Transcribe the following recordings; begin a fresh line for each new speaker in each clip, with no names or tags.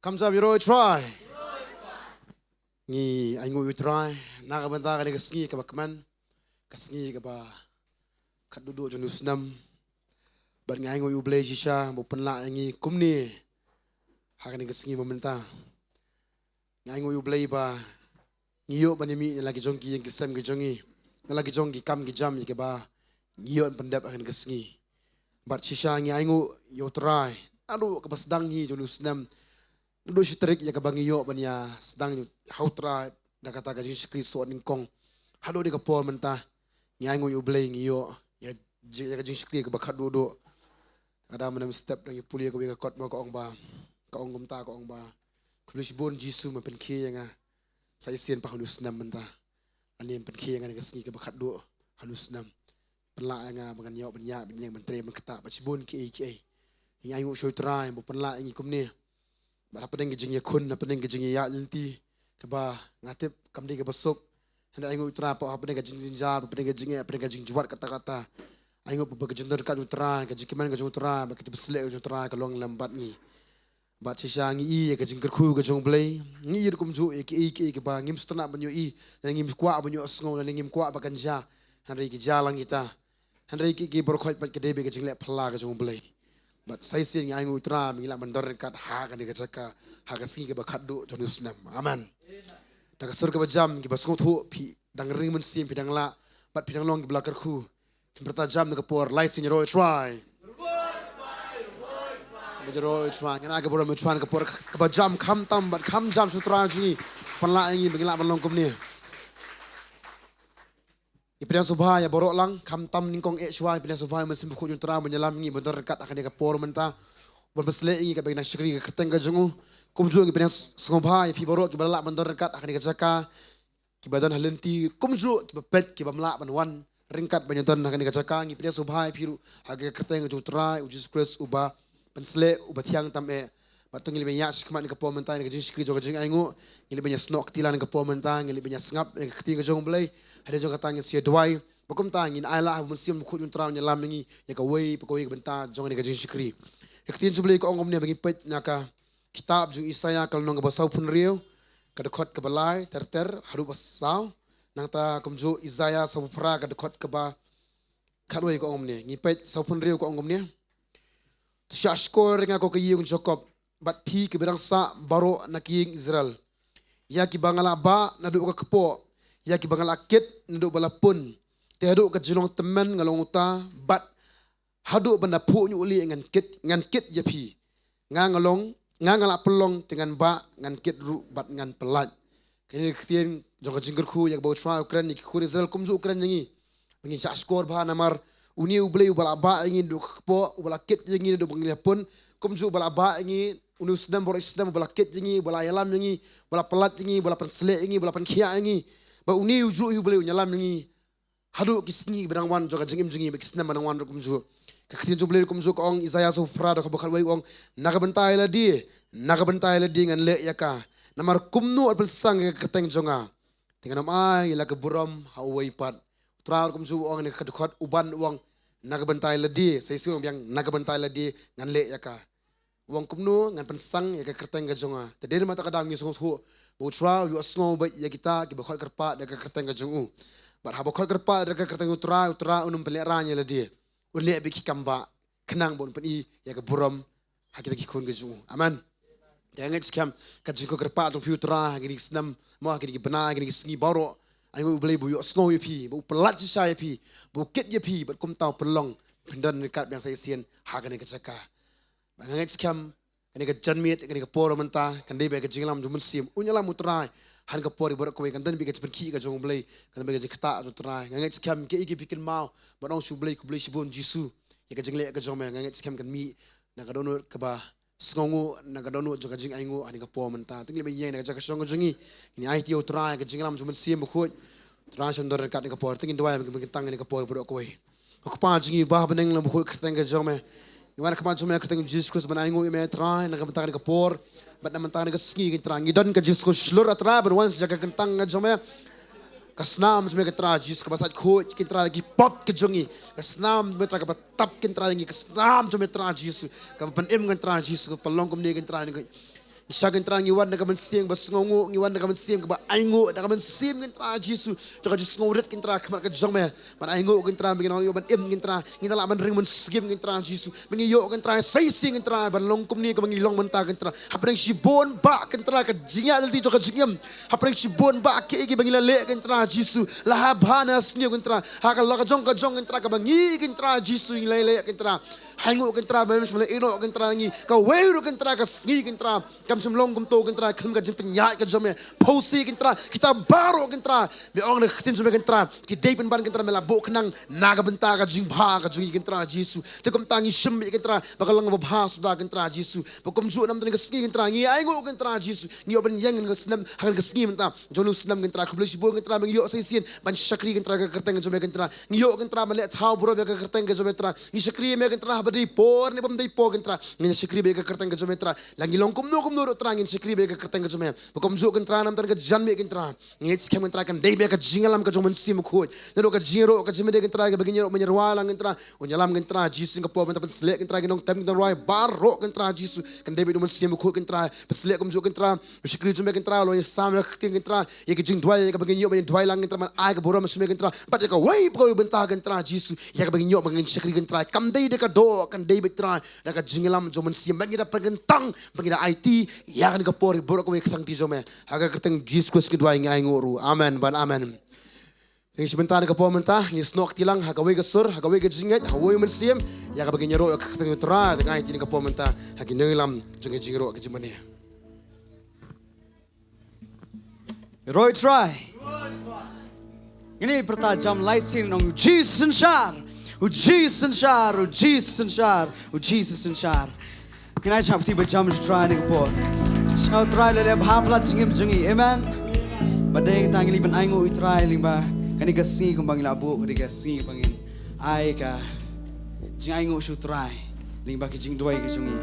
Kamsa biro try. Ni ainguh try. Nak benda kan kesngi ke bakman. Kesngi ke ba. Kat duduk jenis snem. Bat ngai ainguh blay shisha. Bo penla ngi kumni. Hakan kesngi meminta. Ngai ainguh blay ba. Ngiyok banimi lagi jongki yang kisem ke jongi. Lagi jongki kam ke jam ke ba. Ngiyok pendap akan kesngi. Bat shisha ngai ainguh yo try. Aduh kebasdang ni jenis snem. Dulu si terik ya kebangi yo banya sedang hautra dah kata gaji sekri so ningkong hado di kapol mentah nyango yo blay ngiyo ya gaji sekri ke bakat duduk ada menam step nang puli ke be kot mo ko ong ba ko ong gumta ko ong ba kulis bon jisu ma pen ki nga saya sien pa hanus nam mentah ani pen ki nga ngasni ke bakat du hanus nam penla nga bangan yo banya banyang mentre mengkata ba bon ki nyango shoy try bo penla ngi kumni Bala pedeng gejing yakun, pedeng gejing ya linti, keba ngatip kamdi ke besok. Hendak ainguh utra apa pedeng gejing jinjar, pedeng gejing juat kata-kata. Ainguh apa gejing terdekat utra, gejing kiman gejing utra, bagi terbeselek gejing utra kalong lambat ni. Bat sisa ngi gejing kerku gejing belai, ngi kum ju ke ba ngim setena banyu dan ngim kuat banyu sngau dan ngim kuat bakan ja. Hendak ke jalan kita. Hendak ke berkhot bat kedebe gejing lek pela gejing belai. But saya sih yang ainguh utra mengilah mendorong kat hak ni kecaka hak sih ke bakat do jenis snem. Aman. Dah kesur ke bajam ke basung tu pi dang ring mensim pi dang la bat pi dang long ke belakar ku. Bertajam ke por light sini roy try. Roy try. Yang agak boleh mencuan ke por ke bajam kam tam bat kam jam sutra jungi penla ini mengilah melong kum ni. Ipinang subha ya borok lang kam tam ningkong shwa ipinang subha mesin buku jutra menyelam ngi bener dekat akan dia por menta berbesle ngi ke bagi syekri ke keteng ke jengu kumju ipinang subha ya pi borok ke balak bener dekat akan dia jaka ki badan halenti kumju ki bepet ki bamla banwan ringkat banyanton akan dia jaka ngi ipinang subha piru age keteng jutra ujus kres uba pensle uba tiang tame batung ngi banyak sikmat ke por menta ngi syekri jo jeng ainguh ngi banyak snok tilan ke por menta ngi banyak sengap ke keting ke jong belai ada juga katanya si duwai bakum tangin ailah musim buku juntrau nyelam ngi ya ka wei pekoi benta jong ni gajin syukri yaktin jublei ko ongom ne bagi pet naka kitab ju isaya kal nong basau pun riu ka dekot ke balai ter haru basau nang ta kumju isaya sabu pra ka dekot ke ba kaloi ko ongom ne ngi pet sau pun riu ko ongom ne syashkor nga ko kayi un jakob bat pi ke berang sa baro naking Israel ya ki bangala ba nadu ka kepo ya ki bangala kit nadu balapun te hadu ka Shillong temen ngalong uta bat hadu benda pu nyu uli ngan kit ya pi ngalong ngala pelong dengan ba ngan kit ru bat ngan pelat kini ketien jong jingger khu yak bau tra Ukraine ni khu Israel kumju Ukraine ngi ngi sa skor ba namar uni ublei ubala ba ngi du kepo ubala kit ngi du banglapun kumju ubala ba ngi unus sedam boris sedam ubala kit ngi ubala yalam ngi ubala pelat ngi ubala penslek ngi ubala penkhia ngi ba uni uju ubelai nyalam ngi hadu kisni berang wan joga jengim jengi kisna berang wan kumju kakitin jublei kumju ko ong isaya so frada ko bakal wai ong naga bentai la di ngan le yaka namar kumnu al sang ke keteng jonga dengan ai la ke buram hawai pat trar kumju ong ne kadukot uban uang naga bentai la di sai siung yang naga bentai la di ngan le yaka wong kumnu ngan pensang ya ke keteng ke jonga tadi mata kadang ni sungut hu butra yu asno ba ya kita ki bakal kerpa de ke keteng ke jongu bar ha bakal kerpa de ke keteng utra unum peleranya la dia ulle be ki kamba kenang bon pen ya ke buram ha kita ki kun ke jongu aman jangan skam ka jiko kerpa tu futra gini snam mo gini bena gini sngi baro ai ngu beli bu yu asno yu pi bu pelat ji sai pi bu kit ye pi bat kum tau pelong pindan dekat yang saya sien ha gani ke caka Bangang skam kani ka janmit kani ka poro menta kan dei be ka jinglam jumun sim unyalam utrai han ka pori borak ko kan dan bi ka perki ka jong blai kan be ka jikta utrai ngang skam ke iki pikin mau banong su blai ku blai sibon jisu ya ka jingle ka jong me ngang skam kan mi na ka donor ka ba sngongu na ka donor jo ka jing aingu ani ka po menta tingli be yen na ka jong jongi ni ai ti utrai ka jinglam jumun sim bu utrai sondor ka ni ka por tingin dua be tang ni ka por borak ko ko pa jingi ba beneng lam bu kerteng ka jong me Iwan kapan cuma ketemu Jesus Kristus menanggung ime trai nak mentang ni kapor, bat nak mentang ni kesengi kita ngidon ke Jesus Kristus seluruh trai berwan jaga kentang cuma kasnam cuma kita Jesus kebasat kut kita lagi pop kejongi kasnam kita kebatap kita lagi kasnam cuma trai Jesus kapan em kita Jesus pelong kum ni kita ni Isyagan terang iwan dengan mensiang bersngongu iwan dengan mensiang keba ainguh dengan mensiam gentra Yesus jaga Yesus ngoret gentra kemat ke jong me man ainguh gentra begin orang iwan gentra kita lah man ring mensiam gentra Yesus mengiyo gentra saisi gentra ban longkum ni ke mengilong mentah gentra hapreng sibon ba gentra ke jinga dalti jaga jingiam hapreng sibon ba ke igi bangila le gentra Yesus lahabana sni gentra hakal la ke jong gentra ke bangi gentra Yesus lele gentra ainguh gentra ba semula ino gentra ngi ka weru gentra ka sni gentra semlong kum to gentra kum ka jin penyai ka jome posi gentra kita baro gentra me ong ne khtin jome gentra ki deipen ban gentra me labo kenang naga benta ka jing bha ka jungi gentra Jesu te kum tangi shim gentra bakalang ba bha suda gentra Jesu bakum ju nam tan ka ski gentra ngi aingo gentra Jesu ngi oben yang ka snam han ka ski menta jonu snam gentra khubli sibo gentra bang yo saisin ban shakri gentra ka kerteng jome gentra ngi yo gentra me le thau bro ka kerteng ka jome gentra ngi shakri me gentra badi por ne bam dei po gentra ngi shakri be ka kerteng ka jome gentra langi longkum no kum no terangin sekri be ka kerteng ka jome bakom ju gentra nam tan ka jan me gentra ngit skem gentra kan dei be ka jingalam ka jomen sim khoj ne ka jiro ka jime de gentra ka begin ro menyerwa lang gentra unyalam gentra jisu ka po ben slek gentra ka nong tam gentra roi baro gentra jisu kan dei be men sim khoj gentra slek kom ju gentra sekri jome gentra lo sam ka khting gentra ye ka jing dwai ka begin yo ben dwai lang gentra man ai ka boram sme gentra pat ka wai po benta gentra jisu ya ka begin yo begin sekri gentra kam dei de ka do kan dei be tra da ka jingalam jomen sim bagi da pergentang bagi da IT ya kan ka por borok ko sang ti jome haga kerteng Jesus Christ kedua ngi aingoru amen ban amen Yang sebentar ka po menta ngi snok tilang haga we ka sur haga we ka jinget hawo men sim ya ka bagin ro ka kerteng tra da IT ka po menta hagi ngelam jenge jingro ka jimane
Roy try ini pertajam laisin nong Jesus shar Jesus shar Jesus shar Jesus shar Can I chop tiba jam try ni po Shau try le bhapla jingim jungi amen badeng tangi liban aingu try limba kani kasi kumbang labu kani kasi bangin ai ka jing aingu shu try limba ki jing duai ki jungi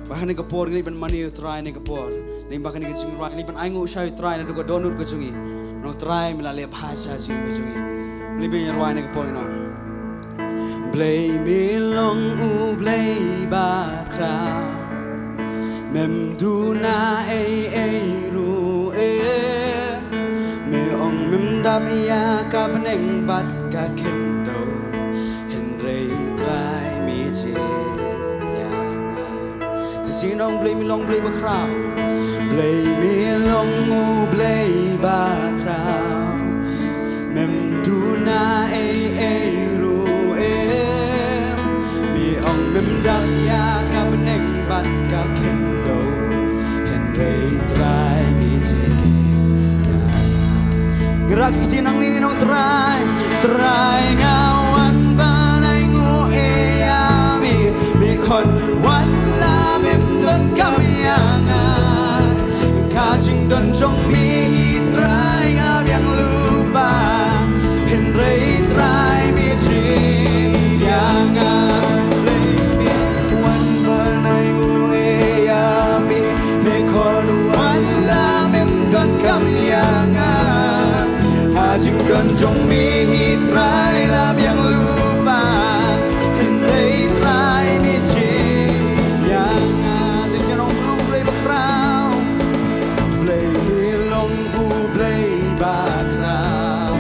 bahane ka por liban mani try ni ka por limba kani jing right liban aingu shau try na duga donut ka jungi no try mila le bhasha jing ka jungi liban yarwai ni ka por no Play me long u play ba kra Mem du na ru me ong mem dam ya ka beneng bat ka kendo hen rei trai mi che ya ti si nong play mi long play ba kra play mi long u play ba kra mem du na ru me ong mem dam ya ka beneng bat ka kendo try me gerak sinang ni nong try ngawan banai ngu mi kon wan la mem don kamyanga kajing don jong mi try ngau yang lupa henrei try me jinganga Hajingkan jong mi try lam yang lupa Henrei try mi yang sisi nong blue play bakrau play long ku play bakrau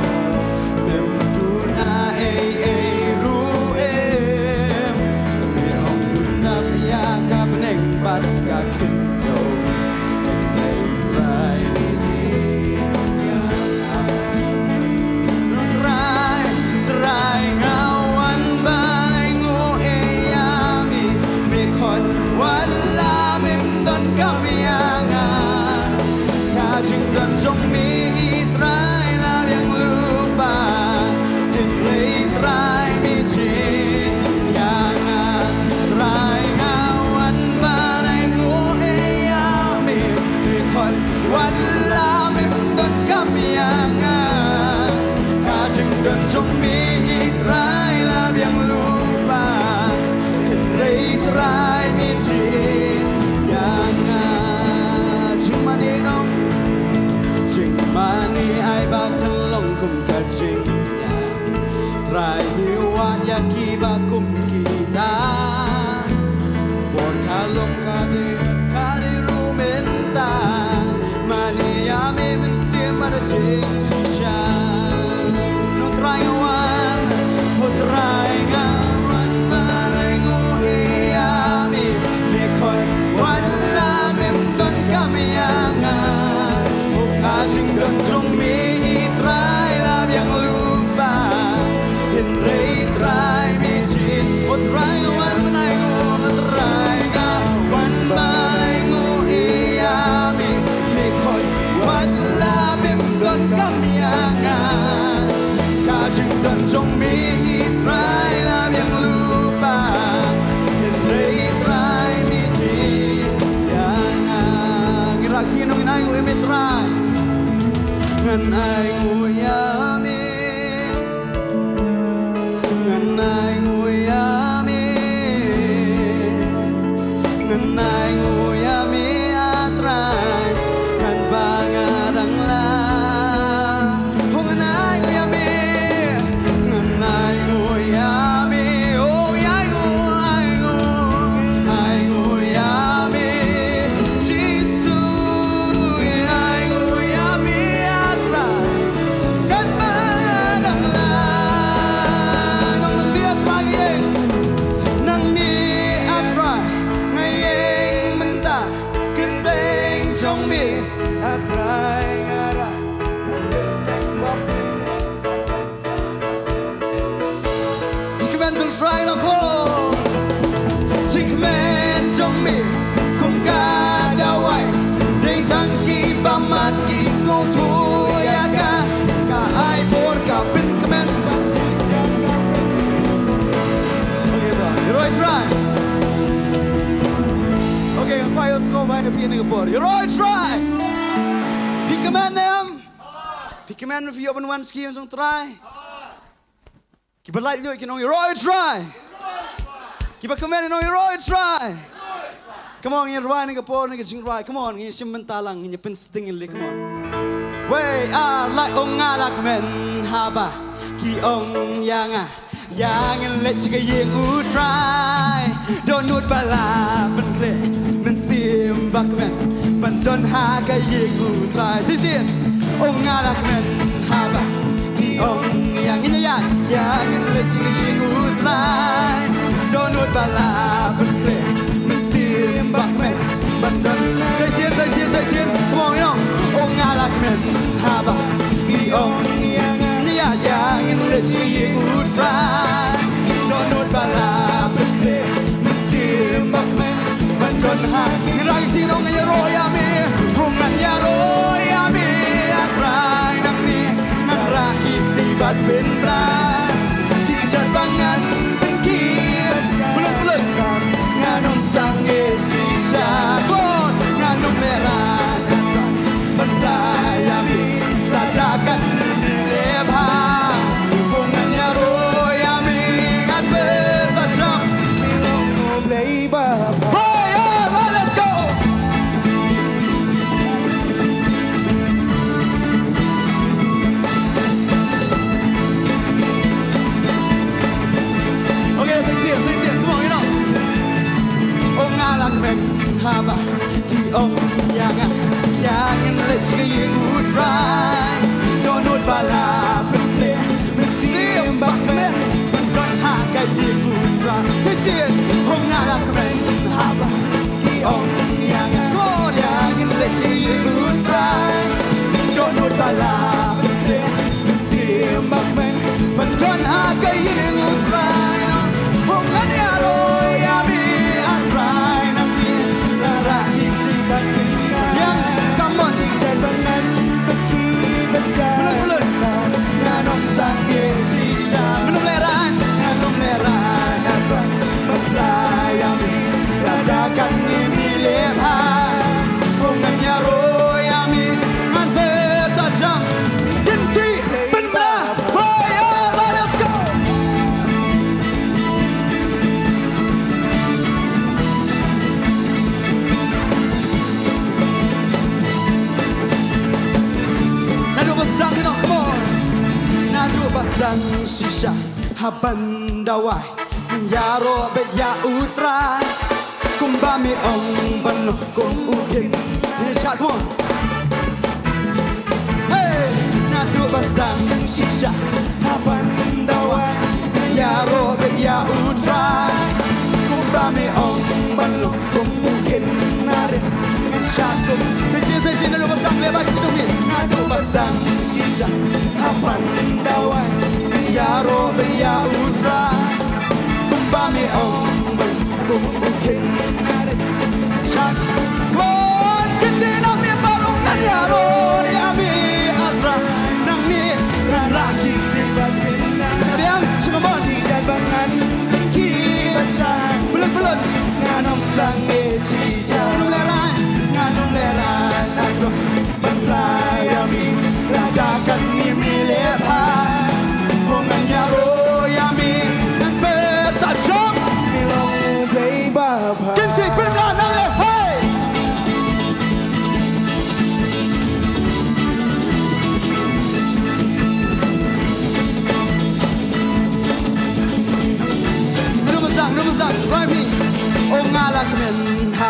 mem tu na ru me ong na ya ka beneng bat ka kendo Henrei try mi Kajingkan jong mi try la yang lupa Henrei try mi yang try ngawan banai ngu mi kon wan la mem don kamyanga Kajingkan jong mi try la yang lupa Henrei try mi yang jumani nong Mani ai bakal long kum kajing ya try mi wan ya ki bakum kita por kalong kade rumenta mitra ngan ainguh yami ngan ainguh yami ngan ainguh yami atrai kan bangadang la ngan ainguh yami ngan ainguh yami oh ainguh ainguh yami Jesus ainguh yami atrai kan bangadang la nang dia lagi nang ni atrai ngayeng mentah gendeng jong mi atrai ngara gendeng babi Jikmen jong try no ko Jikmen jong mi kung kadaway Ding tangki bamat ki ngô thu ya ka ai por ka pin kemen You're try. Okay, ang payo snow by the piano por. You're all try. Pick a man them. Pick a man if you open one ski and try. Keep a light you can know you're all try. Keep a command and know you're all try. Come on, you're riding a por and getting right. Come on, you're shimentalang and you're pin stinging. Come on. Way are like ongala men haba ki ong yanga. Yang let you get you try. Don't know bala penre men sim bakmen men don't haga you try. Sisin ong ngarak men haba ki ong yang let you get you try. Don't know bala penre men sim bakmen men don't. Sisin come on you know ong ngarak men haba ki ong yang let you get you try. Don't know bala penre men sim bakmen men don't haga. Ngai tinong ya roya mi hungan ya roya mi atrai nang ni nang rakit tibat ben bran tijar bangan pengkis bulan-bulan nganong sange sisa kon nganong merah berdaya mi ladakan lebha hungan ya roya mi ngan bertajam minong labor. Let's go. Okay, let's see it. Come on, you know. Ong alak men haba ki ong yangan let you try. Don't know bala penre men sim bakmen men don't haga you try. Let's see it. Ong alak men haba ki ong yangan let you try. Don't know bala penre men sim bakmen men don't haga you try. Ong anyaro yami atrai nang ni rahim tibat yang come on tijar bangan peki besar bulan nganong sange sisa belum leran atrai berfly yami ladakan ini lebhan honganya royami ngan bertajam genti penbra fire let's go. Nadu basdang you know come on nadu basdang sisa haban dawai yaro be ya utra kumbami ong bano kum ukin shot one. Hey nadu basdang sisa haban dawai yaro be ya utra kumbami ong bano kum ukin nare shot kum. Say nadu basdang lebak sumi nadu basdang sisa haban dawai yaro be ya utra kumbami ong kum ukin nare shot kon ketina mi barong yaro yami atra nang ni raraki tibat diam cuma di bangan ki besar bulan-bulan nganong sange sisa nganong leran atro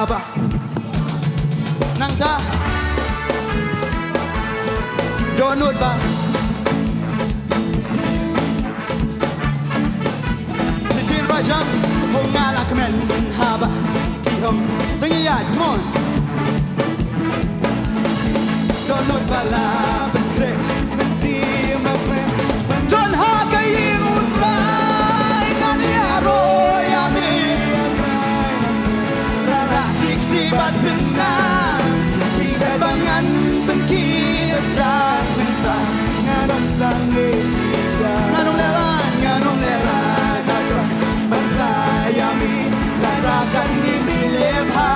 haba nang ta donut ba Sisir rajam hongala kemen haba kihom tengiyat come on donut bala bekre mensi my friend don ha kaying unrai nani aroyami rara dikti bat benar bangan bengkit sak minta ngadong sanggesisa nganong leran natra bantayami latakan ni bilepha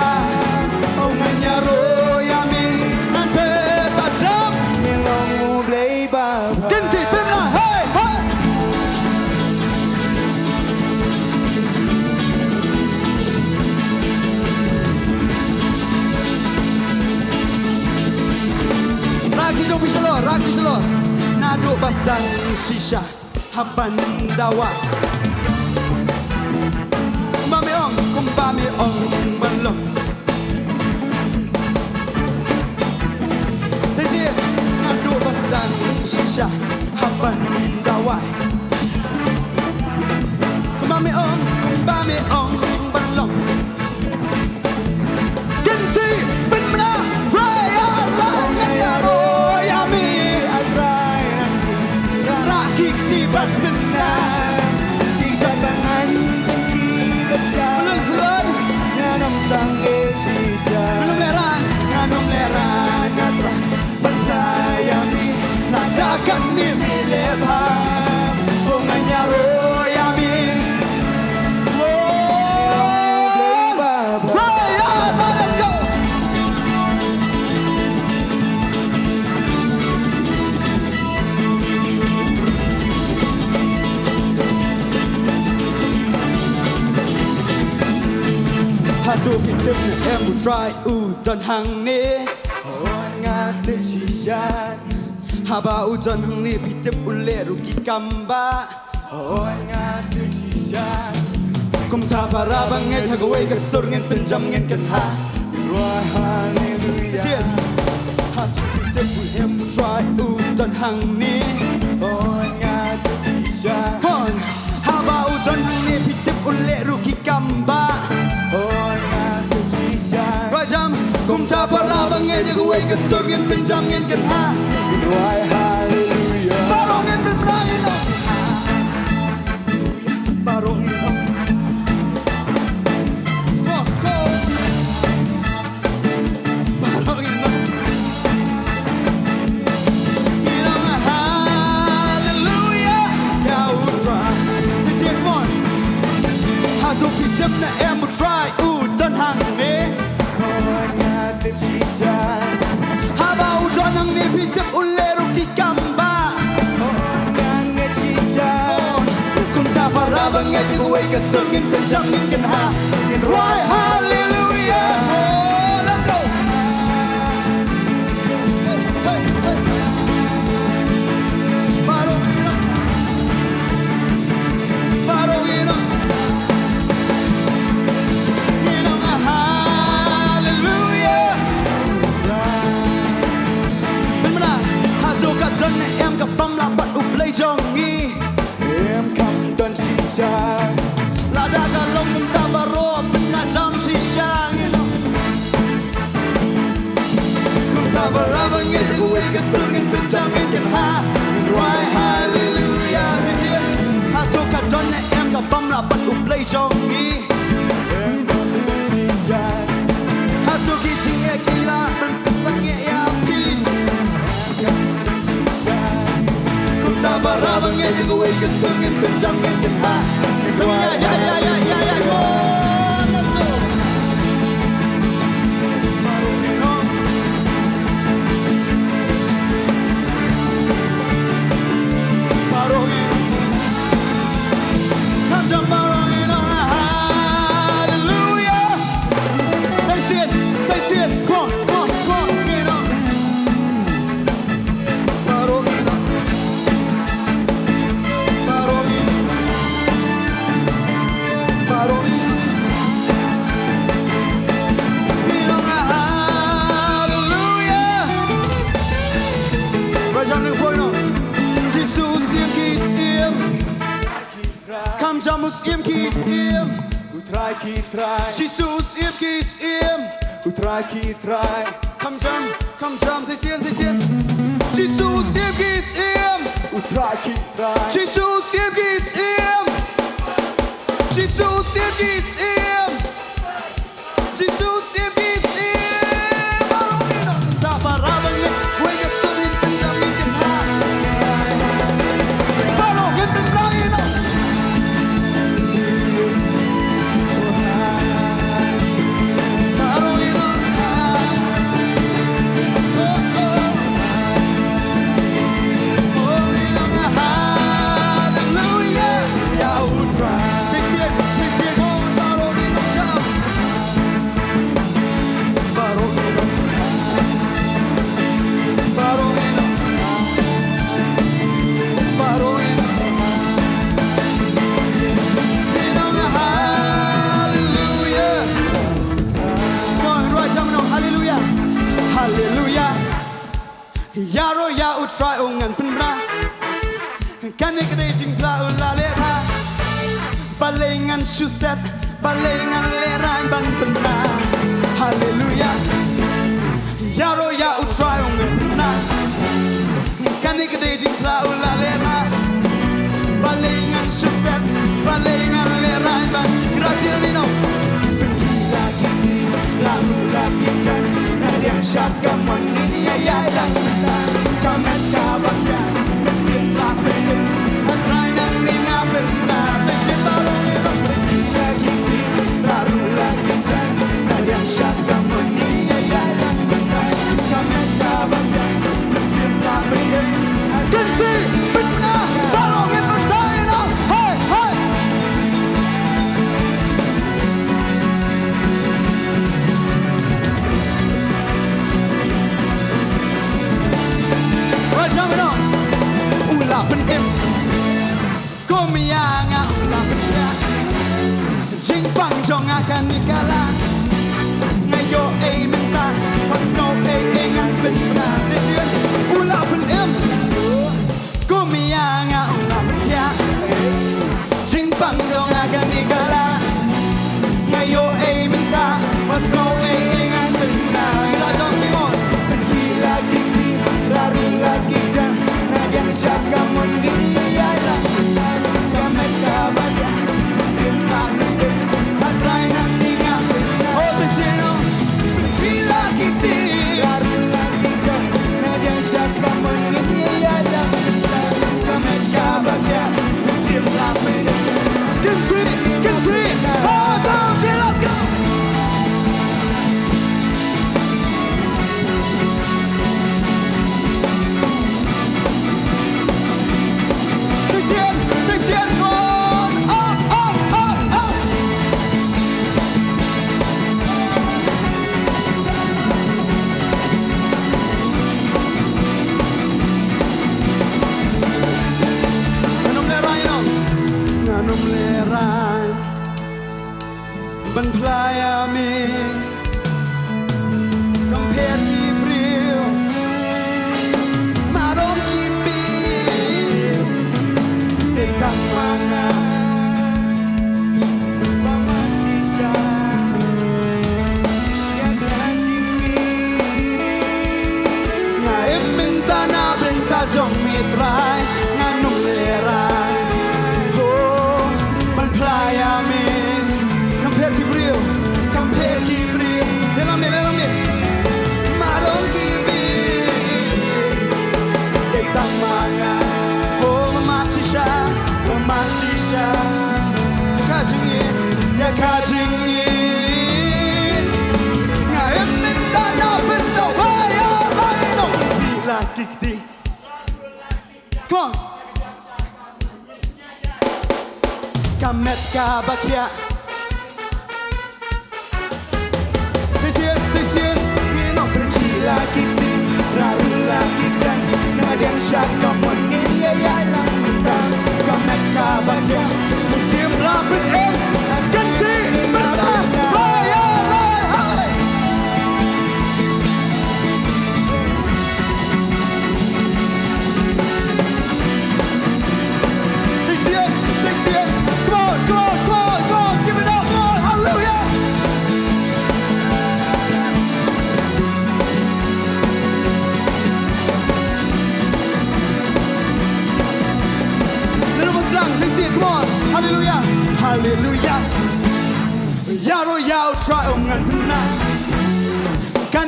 oh nganyaro yami nanti tajam melongu bleba ganti tena hey hey Raki selor naduk basdang shisha haban dawa Bami ong kumbami ong balong Sisi naduk basdang shisha haban dawa kumbami ong balong Ganti benmena raya raya royami Kikti bat benar di jabangan bulan nganong sanggesisa nganong leran ngatra bantayami nadakan ni milepha nganyaro yami let's go Hatu fitim em will try udon hang ni ngatim sisyan haba udon hang ni fitim ule rugi kamba ngatim sisyan kum ta para banget hagawai kasur ngin penjam ngin kenha wah hallelujah Hatu fitim em will try udon hang ni ngatim sisyan haba udon hang ni fitim ule rugi kamba Rajam kum ta para banget hagawai kasur ngin penjam ngin kenha wah hallelujah barongin berperangin barongin Hatu fitim na em will try udon hang ni ngatim sisyan haba udon hang ni fitim ule rugi kamba ngatim sisyan kum ta para banget hagawai kasur ngin penjam ngin kenha right hallelujah let's go hey hey barongin Don em gặp băm là bắt úp lấy jong em cầm đơn shisha la da ga long kum ta baro na jam shisha kum ta bara banget ku wake up singing penjam ngin ha why hallelujah hatu ka don em gặp băm là bắt úp lấy jong em cầm đơn shisha hatu ki sing e kila ben petang ya pi Sabara banget hagawai kasur ngin penjam ngin kenha ya go let's go barongin jam barongin hallelujah say it come on get on barongin barongin Damus im Kisiem.
Utrai kitrai,
Jesus im Kisiem.
utrai kitrai,
Come jump, say sien. Jesus im Kisiem.
utrai kitrai,
Jesus im Kisiem. Jesus im Kisiem. Jesus im Kisiem. Da parabang le, huwag sunin penjamitin ha. Parongin penlain na. Parongin na. Hallelujah. Yahweh. Say sien, parongin na jam. Parongin na. Parongin na. Parongin na. Hallelujah. Come on, right jam no. Hallelujah. Hallelujah. Yaro ya utrai ungan penbra. Kanik rejing pra ulale pa. Balengan suset, balengan lerai ban penbra. Hallelujah. Yaro ya utrai ungan penbra. Kanik rejing pra ulale pa. Balengan suset, balengan lerai ban. Gracias Nino. Lagi lalu lagi jan. Yang syaka mandiri ya lang kamet kabakya mesin lapin atrai nang ningapin na sesin barong ito lagi lalu lagi jan yang syaka mandiri ya lang kamet kabakya mesin lapin ganti benar barong ito tayo na hey hey. Rajamino, ulapan im, kumiyanga ulapan siya, jingpang jong akan nikala, ngayo ay minta, pagno ay ingan pinpra, sisyon, ulapan im, kumiyanga ulapan siya, jingpang jong akan nikala, ngayo ay minta, pagno ay ingan pinpra, Rajam Timon, lagi lari lagi jan yang syaka mandiri ya lah kamet kabaya simpang atrai nanti ngapain oh sesino lagi lari lagi jan yang syaka mandiri ya lah kamet kabaya simpang country oh down let's go. Section on up. Nanum lerai ban playa mi compare ki brio marom ki bi Deitang mana Mama sisa Yang tinggi Ngaim minta na benta jong mitrai Nganung lerai Oh, ban playa min Compare kibril Dalam ni Marong kibi Deitang mana Oh, mama sisa Kajing in Ngayon minta na benda Waya laino Bila kikti Come on Kamet kabakya Sesien Gino bergila kikti Rarula kiktan Ngadian syaka mungkin ya lang Kamet kabakya Musim lapin ganti benar raya hai Section come on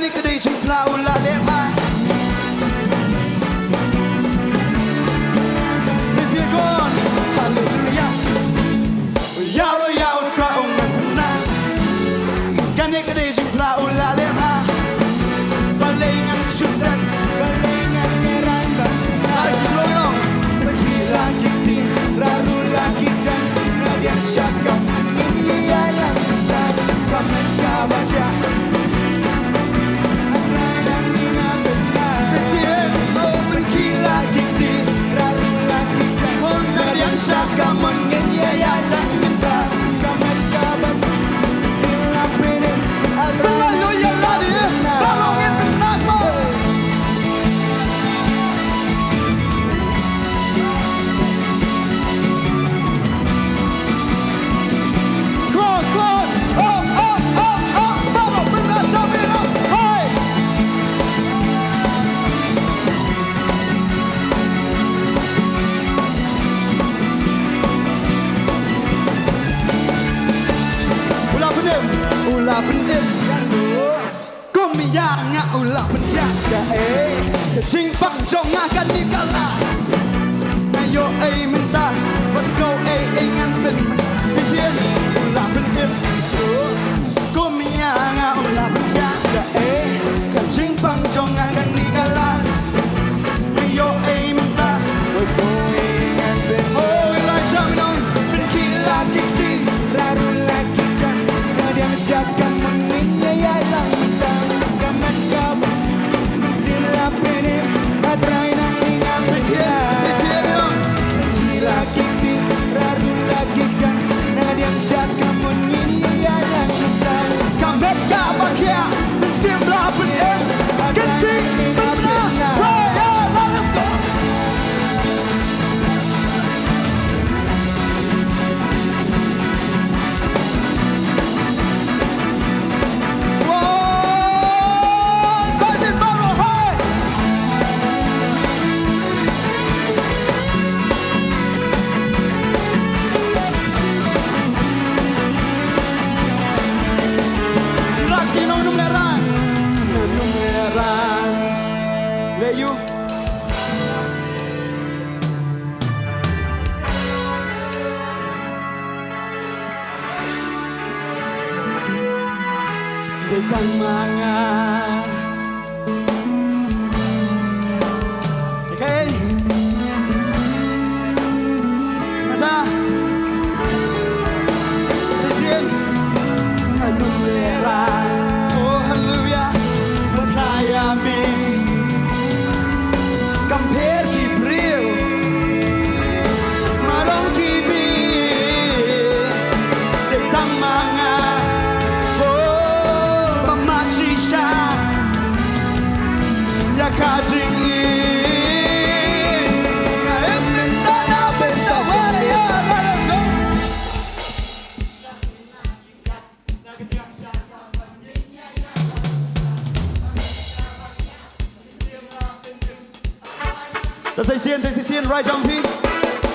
ni kedai jing flau la le pa this is gone hallelujah yao yao tra ong na kan ni kedai jing flau la le pa balengan susan balengan ngeran ba ai Shillong lagi tin raru lagi jan nadian syakam ini ayam kamen kabaja dan mina benar sesien oh berkila dikti raru lagi jan nadian syakam ini ayam kita kamen kabaja bila pene allo ya ladi balongin benar mo Ula benem kum yang ula benem ke jing pang jong akan dikalah ayo minta let's go ingan ben sisien ula benem kum yang ula benem ke jing pang jong akan dikalah ayo minta let's go ingan ben oh ila jamin ben kila kikti raru lagi yang siapkan menginya yang hitam kamen kau sila pene atrai nang ingat sisian gila kiki raru lagi jan yang siapkan menginya yang hitam kamen kau bakia sila pene ganti benar raya let's go you semangat okay mata sesien hallelujah oh hallelujah berlayami compare ki brio marong ki bi de tamanga oh mamachisha ya kajing Tay xiên right jump phi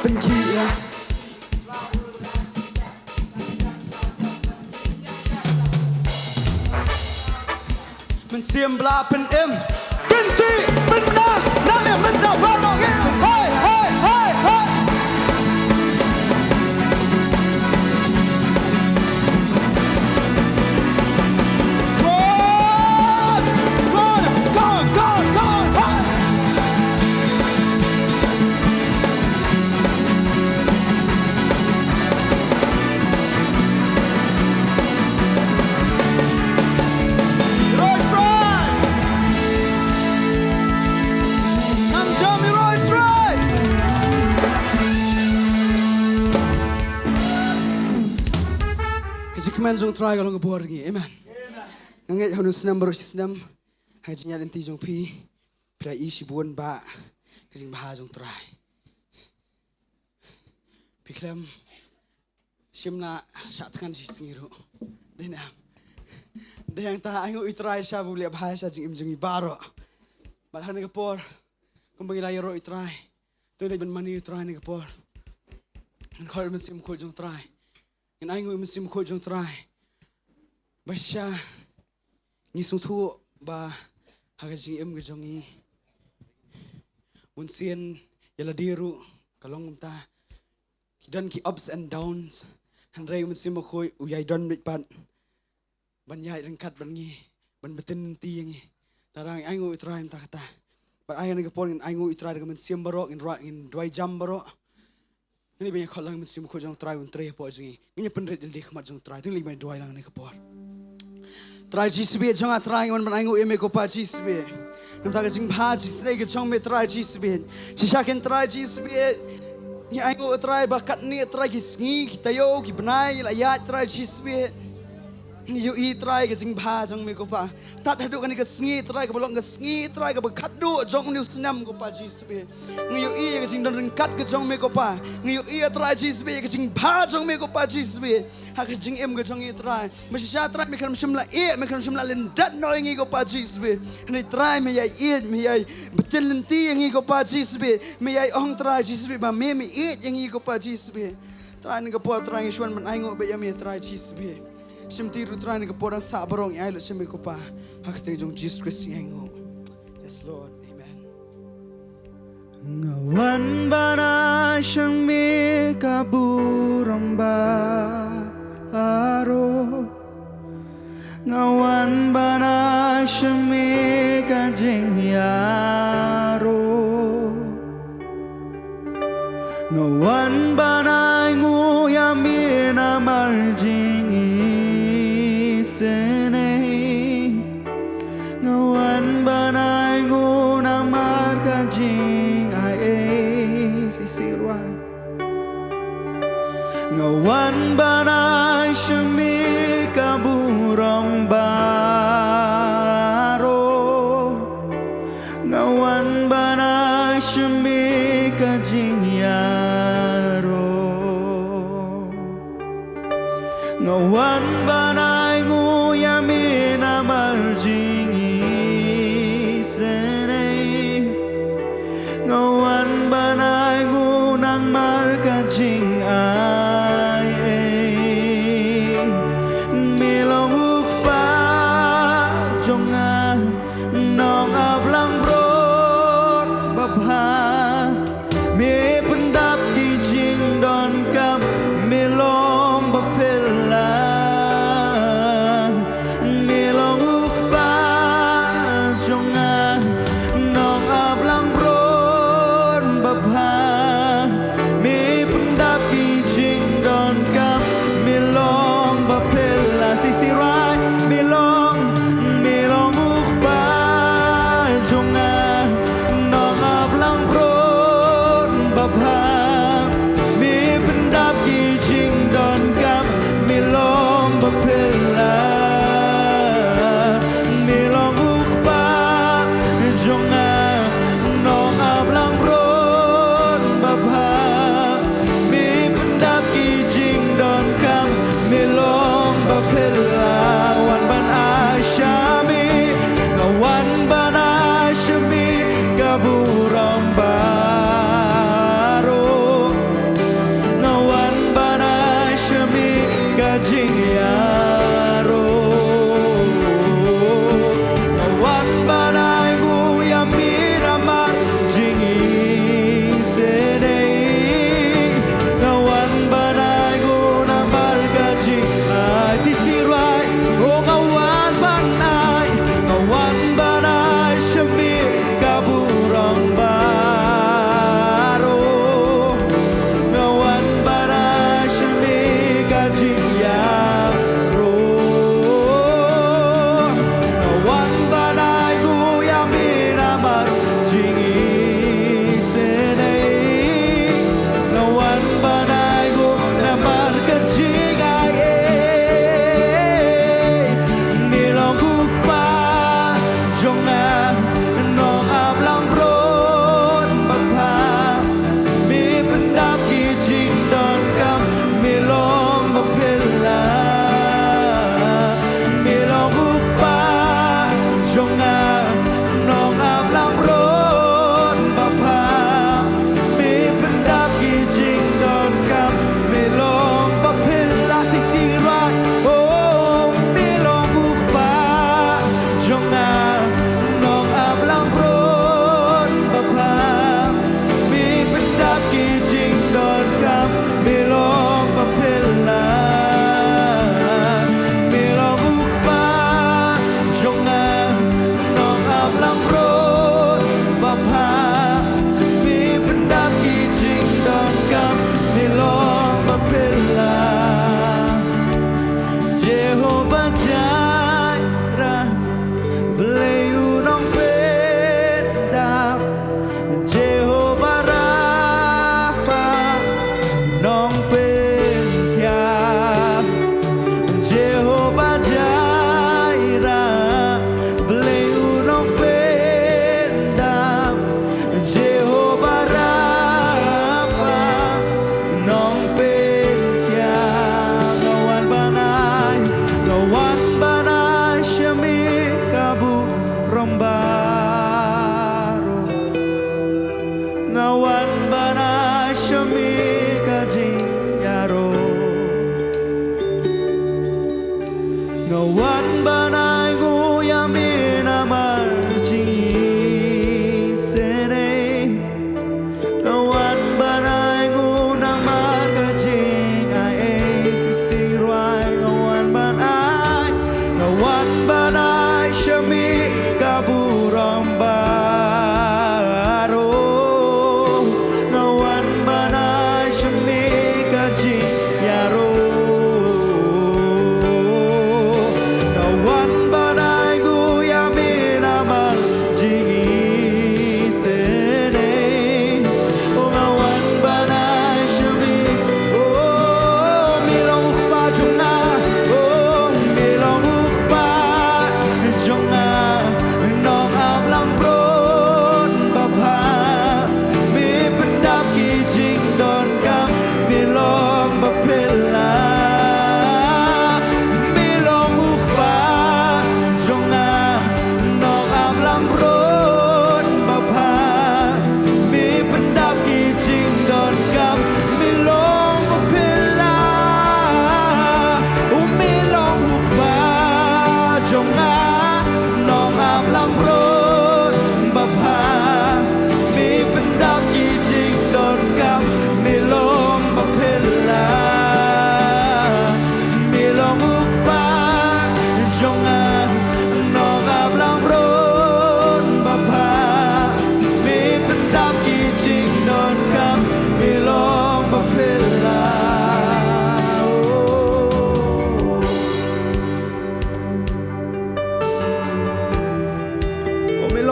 bên kia mình xiêm bla bên em bên chi bên na nam em bên tàu vào vào nghe hey hey hey hey Kemen jong try kalau ngebor lagi, amen. Ngangai hanu snem baru snem, hajinya lenti jong pi, pilai isi buan ba, kejing bahas jong try. Piklem, simna syatkan si singiru, denam. Dehang ta ainguh itry siya boleh bahasa jing imjungi baro. Balhan ngepor, kembali layar itry, tu lagi mani itry ngepor. Ngkol mesim kol jong try. Ainguh mesim kau jong try, baca ngisung tu ba hagajing em gajongi munsien yala diru kalong ta kidan ki ups and downs han rei munsim khoi uyai don bit pan ban yai rang kat ban ngi ban betin ti ngi tarang ainguh itraim ta kata but ai ni kapon ainguh itrai ga munsim barok in duwai jam barok ini banyak kalau munsim khoi jong trai un tre po jingi ngi penret di khmat jong trai ting li mai duwai lang ni kapor trai jisbe jong atrai man ainguh eme ko pa jisbe nam ta ga jing bha jisre ga jong me trai jisbe shishaken trai jisbe ni ainguh trai bakat ni trai gisngi tayo ki benai la ya trai jisbe ni yu i trai ga jing bha jong me ko pa tat hadu kan ga sngi trai ga bolong ga sngi trai ga bakat du jong ni snem ko pa jisbe ni yu i ga jing don ring kat ga jong me ko pa ni yu i trai jisbe ga jing bha jong me ko pa jisbe ha ga jing em ga jong i trai ma sha trai me kan shimla me kan shimla len dat no ngi ko pa jisbe ni trai me yai betel lenti ngi ko pa jisbe me yai ong trai jisbe ba me ngi ko pa jisbe trai ni ga po trai shwan man ainguh be ya me trai jisbe Shimti rutran ni kapora sa barong ay lo shimmi ko pa hakte jong Jesus Christ ainguh. Yes Lord, Amen.
Ngawan bana siyang may kaburang baro Ngawan bana siyang may kajingyaro Ngawan bana nguyamin na marjingi Ngawan banay ngunang markajing ay sisirwan Ngawan banay siyami kaburang baro Ngawan banay siyami kajing yaro Ngawan banay nguyamin na marjing isenay Ngawan banay ngunang markajing ay milong ukpa jonga nong ablang brot babha me pendap kijing don kam milong bapela milong ukpa jonga nong ablang bron babha me pendap kijing don kam milong bapela sisirai milong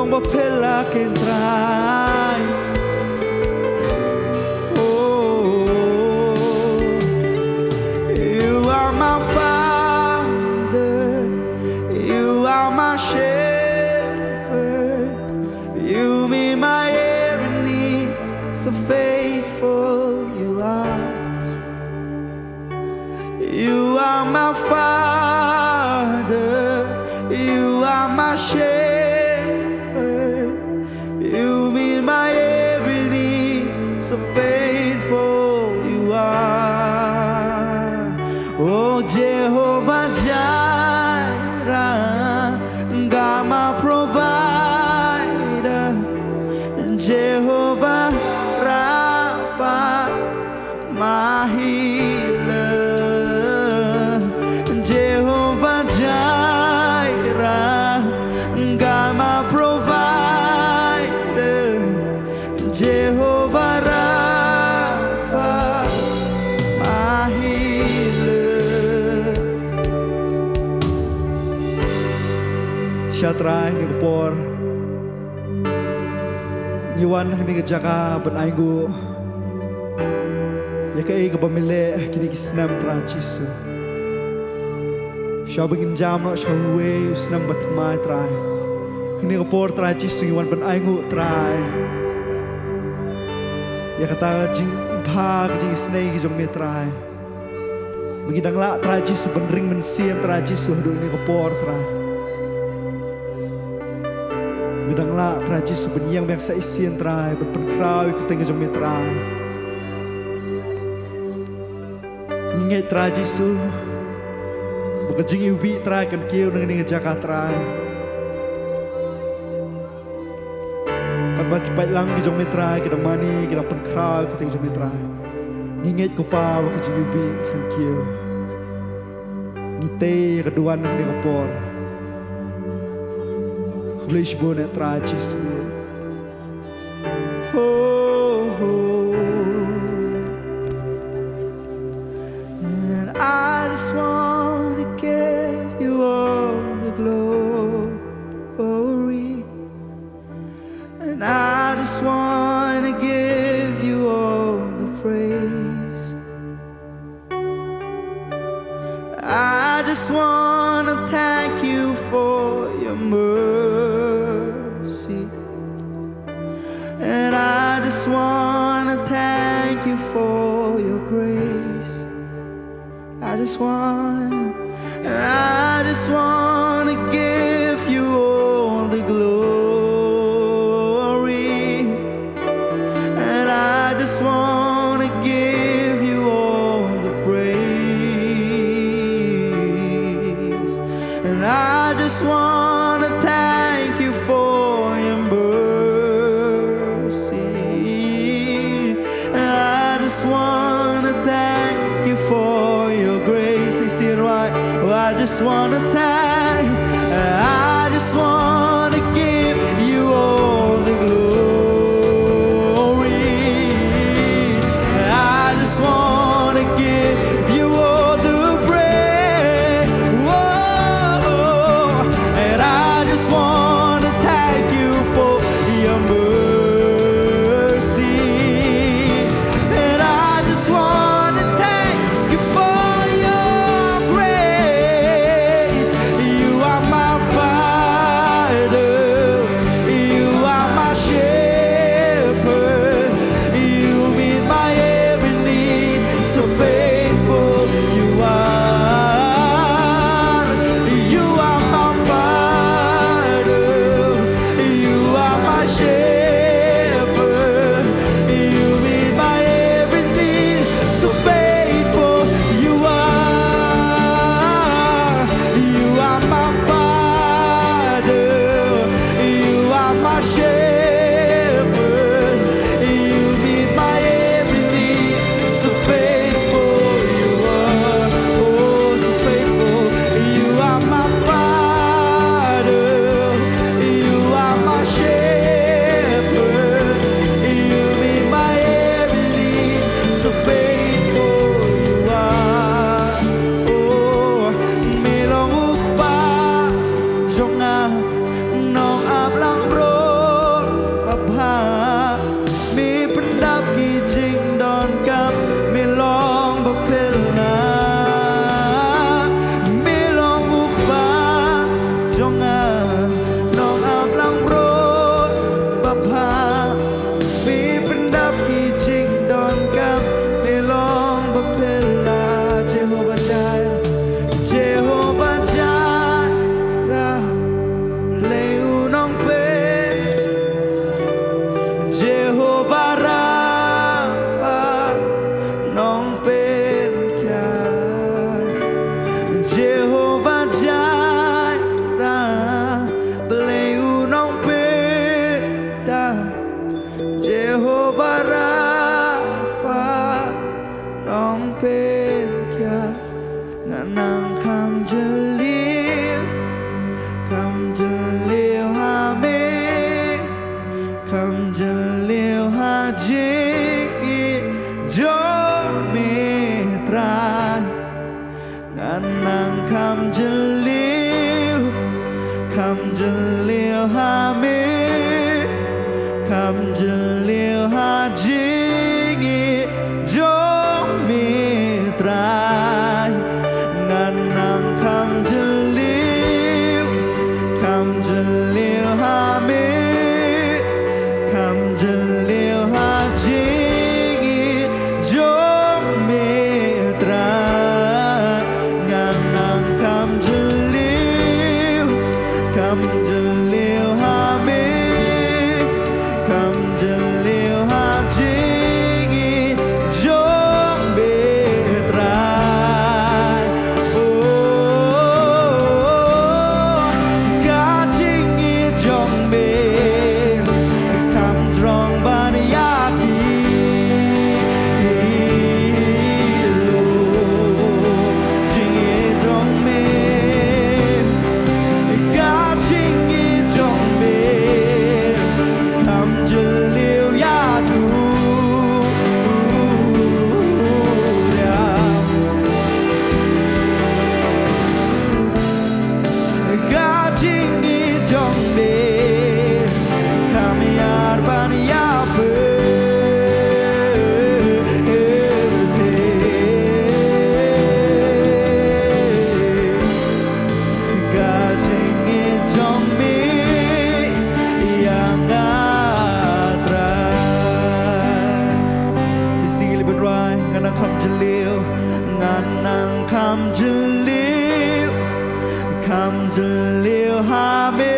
long ba phela ken trai You are my Father, you are my shepherd, you meet my every need, so faithful you are. You are my Father, you are my shepherd, you meet my every need, so faithful you are. Oh Jehovah Jireh, God my provider, Jehovah Rapha, my healer, Jehovah Jireh, God my provider, Jehovah Rapha, my healer. Syatrai ni kapor Iwan ni kajaka ban ainguh Ya ka ka pamili kini ki snem tra Jisu Siya bangin jam no siya huwe snem batmai trai Kini kapor tra Jisu iwan ban ainguh trai Ya kata jing bhag jing snei ki jom trai Bangin la tra Jisu ban ring ban siam tra Jisu hadu ini kapor trai Bidang la tra Jisu benyang biang sa isian trai berpenkrau ikut tengah jom trai Ingat tra Jisu bukan jing ubi trai kan kieu dengan ini jaka trai kan bagi pai lang ki jom trai kita mani kita penkrau ikut tengah jom trai Ingat ko pa bukan jing ubi kan kieu Ngite kedua nang ni kapor Please bonnet tra Jisu And I just want to give you all the glory And I just want to give you all the praise I just want to thank you for your mercy And I just want to thank you for your grace I just want to give you all the glory And I just want to give you all the praise And I just want to thank you for your mercy I just want to thank you for your grace You see it right? Oh, I just want to thank I just want to give you all the glory I just want to give you all the praise Whoa. And I just want to thank you for your mercy And I just want to thank you for your grace จะเลี้ยวหาเมคำจะเลี้ยวหาจิงิจงมีตรายงานนางคำจะเลี้ยวหาเมคำจะเลี้ยวหาจิงิจงมีตรางานนางคำจะเลี้ยวคำจะเลี้ยวหาเมคำจะเลี้ยวหาจิงิจงมีตรายโอ้กาจิงิจงมีคำตรองบานยากีลูจิงิจงมีกาจิงิจงมีคำจะเลี้ยวยาดูกาจิงิจงมีคำยาบานยาเปกาจิงิจงมีyang atrai sisi lebih rai nganang kam jeliu nganang kam jeliu ha me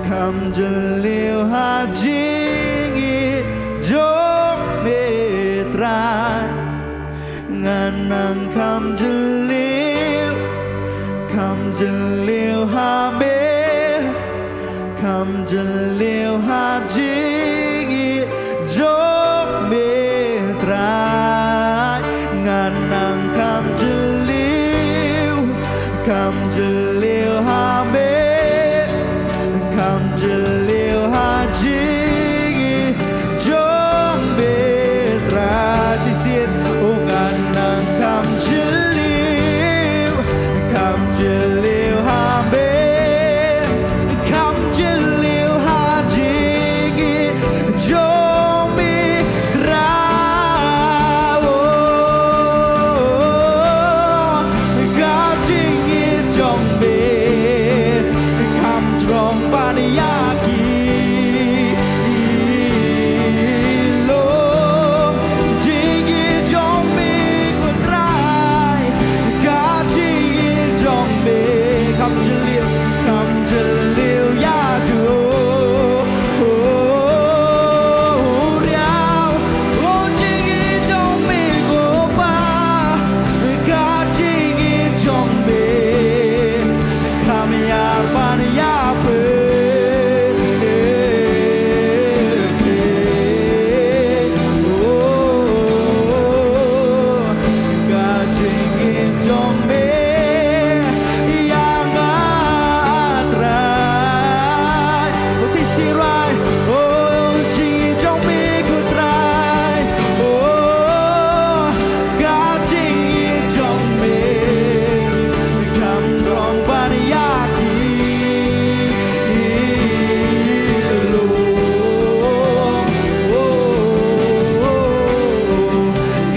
kam jeliu ha jingi jong me trai nganang kam jeliu ha meคำจะเลี้ยวหาจิงิจงมีตรายงานนางคำจะเลี้ยวหาเมคำจะเลี้ยวหาจิงิจงมีตรายสิเสียนโองานนางคำจะเลี้ยวหาเมคำจะเลี้ยวหาจิงิจงมีตราโอ้กาจิงิจงมีคำตรองปานยากีโลจิงิจงมีกุตรายกาจิงิจงมีคำจะเลี้ยวยาดูโอ้เรียวโอ้จิงิจงมีโกปากาจิงิจงมีคำยาปานยาเปโอ้กาจิงิจงมียังatraiโอ้สิสิไรโอ้จิงิจงมีกุตรายโอ้กาจิงิจงมีคำตรองปานยากีลูโอ้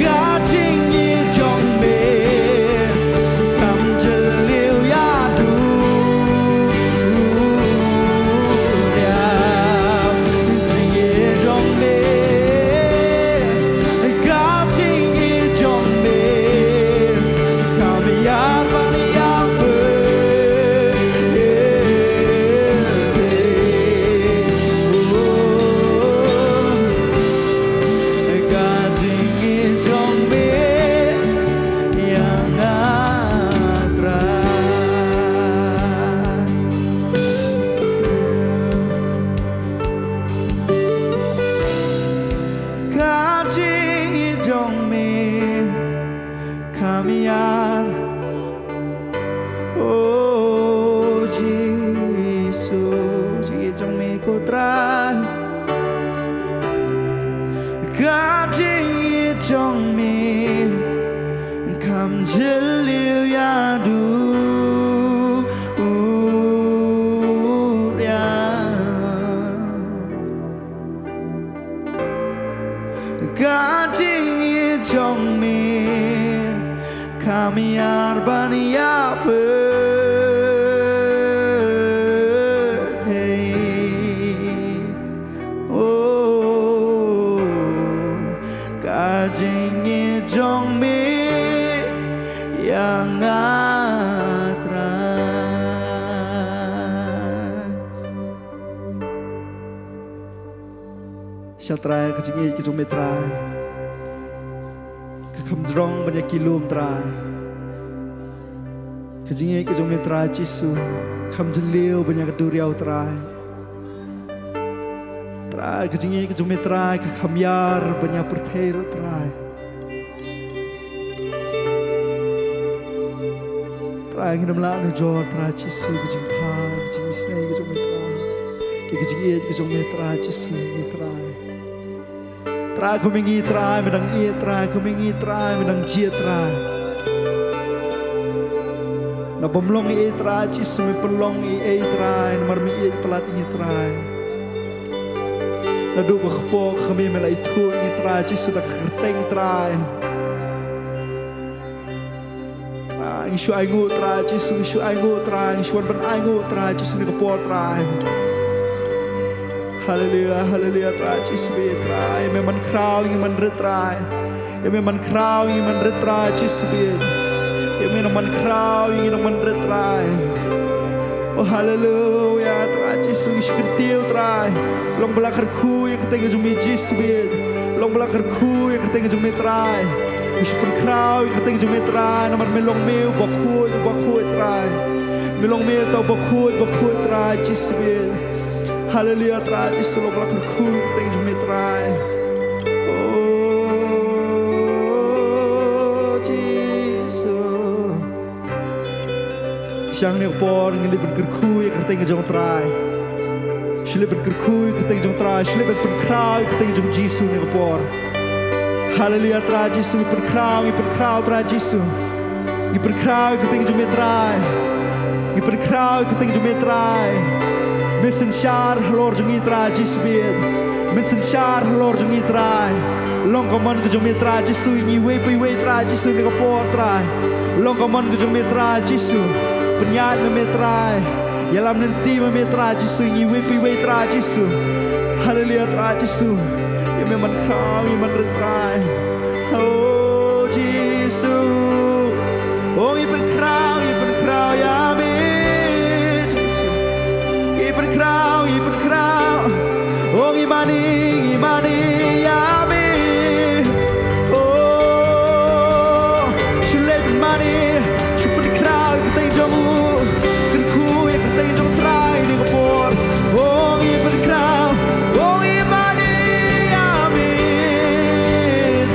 กาจิงิจงมีคำจะเลี้ยวยาดูยาวจิงิจงมีกาจิงิจงมีคำยาปานยาเปกาจิงิจงมียังatraiกาจิงิจงมีคำยาโอ้จิสุจิงิจงมีกุตรายกาจิงิจงมีคำจะเลี้ยวยาดู kami arbani ya pertei oh kajingi jong mi yang trai ke jingi ke jom trai ke kham drong banyak kilom trai ke jingi ke jom trai Jisu kham jeliu banyak duriau trai trai ke jingi ke jom trai ke kham yar banyak pertero trai trai ngam la nu jor trai Jisu ke jing pa ke jing snem ke jom trai ke jingi ke jom trai Jisu ni trai trai ko mingi trai medang i trai ko mingi trai medang ji trai na bomlong i trai Jisu mi pelong i trai mar mi i pelat i trai na du ko khpo khami melai thu i trai Jisu dak kerteng trai trai shu ainguh trai Jisu shu ainguh trai shuan ban ainguh trai Jisu ni ko por trai Hallelujah, hallelujah, trai Jisu trai, memang krau yang menretrai, memang krau yang menretrai Jisu, memang krau yang menretrai. Oh hallelujah, trai Jisu iskentiu trai, long belakar ku yang ketengah jumi Jisu, long belakar ku yang ketengah jumi trai, ispen krau yang ketengah jumi trai, nomor melong meu bakui trai, melong meu tau bakui trai Jisu. Hallelujah, trai Jisu lo belakar ku keteng jumi trai. Oh Jisu, siang ni por ngili ben kerku keteng jong trai. Shile ben kerku keteng jong trai, shile ben krau keteng jong Jisu ni por. Hallelujah, trai Jisu ben krau trai Jisu. I ben krau keteng jumi trai. I ben krau keteng jumi trai. Mensen shar halor jungi trai Jisu bied. Mensen shar halor jungi trai. Long komon ke jungi trai Jisu ingi we trai Jisu ni kapor trai. Long komon ke jungi trai Jisu. Penyat me trai. Yalam nanti me trai Jisu ingi we trai Jisu. Hallelujah trai Jisu. Ya memang kau iman retrai. Oh Jisu. Oh ipan krau ya me. Ipan krau, oh imani yami, oh shulep mani, shupan krau keteng jomu, kerku yang keteng jom trai ni kapor, oh ipan krau, oh imani yami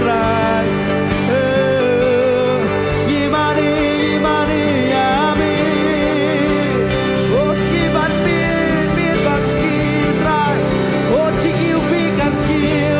trai, imani yami, oh skiban. Oh, Chiki, we can kill.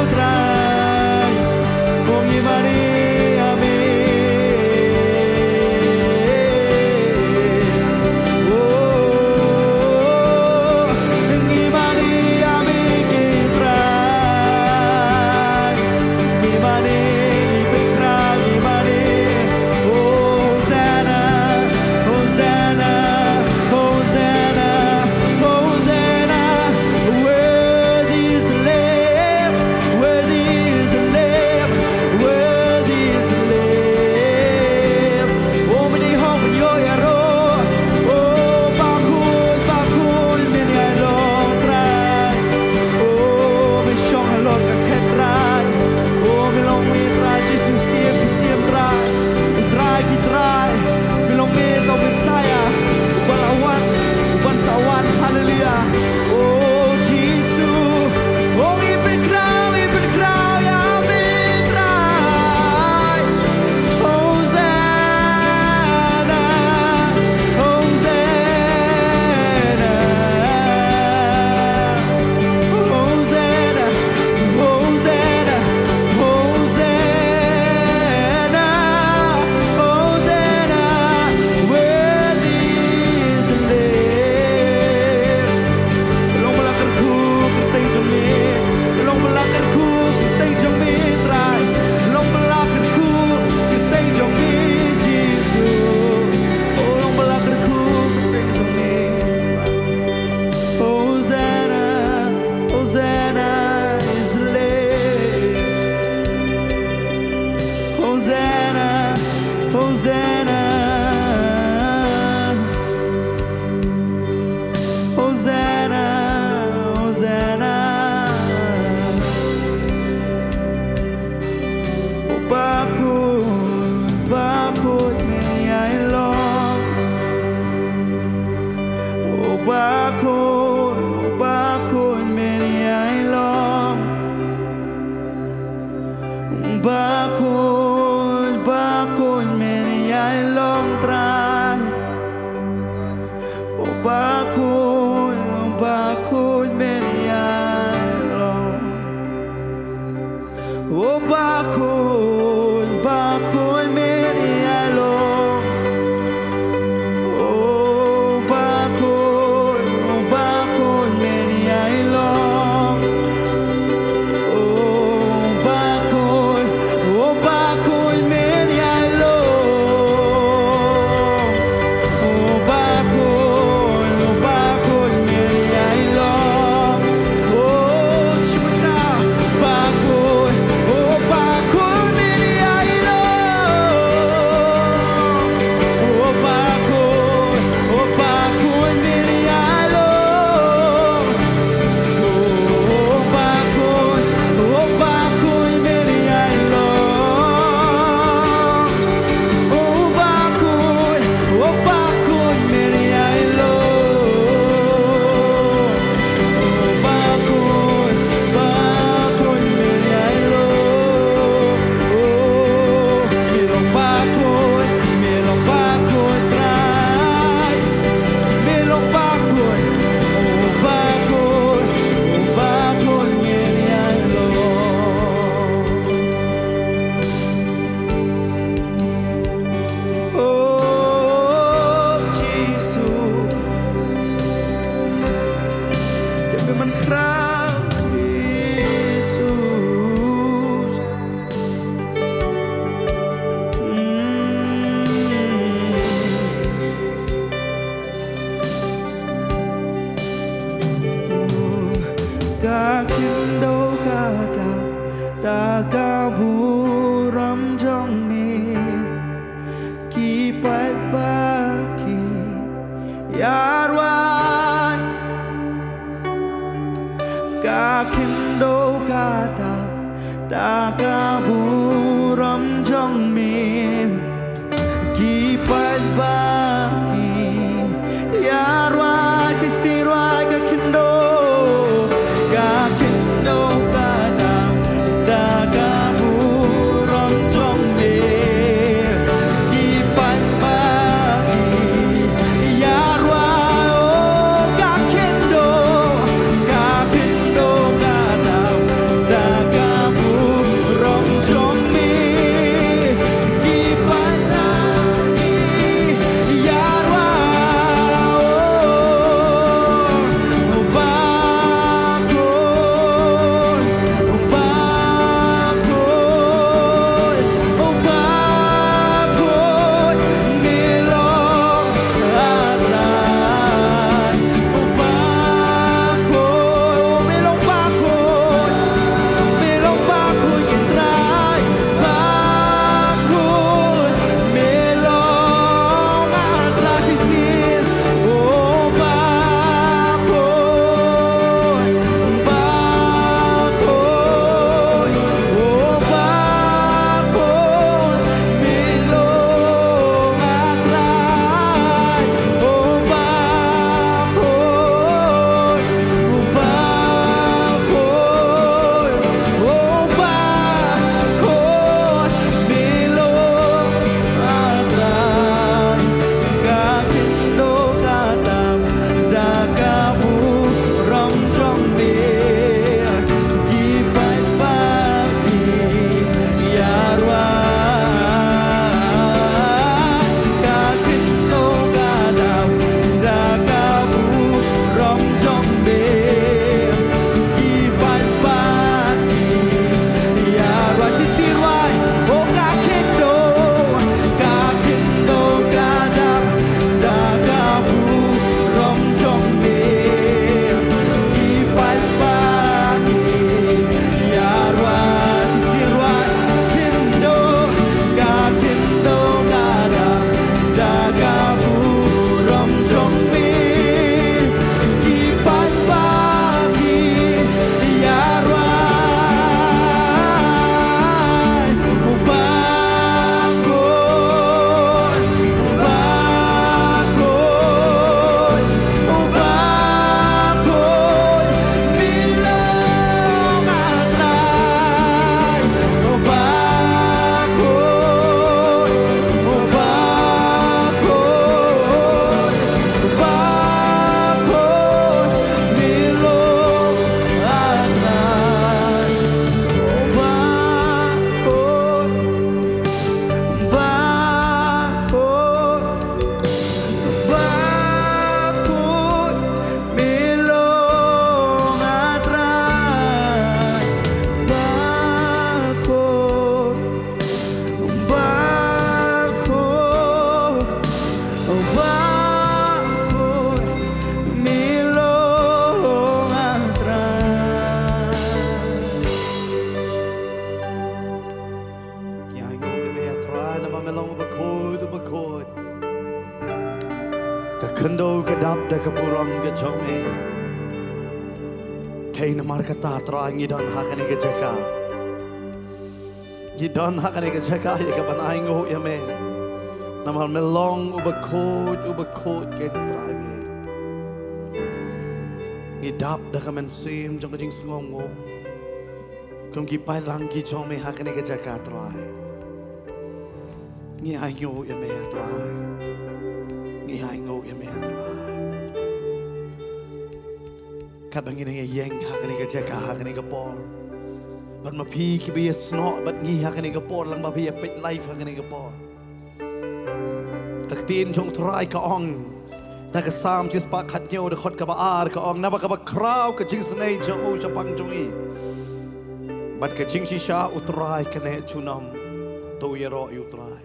ba khôn meni ai long trai ba khôn meni ai long ba khôn meni ai long ba khôn meni ai long ba khôn meni ai long ba khôn meni ai long chúa ta ba khôn meni ai long ba khôn meni ai long ba khôn meni ai long ba khôn meni ai long ba khôn meni ai long mi long ba khôn trai mi long ba khôn meni ai long Jesusอย่าเป็นมันคราวJesus Kakin đâu cả ta ca bu ram trong mi ki bạch ba ki yarwan Kakin đâu cả ta ca bu ram trong mi ki bạch ba ki yarwan sisirwa kakin đâu cả ta ca bu ram trong mi ki bạch ba ki yarwan kakin đâu cả ta ca bu ram trong buram ke jome. Kain markata trai ngidon hakane ke jeka. Ngidon hakane ke jeka ya ke ban ainguh ya me. Namal melong ubekot ke trai me. Ngidap dah kamen sim jong kejing sengongo. Kum ki pai lang ki jome hakane ke jeka trai. Ngi ainguh ya me trai. Ngi ainguh ya me trai. Kat bangin ngi yeng hakane ke jeka hakane ke por. Ban ma pi ki be sno bat ngi hakane ke por lang ma pi pet life hakane ke por. Tak tin jong trai ka ong. Na ka sam tis pa khat nyo de khot ka ba ar ka ong na ba ka ba kraw ka jing snei jong o japang jong I. Bat ka jing shisha utrai ka ne chunam to yero utrai.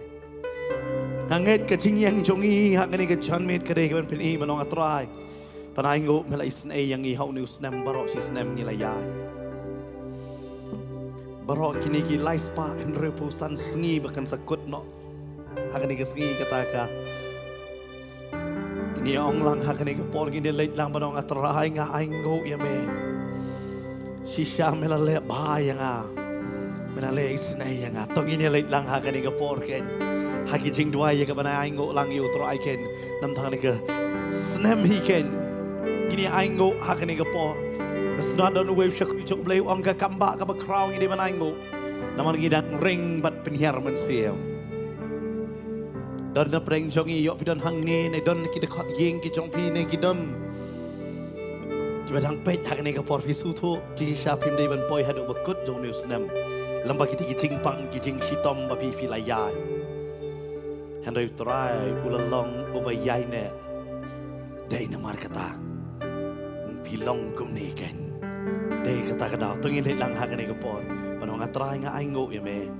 Nanget ka jing yang jong I hakane ke chan met ka de ka ban pin I manong atrai. Panai nguk mela isnei yang I hau ni snem barok si snem ni layai. Barok kini ki lai spa en repusan sengi bahkan sakut no. Hakani ke sengi kata ka. Ini ong lang hakani ke por kini leit lang banong atrai nga ainguh ya me. Shisha mela le bahaya nga. Mela le isnei yang nga. Tong ini leit lang hakani ke por ken. Haki jing duwai ya ke banai ainguh lang yu trai ken. Nam thang ni ke snem hi ken. Ini ainguh hakani ke por. Nasnada nu wave shak jong bleu ong ka kamba ka ba crown ini ban ainguh. Naman gidan ring bat penhiar men siau. Don na preng jong I yok pidon hang ne ne don kita khot yeng ki jong pi ne ki don. Ki badang pet hakani ke por pisu thu ji sha pim dei ban poi hadu bakut jong news nam. Lamba kita ki jing pang ki jing shitom ba pi pi layai. Han reu trai ulalong ubayai ne. Dei na mar kata. Pilong kum ni kan. Dei kata kadau tungin le lang hakani ke por. Panong atrai nga ainguh ya me.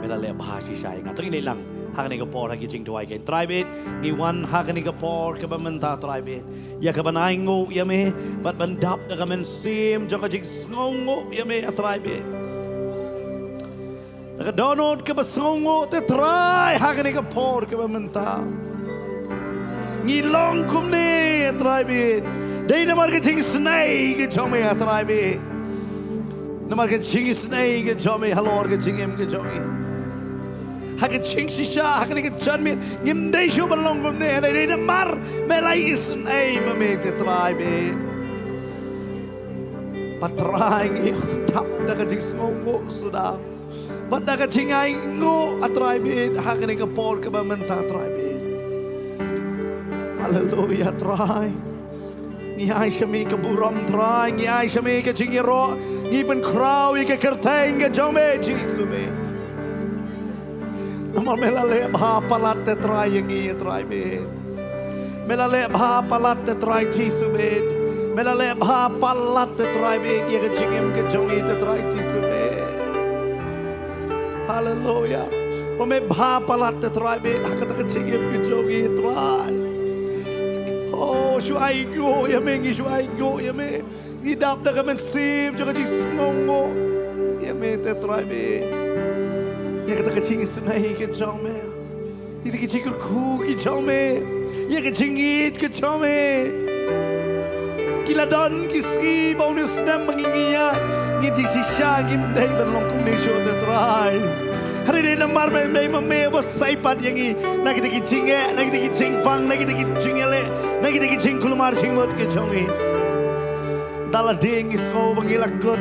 Mela le bah si sai nga tungin le lang hakani ke por hagi jing duai kan. Try bit ni wan hakani ke por ke bamenta try bit. Ya ke ban ainguh ya me. Bat bandap da kamen sim jong jing sngongo ya me try bit. Da donot ke basngongo te try hakani ke por ke bamenta. Ngilong kum ni try bit. Dei na marga ching snei ke chome atrai be. Na marga ching snei ke chome halor ke ching em ke chome. Ha ke ching shisha ha ke chan me ngim dei shu balong kum ne dei na mar me lai snei ma me ke trai be. Patrai ngi tap da ke ching sngongo sudah. Pat da ke ching ai ngo atrai be ha ke por ke ba menta atrai be. Hallelujah trai. Ni ai shami ke buram trai, ni ai shami ke jingiro, ni ben kraw ke kerteng ke jome Jesu be. Namal mela le bha palat te trai yangi trai be. Mela le bha palat te trai Jesu be. Mela le bha palat te trai be ye ke jingem ke jongi te trai Jesu be. Hallelujah. Pome bha palat te trai be hakata ke jingem ke jongi trai. Oh, shu ainguh ya me, shu ainguh ya me. Ni dap da kamen sim, jo kajing sngongo. Ya me te try be. Ya kata kajing snai ke chome. Ni kajing ku ke chome. Ya kajing it ke chome. Kila don kiski bonus snem mangingia. Ni di shisha gim dei belong kum ne sho te try. Hari ini namar me bos saipat yang ini. Nak kita kicing nak kita kicing pang, nak kita kicing ele, nak kita kicing kulumar singmot kicungi. Dalam ding isko bangilakut.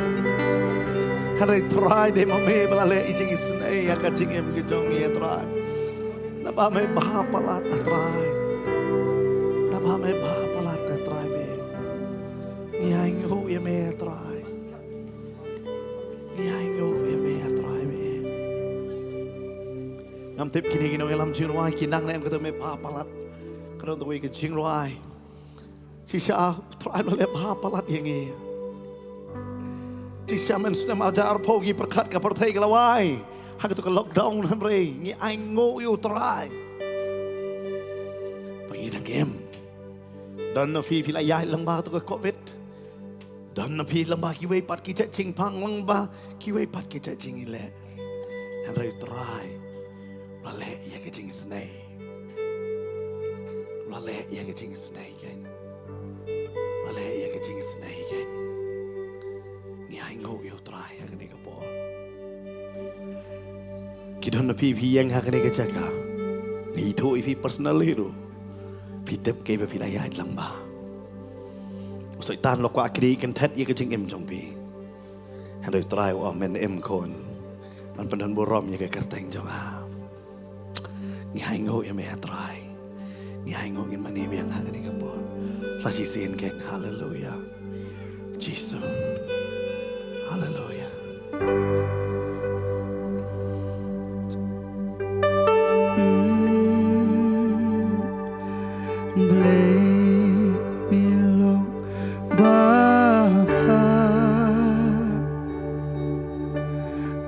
Hari try deh me balale icing isnai ya kicing em kicungi ya try. Napa me bahapalat try. Napa me bahapalat try be. Ni ainguh ya me try. Ni ainguh ya me try be. Ngam tip kini kini ngelam jing ruai kinang lem kata me pa palat kerana tu ke jing ruai sisa try le pa palat yang ini sisa men sudah ajar pogi perkat ke pertai kelawai hak tu ke lockdown hamre ni ainguh you try pergi dah game dan nafi filayah lembah tu ke covid dan nafi lembah kiwei pat kicet jing pang lembah kiwei pat kicet jing ile hamre try Lale ya ke jing snai. Lale ya ke jing snai kan. snake. Ainguh yêu try hakani ka por. Kidon na pi yang hakani ka chaka. Ni thu pi personally ro. Pi tep ke pi la ya lamba. Usai tan lo kwa kri kan that ye ka jing em jong pi. Han doi try wa men em kon. Man panan borom ye ka kerteng jong a. Ni ainguh ye me try. Ni ainguh in mani biang hakani ka por. Sa chi sin ke hallelujah. Jesus. Hallelujah. Blame me along, Baba.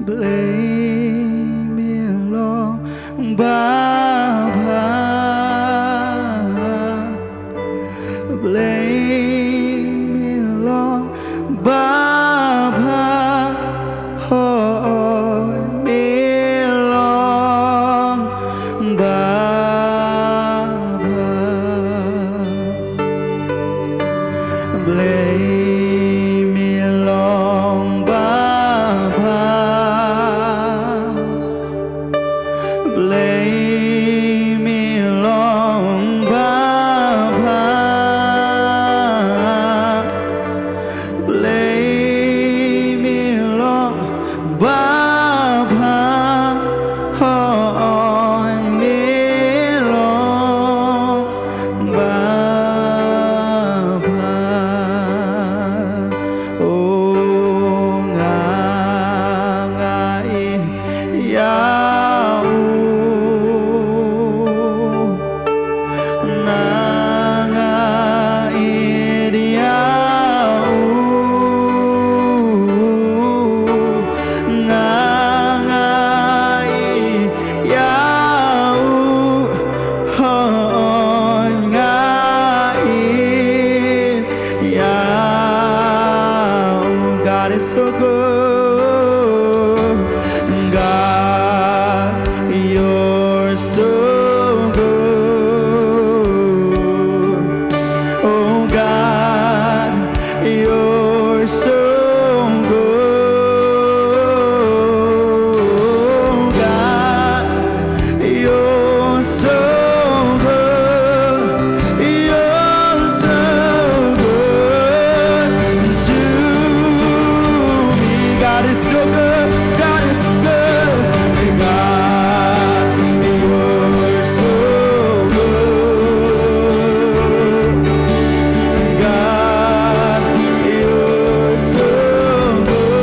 Blame me along, Baba. Blame me along, Baba. Hold me along, Baba. Blame me along, Baba. Blame me along, Baba. Blame me along, Baba. Hold me along, Baba. Oh, ngai yau, ngai yau, ngai yau, oh, ngai yau. God is so good. God, you're so good. Oh God, you're so good. God, you're so good. You're so good to me. God is so good. God is good. God, you're so good. God, you're so good.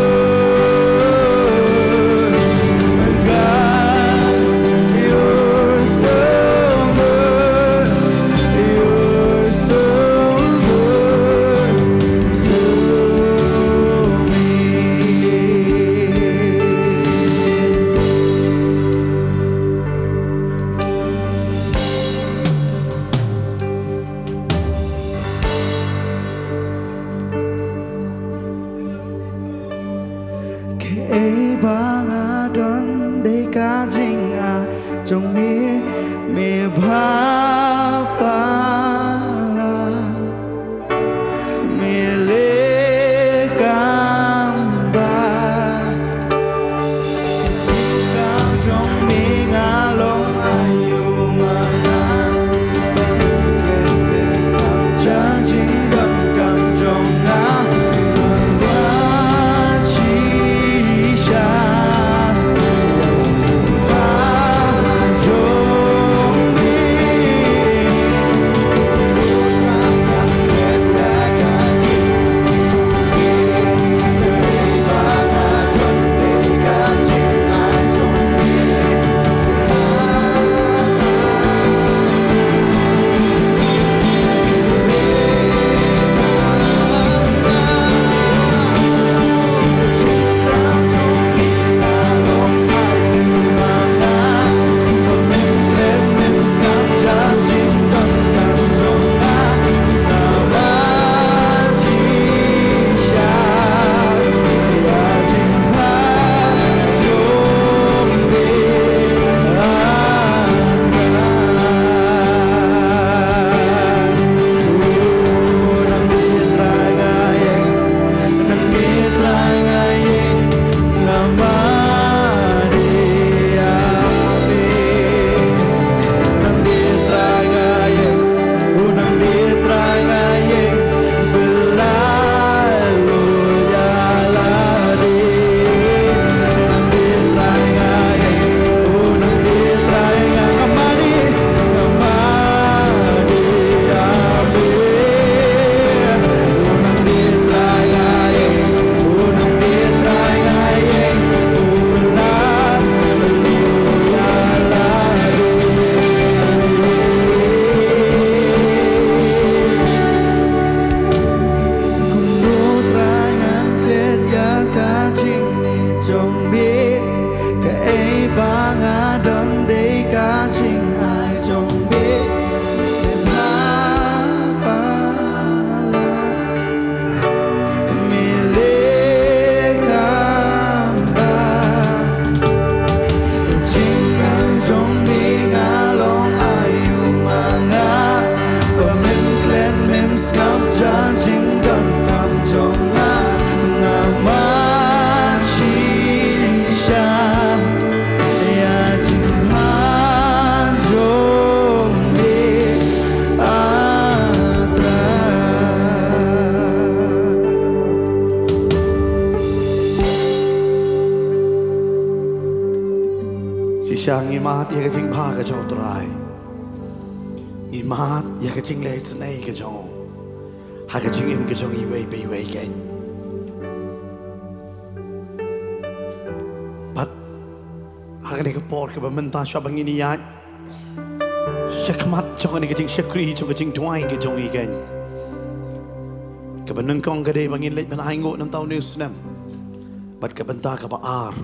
God, you're so good. You're so good to me. Kể bang adon de ka jing a trong me ba la me le cam ba cao trong me nga long ayu ma nga lên lên sao cha jing đâm cam trong nga ba chi sha yo chung ba jong me
Shang imat ya kajing pa ka jong trai. Imat ya kajing le snei ka jong. Ha kajing im ka jong iway pe iway ken. But ha ka ni ka por ka ba menta sha bang ini ya. Shakmat jong ni kajing shakri jong kajing duwai ka jong i ken. Ka ba nung kong ka de bangin le ban ainguh nam tau ni snem. But ka benta ka ba ar.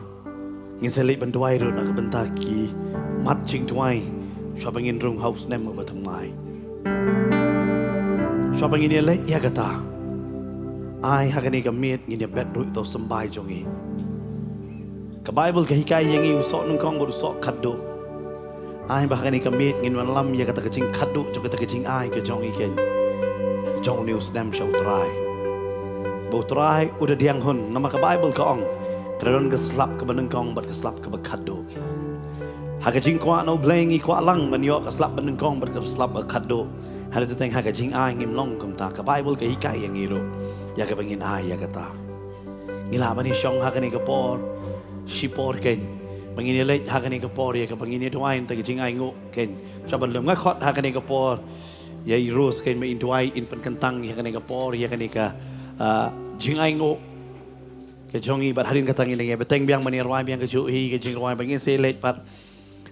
Ngin sa lip banduay ro na kabanta ki mat ching tuay shwabangin rung house nem ba thamai shwabangin ye le ya gata ai hakani ka mit ngin ye bet ru to sambai jongi ka bible ka hikai yengi usok nung kong bo usok khaddo ai ba hakani ka mit ngin wan lam ya kata ka ching khaddo jo kata ka ching ai ka jongi ken jong news nem show try bo try udah diang hun nama ka bible ka ong Teron ke slap ke benengkong bat ke slap ke bekado. Hakajing kwa no blengi kwa lang manyo ke slap benengkong bat ke slap bekado. Hari tu teng hakajing ai ngim long kum ta ke Bible ke hikai yang iro. Ya ke bangin ai ya kata. Ngila bani shong hakani ke por shipor ken. Bangin le hakani ke por ya ke bangin doain ta jing ainguh ken. Saban lum ngakot hakani ke por. Ya iros ken me in doai in pen kentang ya hakani ke por ya kani ke jing ainguh ke jongi bat harin katang ilang ya beteng biang mani rwai biang ke juhi ke jing rwai bangin selet pat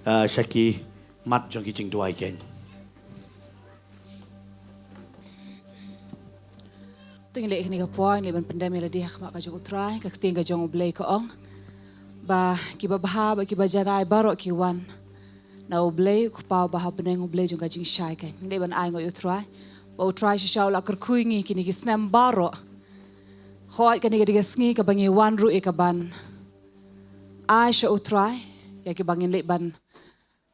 shaki mat jongi jing duai ken
ting le ni ka point le ban pandemi la dia ka jong utrai ka ting ka jong blay ko ong ba ki ba bah ba ki ba jarai baro ki wan na oblay ku pa ba ha peneng oblay jong ka jing shai ken le ban ai ngo utrai ba utrai sha la kar kui ngi kini ki snem baro Khoi ka niga sngi ka bangi wan ru e ka ban ai sha utrai ya ki bangin le ban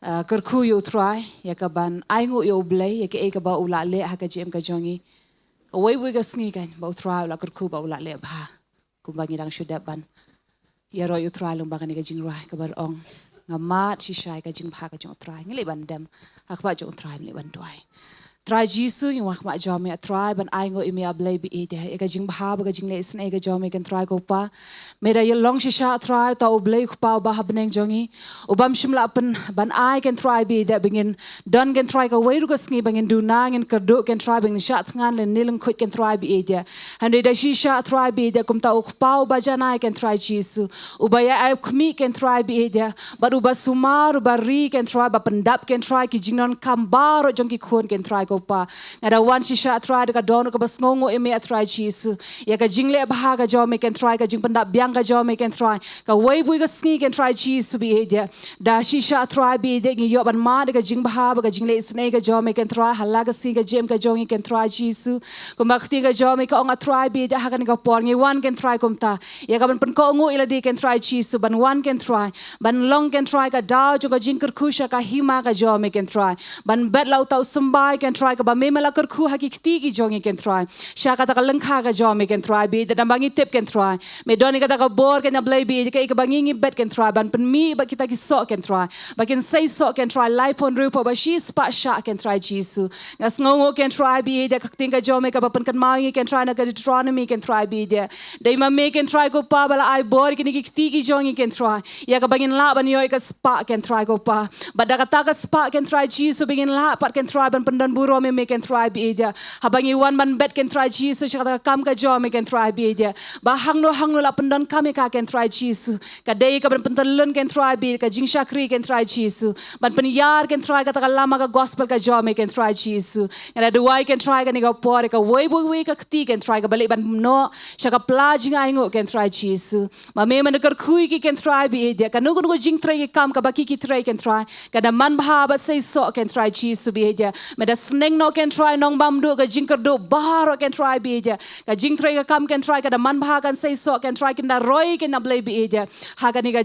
kerku yu utrai ya ka ban ainguh yu blay ya ki e ka ba ula le ha ka jem ka jongi away we ka sngi kan ba utrai la kerku ba ula le ba ku bangi dang shuda ban ya ro utrai lung ba ka niga jing rai ka ba ong ngamat si shai ka jing ba ka jong utrai ngi le ban dem ha ka ba jong utrai le ban duai Try Jisu yung wakma jome a try ban ainguh imi ablay bi ide eka jing bahaba ka jing le isne eka jome kan try ko pa mera ye long shisha try ta oblay ko pa bahab neng jongi ubam shimla ban ai kan try bi ide bingin don kan try ka weiru ka sngi bangin dunang kan kerdu kan try bangin shat ngan le nilang khut kan try bi ide hande da shisha try bi ide kum ta ukpa ba janai kan try Jisu ubaya ai khmi kan try bi ide baru basumar bari kan try ba pendap kan try ki jingnon kambar jongi khon kan try pa ngada wan shisha try ka don ka bas ngongo eme try Jisu ya ka jingle bah ka jome kan try ka jing pendap biang ka jome kan try ka wei bui ka sngi kan try Jisu bi dia da shisha try bi de ngi yo ban ma de ka jing bah ka jingle isne ka jome kan try hala ka si ka jem ka jongi kan try Jisu ko makti ka jome ka onga try bi de ha kan ka por ngi wan kan try kom ta ya ka ban pen ko ngo ila di kan try Jisu ban wan kan try ban long kan try ka daw jo ka jing kerkusha ka hima ka jome kan try ban bet lau tau sembai kan try ka ba me mala kerku hakikti ki jongi kan try sha kata ka lengkha ka jome kan try bi da bangi tip kan try me doni kata ka bor kan blay bi ka bangi ngi bet kan try ban pen mi ba kita ki sok kan try ba kan say sok kan try life on rupa ba shi spa sha kan try Jisu ngas ngongo kan try bi da kakting ka jome ka ba pen kan mangi kan try na ka Deuteronomy kan try bi da dai ma me kan try ko pa bala ai bor ki ki ki jongi kan try ya ka bangin la ban yo ka spa kan try ko pa ba da kata ka spa kan try Jisu bangin la pat kan try ban pendan buro me can try be ida habangi one man bet can try Jesus shaka kam ka jome can try be ida ba hangno la pendon kami ka can try Jesus ka dei ka pentalun can try be ka jing shakri can try Jesus ban penyar can try ka lama ka gospel ka jome can try Jesus ngada duwai can try ka ni ka por ka wei ka kti can try ka balik ban no shaka plajing ainguh can try Jesus ma me man kar khui ki can try be ida ka nugo jing try ka kam ka baki ki try can try ka da man bha ba say so can try Jesus be ida me da sneng no can try nong bam do ka jing kerdo bahar can try be ida ka jing try ka kam can try ka da man bha kan say so can try ka da roy can blay be ida ha ka ni ka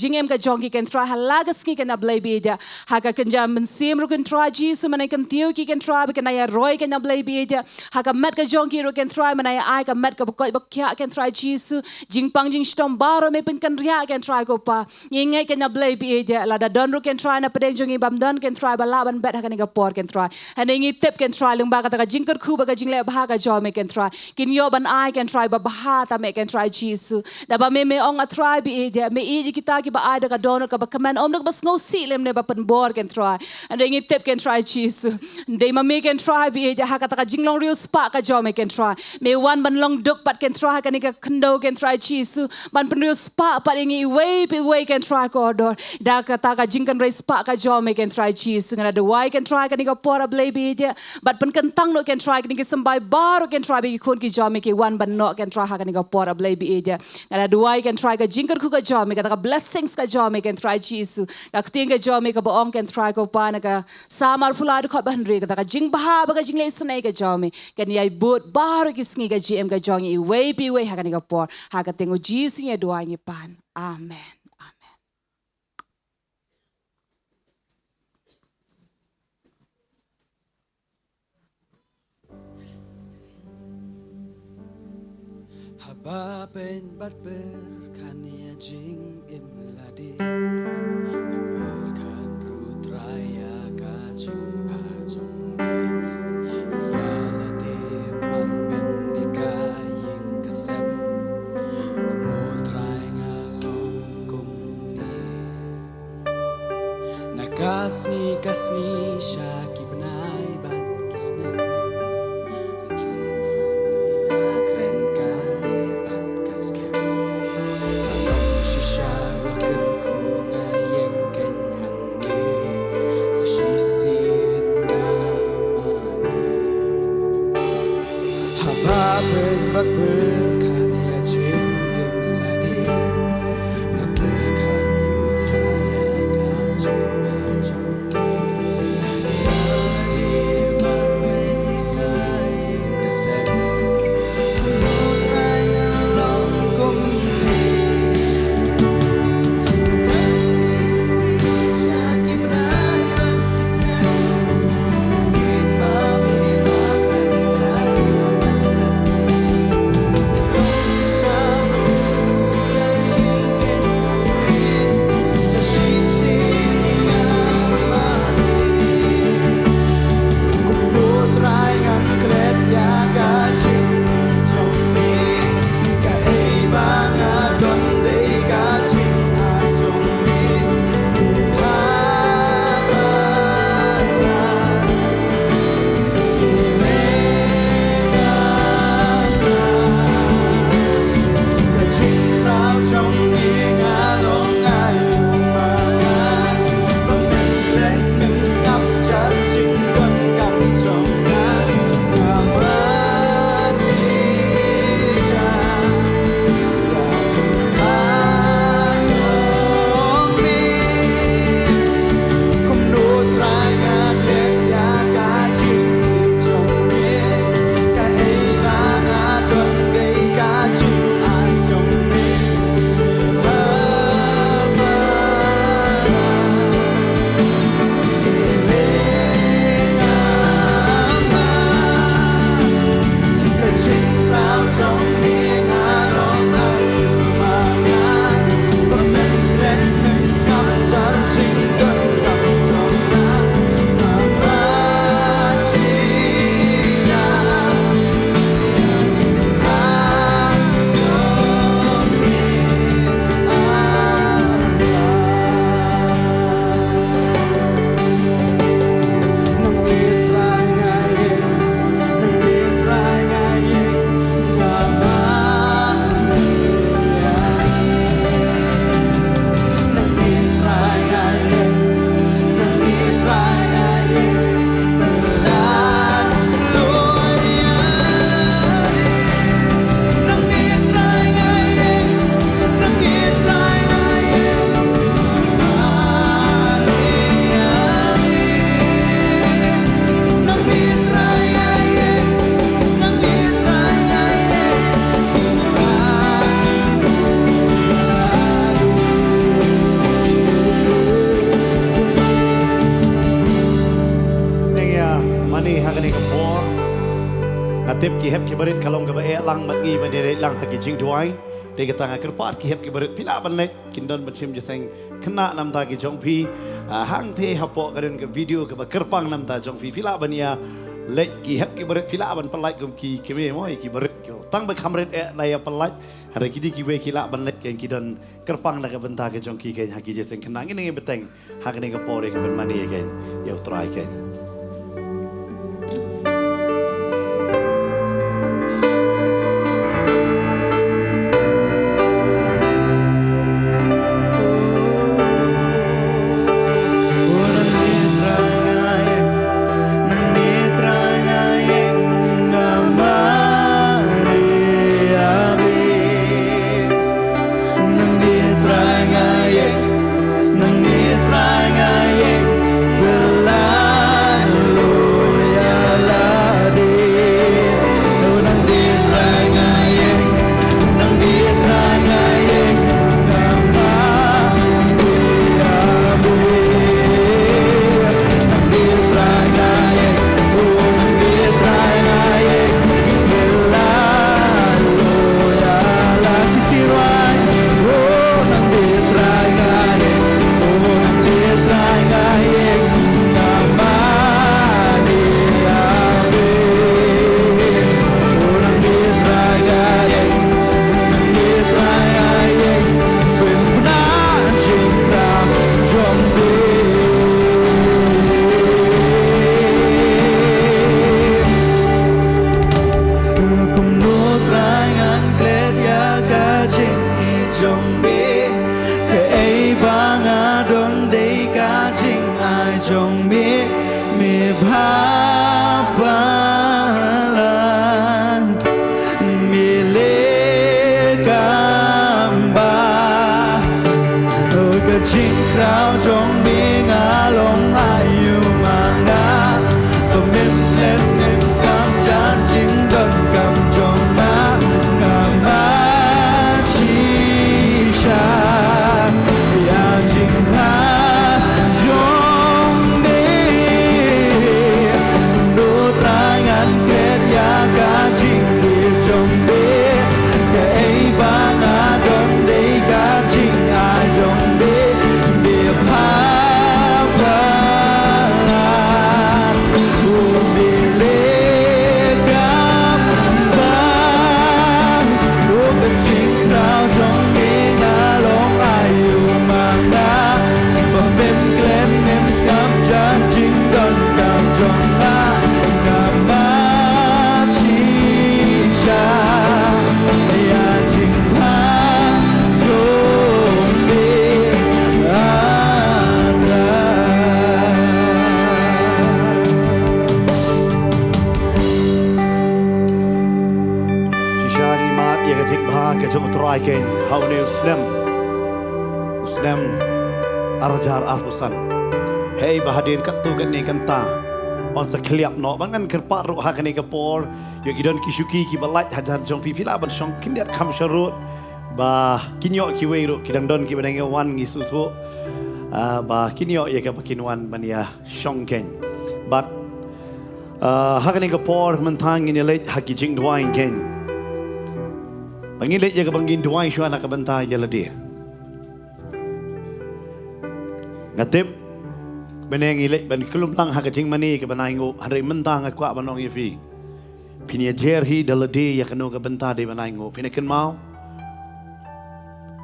jing em ka jongi can try halagas ki can blay be ida ha ka jam sim ru can try Jesus man kan tiu ki can try ka na ya roy can blay be ida ha ka met ka jongi ru can try man ai ka met ka ko ba kya can try Jesus jing pang jing stom baro me pen kan ria can try ko pa ngai can blay be ida la da don ru can try na pedeng jongi bam don can try ba la ban bet ha ka ni ka por can try ha ni ingi tip can try lung ba kata jing ku ba jing le ba ka jo me can try kin yo ban ai can try ba ba ta me can try Jesus da ba me ong a try bi dia me I kita ki ba ai da ka don ka ba kaman om da ba ngo si lem ne ba pen bor can try and ingi tip can try Jesus de ma me can try bi dia ha kata jing long real spa ka jo me can try me wan ban long duk pat can try ka ni ka kendo can try Jesus ban pen real spa pat ingi way can try ko dor da kata ka jing kan race spa ka jo me can try Jesus ngana the why can try ka ni ka pora blay bi dia but pen kentang no can try ka ni ka sambai bar can try bi kun ki jo me ki wan ban no can try ha ka ni ka pora blay bi dia ngana the why can try ka jing kan ku ka jo me ka blessings ka jo me can try Jesus ka ting ka jo me ka ba ong can try ko pa na ka samar pula ko ban re ka jing ba ba ka jing le snai ka jo me ka ni ai bot bar ki sngi ka gm ka jo ngi way bi way ha ka ni ka por ha ka tengo Jesus ye doa ngi pan amen.
Haba pen bat berkania jing imladi berkan rutraya kajing pajong yalade marben nikaying kesem kumutray ngalong kumni nakasni siya kibanay bat kisnem But berkarya jing imladi berkan rutraya kajing pajong yaladi marben nikaying kesem rutraya long kumni kasih syaki benai ban kisnem mungkin babila
tip ki hep ki barit kalong ka ba e lang mat ngi ba de lang ha ki jing duai dia kata ngah kerpat ki hep ki berit pila ban lek kindon ban sim jeseng kena nam ta ki jong pi hang the hapo kadon ke video ke ba kerpang nam ta jong pi pila ban ya lek ki hep ki berit pila ban pelai gum ki keme moi ki berit ko tang ba khamret la ya pelai hari kidi ki we ki la ban lek ki don kerpang la ke benta ke jong ki ke haki jeseng kena ngin ngi beteng hak ni ke pore ke ban mani ke ya try ke Ken how new snem arajar arpusan hey bahadin kat tu kan ni kanta on sekliap no bangan kerpat ru ha kan ni kapor yo gidon kisuki ki balat hajar jong pi pila ban song kindiat kham sharut ba kinyo ki we ru kidang don ki badang wan ngi su thu ba kinyo ye ka pakinwan ban ya song ken but ha kan ni kapor man thang ni le ha ki jing duwai ken bangin le ye ka bangin duwai shwa na ka banta ya ladi ngatip beneng ile ban kulum lang ha ka jing mani ka banai ngu hari mentang akwa banong yifi pinia jer hi daladi ya kanu ka banta de banai ngu pinaken mau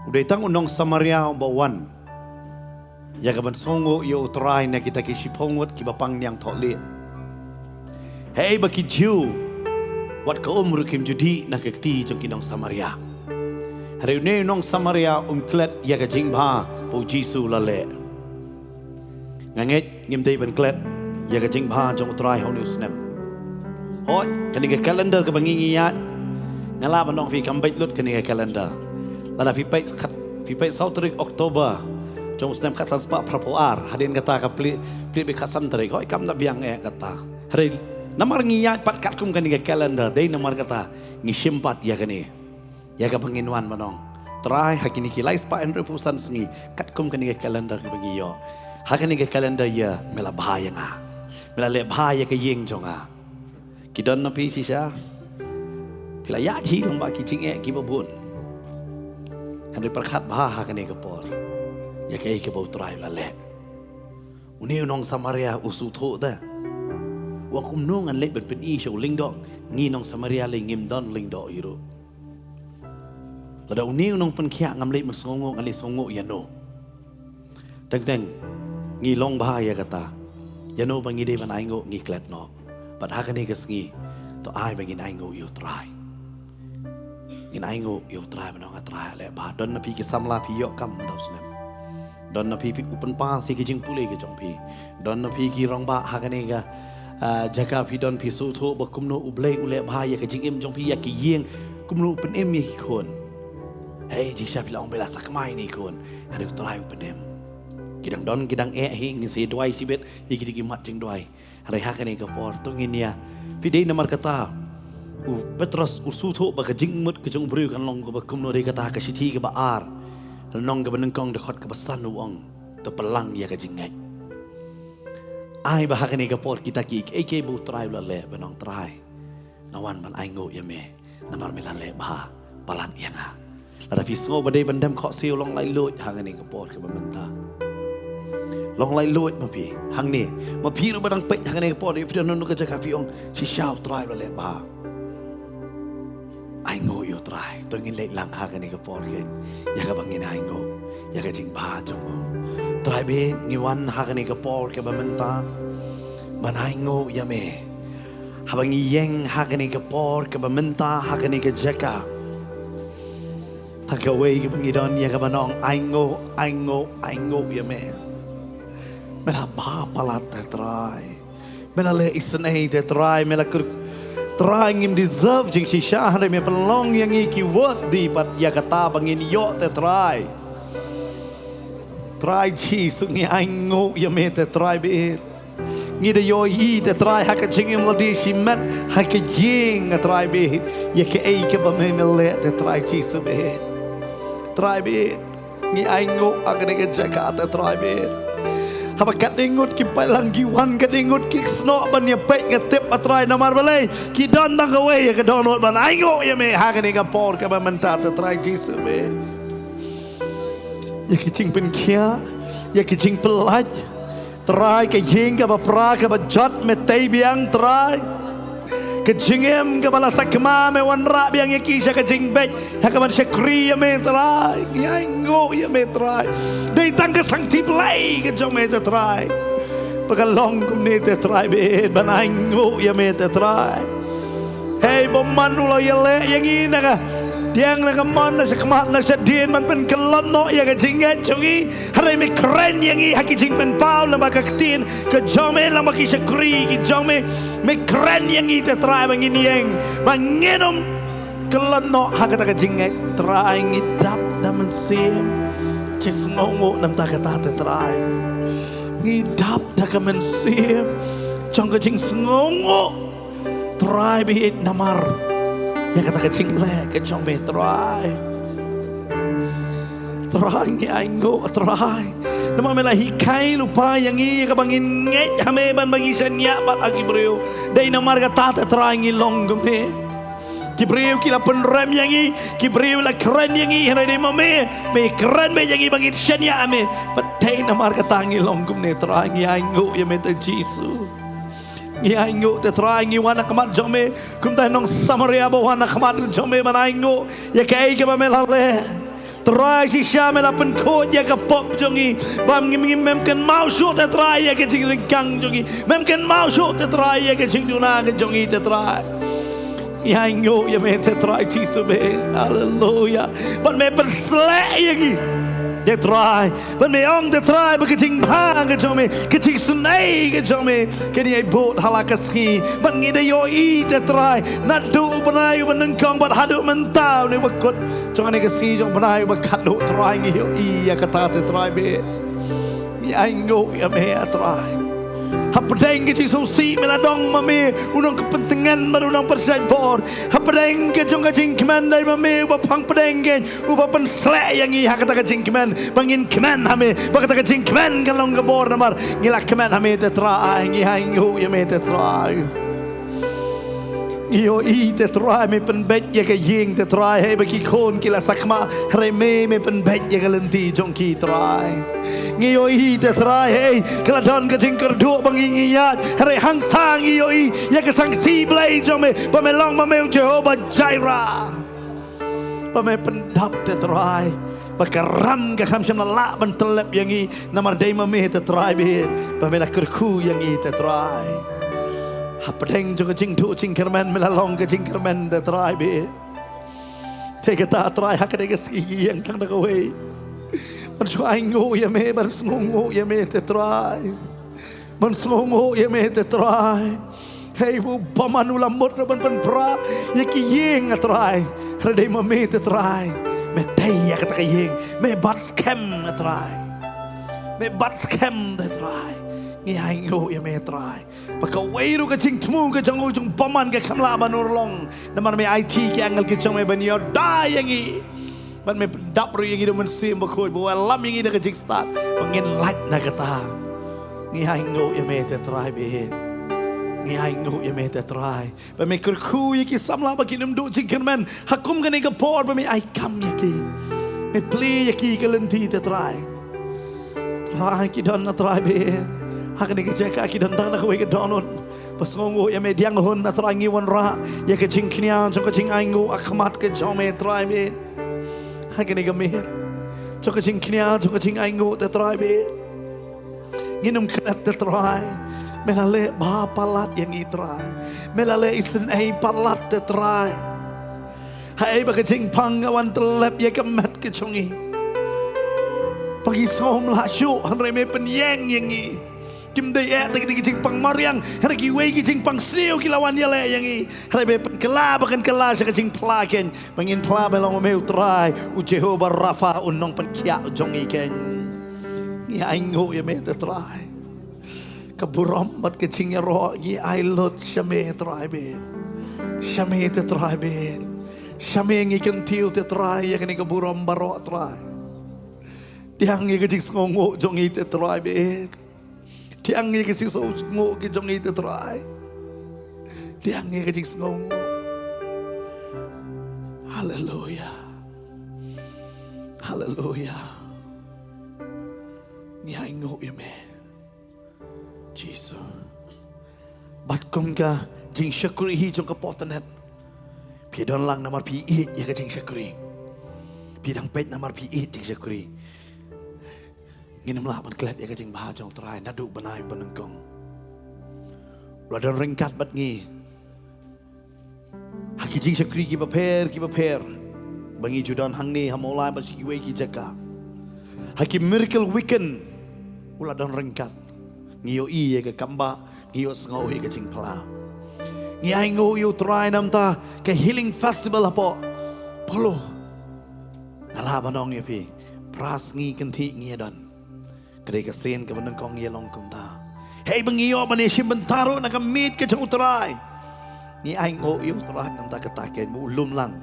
udai tang unong samaria bawan ya ka ban songo yo utrai na kita ki sipongot ki bapang nyang thole hey baki jiu wat ka Nongkhryiem judi na kekti jong kinong Samaria. Hari ini nong Samaria klet ya ka jing ba po Jisu lale. Nganget ngim dei ban klet ya ka jing ba jong utrai ho new snem. Hot kani ka calendar ka bangingi ya. Ngala banong fi kambait lut kani ka calendar. Lada fi pai sautrik Oktober jong snem kat sanspa prapoar hadin kata ka pli be khasan tarik hoi kam na biang kata. Hari namar ngiyat pat kat kum kani calendar day namar kata ngisimpat ya kani ya ka panginwan manong try hakini ki lais pa en repusan sngi kat kum kani calendar ki bangiyo hakani calendar ya mela bahaya nga mela le bahaya ka yeng jonga kidon na pi sisa pila ya hi long ba ki ching e ki babun Kan perkat bah kan ekapor. Ya kai ke bau trai lale. Uni nong Samaria usutho da. Wa kum nong an le ben i show lingdong. Ngi nong Samaria le ngim don lingdo iru. Lada uni nong pen khia ngam le masongo ngali songo ya no. Teng ngi long bahaya kata. Ya no bangi de ban ainguh ngi klet no. But hakane kesngi to ai bangin ainguh you try. Ngin ainguh you try manong atry le ba don na pi ki samla pi yok kam dau snem. Don na pi upen pa si ki jing pule ki jong pi. Don na pi ki rong ba hakane ga jaga pi don pi su tho ba kumno uble ule bahaya ki jing im jong pi ya ki yeng kumno pen em ki kon. Hey ji sha pi long bela sakmai ni kon. Hadu try upen em. Kidang don kidang hing si duwai sibet ikiti mat jeng duwai hari hakane ka por tungin ya pidei namar kata Petros usutho ba jing mut ke jong briu kan long ba kumno de kata ka sithi ka ba ar nong ka benengkong de khot ka basan uang to pelang ya ka jingai ai ba hakane ka por kita ki ek bu try la le benong try nawan ban ainguh ya me namar me la le ba palan yanga la fi so ba de bandam kho sil long lai lut hakane ka por ka ba menta long lai lut ma pi hang ni ma pi ru badang pet hang ni po ni fi no ka jaka fi ong si shao try la le ba ainguh yo try to ngin le lang ha ka ni ka po ke ya ka bangin ainguh ya ka jing ba jong try be ni wan ha ka ni ka po ke ba menta ban ainguh ya me ha bang yeng ha ka ni ka po ke ba menta ha ka ni ka jaka ta ka we ke bang idon ya ka banong ainguh ya me Mela ba palat te try. Mela le isnei te try. Mela kur try ngim deserve jing si syahre me pelong yang iki word di pat ya kata bangin yo te try. Try ji sungi ainguh ya me te try be. Ngi de yo yi te try haka jingim ladi si met haka jing try be. Ya ke ei ke ba me le te try ji su be. Try be. Ngi ainguh agane ke jaga te try be. Haba kadingut ki palang giwan kadingut ki snok ban ya pek ngetip atrai namar balai ki don dang kawe ya kedonot ban ainguh ya me ha kani ka por ka ba menta te trai jisu be ya ki ching pen kia ya ki ching pelaj trai ka yeng ka ba pra ka ba jot me tai biang trai ka jingem ka bala sakma me wan ra biang ya ki sha ka jing bek ha ka ban shakri ya me trai ya ainguh ya me trai Dei tangga sang ti play ke jong me te try. Pagalong kum ni te try be ban ainguh ya me te try. Hey boman ulo ya le yang ina ka. Diang na ka mon na sa kamat na sa din man pen kelon no ya ka jingat jongi. Haray me kren yang i haki jing pen pau la makaktin ke jong me la makisha kri ki jong me kren yang i te try bangin yang bangenom kelon no hakata ka jingat try ngidap daman sim. Ngongo nam ta kata te try ngidap da ka men sim chong ka jing ngongo try be namar ya kata ka jing le ka chong be try ngi ainguh try nama mela hikai lupa yang i ka bangin nget hame ban bangi senya bat agi brio dai namar kata te try ngi longgum ne Kibriu kila penrem yang i, kibriu la keren yang i, hari ni me keren me yang i bangit shania ame, patay na markatangi longgum ne terangi ainguh ya me te Jisu, ngi ainguh te terangi wana kamat jome, kumtai nong Samaria bo wana kamat jome man ainguh ya kai ke ba melale. Try si syame la penkot ya ka pop jongi bam ngim mem kan mau shoot te try ya ke jing ringkang jongi mem kan mau shoot te try ya ke jing duna ke jongi te try ainguh ya me te try Jisu be haleluya ban me persle yagi te try ban me ong te try ba kajing bang ke jome kajing sunai ke jome ke ni bot halakaski ban ngi de yo i te try na du banai ban nengkong ban hadu mentau ne bakot jong ne ke si jong banai ba kadu try ngi yo i ya kata te try be ni ainguh ya me try Hapadeng ke Jisu si meladong mami unang kepentingan marunang persepor. Hapadeng ke jong kajing keman dari mami uba pang padeng ke uba penslek yang i hakata kajing keman bangin keman hame bakata kajing keman kalong gebor namar ngilak keman hame te try ngi ainguh ya me te try. Ngio i te try me pen bet ya ke ying te try hey bagi kon kila sakma reme me pen bet ya ke lenti jong ki try ngio i te try hey kala don ke jing kerdu bangi ngiyat re hang tang ngio i ya ke sang ti blai jong me pa me long ma me Jehovah Jireh pa me pen dap te try Bakaram ke kham sham la ban telep yang i namar dai ma me te try be pa me la kerku yang i te try Hapedeng juga jing tu jing kerman melalong ke jing kerman de try be. Teka ta try hak de sigi yang kang de we. Man suai ngo ya me ban sngongo ya me te try. Man sngongo ya me te try. Hey bu paman ulamot ban ban pra ya ki yeng a try. Rede ma me te try. Me tay ya ka yeng me bat scam a try. Me bat scam de try. Ngi ainguh ya me try. Paka weiru ke jing tmu ke jang ujung paman ke kamla banur long. Naman me IT ke angal ke jang me ban yo dai yang i. Ban me dap ru yang i men sim bakoi bo lam yang i de ke jing start. Pengin light na kata. Ngi ainguh ya me te try be. Ngi ainguh ya me te try. Ba me kerku ya ki samla ba ki num du jing kerman. Hakum ke ni ke por ba me ai kam ya ki. Me play ya ki ke lenti te try. Try ki don na try be. Hak ni keceka ki dan tang nak we ke donon pasngongo ya me diang hon na trangi wan ra ya ke jing knya jong ke jing aingu akhmat ke jong me try me hak ni ke me jong ke jing knya jong ke jing aingu te try me nginum krat te try melale ba palat yang i try melale isen ai palat te try hai ba ke jing pang wan telep ya ke mat ke jongi pagi som la shu han re me pen yang yang i Kim day tagi jing pang mariang hargi wei ki jing pang sriu ki lawan dia le yang i harbe pen kela bakan kela sa jing plaken mangin pla belong me utrai u Jehovah Rafa unong pen kia jong i ken ni ainguh ya me te try kaburam bat ke jing ro gi ai lot shame try be shame te try be shame ngi ken tiu te try ya ken kaburam baro try tiang ngi ke jing sngongo jong i te try be Tiang ni kasi so ngo ki jong ite try. Tiang ni kasi ngong. Hallelujah. Hallelujah. Ni ai ngo yeme. Jesus. Bat kum ka jing syakuri hi jong ka Potternet. Pi don lang namar pi it ya ka jing syakuri. Pi dang pet namar pi it jing syakuri. Nginam lah ban klet ya kajing bah jong try nadu banai banengkong. Ladon ringkat bat ngi. Haki jing syakri ki baper. Bangi judan hang ni hamolai ba siki wei ki jaka. Haki miracle weekend. Ladon ringkat. Ngiyo i ya ke kamba, ngiyo sngau ya kajing pala. Ngi aingo yo try nam ta ke healing festival apo. Polo. Nala banong ya pi. Pras ngi kenti ngi don. Kedai sen ke benang kong ye long kum ta. Hey bengiyo bani sim bentaro nak meet ke jang utrai. Ni aing o yu utrai nam ta ketaken mu ulum lang.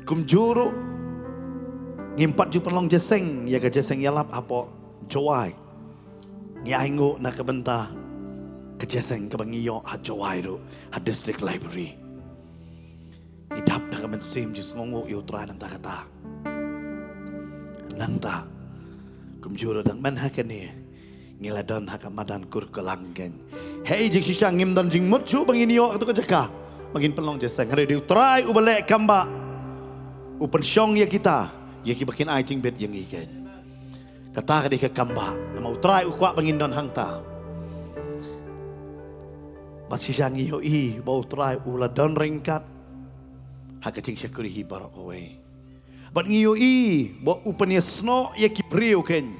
Kum juru ngimpat ju penlong jeseng ya ke jeseng yalap apo jowai. Ni aing o nak benta ke jeseng ke bengiyo ha jowai ru ha district library. Ni dap nak men sim ju ngongo yu utrai nam ta kata. Nang ta kumjuro dang man hakani ngiladon hakamadan kur kelanggen hey jing sisang ngim dan jing mutsu bangin yo tu kejaka bangin pelong jeseng hari diu try ubale kamba upen syong ya kita ya ki bakin ai jing bet yang iken kata ka ke kamba mau try ukwa bangin don hang ta bat sisang yo i bau try uladon ringkat hakajing syakuri hi barok away Bat ngiyo i, bo upanya sno ya kibriu ken.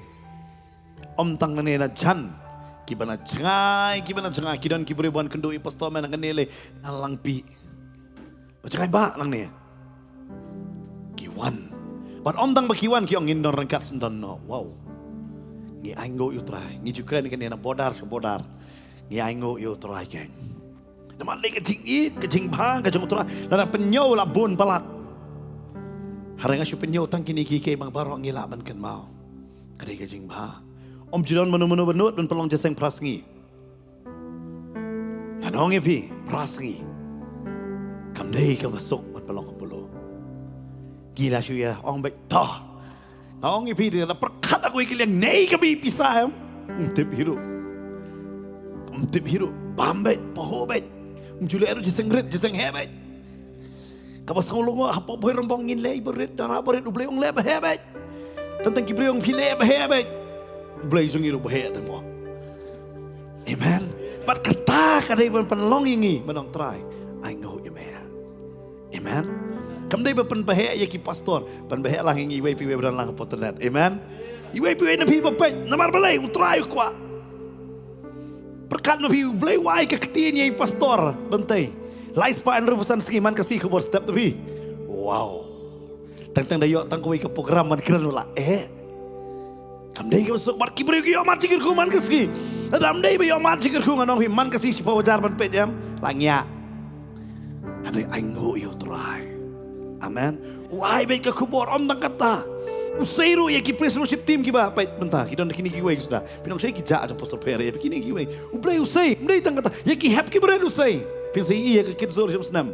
Om tang nena jan, kibana jangai, kidan kibriu buan kendo i pasto mana kenele nalang pi. Bacangai ba lang ne. Kiwan. Bat om tang bakiwan ki ong indon rengkat sendan no. Wow. Ni aingo yu try, ni jukren ken na bodar se bodar. Ni aingo yu try ken. Naman le kejing bang kejing try, lana penyo la bun balat. Harang asyuk penyo tang kini kike bang barok ngilaban kan mau. Kadai kajing bah. Om jidon menu benut dan pelong jaseng prasngi. Nanu Nong epi prasngi. Kamdei ka basok mat palong kapulo. Gila siya ong baik ta. Nong epi dia perkat aku ikiliang nei kami pisah. Tip hiru. Tip hiru. Bambet pohobet. Mjule aru jiseng hebet. Kapasang ulungo apa boy rombongin lei berit darah berit ublei ong leba hebet. Tentang kibri ong pile hebet. Ublei sungiru bahaya temo. Amen. Pat kata kadai ban penlong ingi menong try. Ainguh ime. Amen. Kamdai ban bahaya ya ki pastor, ban bahaya lang ingi iwai piwe beran lang Potternet. Amen. Iwai piwe na pi papet, namar balai utrai kwa. Perkat na pi ublei wai ka ketin ya pastor bentai. Lais pa anru pesan skiman kasih kubur step tapi. Wow. Tang dayo tang kuwi ke program man kira la Kamdai ka masuk mat kibri ki mat cikir ku man kaski. Ramdai be mat cikir ku nganong hi man kasi si pawajar ban pet jam langya. Ada ainguh yo try. Amen. Uai be ka kubur om tang kata. Usairu ya ki worship team ki ba pet benta ki don kini ki wei sudah. Pinong sei ki ja jam pastor per ya kini ki wei. Ublei usai, mdei tang kata ya ki hap ki beren usai. Pinsai iya ka kit zor jam snem.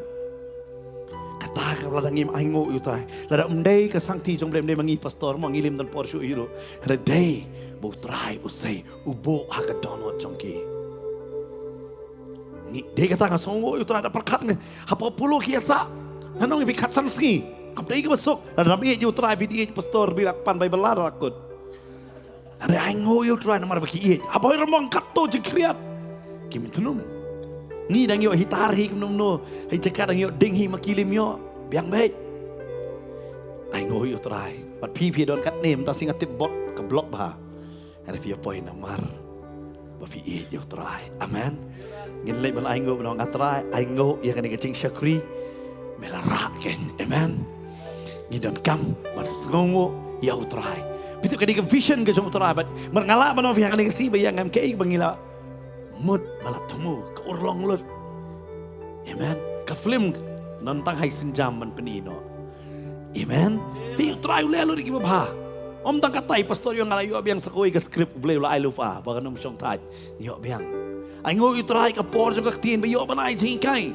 Kata ka ladang im ainguh yo try. Lada mdei ka sangti jong blem mangi pastor mo ngilim dan porshu iro. Ada day bo try usai ubo ha ka donot jong ki. Ni dei kata ka songo yo try da perkat ne. Hapa pulo ki asa. Nanong ibi kat samski. Kamdai ka masuk. Dalam iya yo try bidi pastor bilak pan bay belar akut. Ada ainguh yo try namar baki iya. Apa remong katto je kriat. Kim tunum. Ni dang yo hitari kum no. Hai cakap dang yo ding hi makilim yo. Biang baik. Ainguh yo try. Pat pi don kat nem ta singa tip bot ke blok bah. Ada pi poin namar. Ba pi iya yo try. Amen. Ngin lei bal ainguh benong atrai ainguh ya kan kecing syakri. Melara ken. Amen. Ngidon kam ban sngongo ya utrai. Pitu kadi ke vision ke jong utrai bat merngala ban ofi kadi ke si bayang am kei bangila mud balat tumu ke urlong lut. Amen. Ke film nantang hai senjam ban penino. Amen. Pi utrai lelo di kibah. Om tang katai pastor yo ngalayo biang sakoi ke script bleu la ai lupa bagan om song tai. Yo biang. Ainguh utrai ke por jong ke tien bayo ban ai jingkai.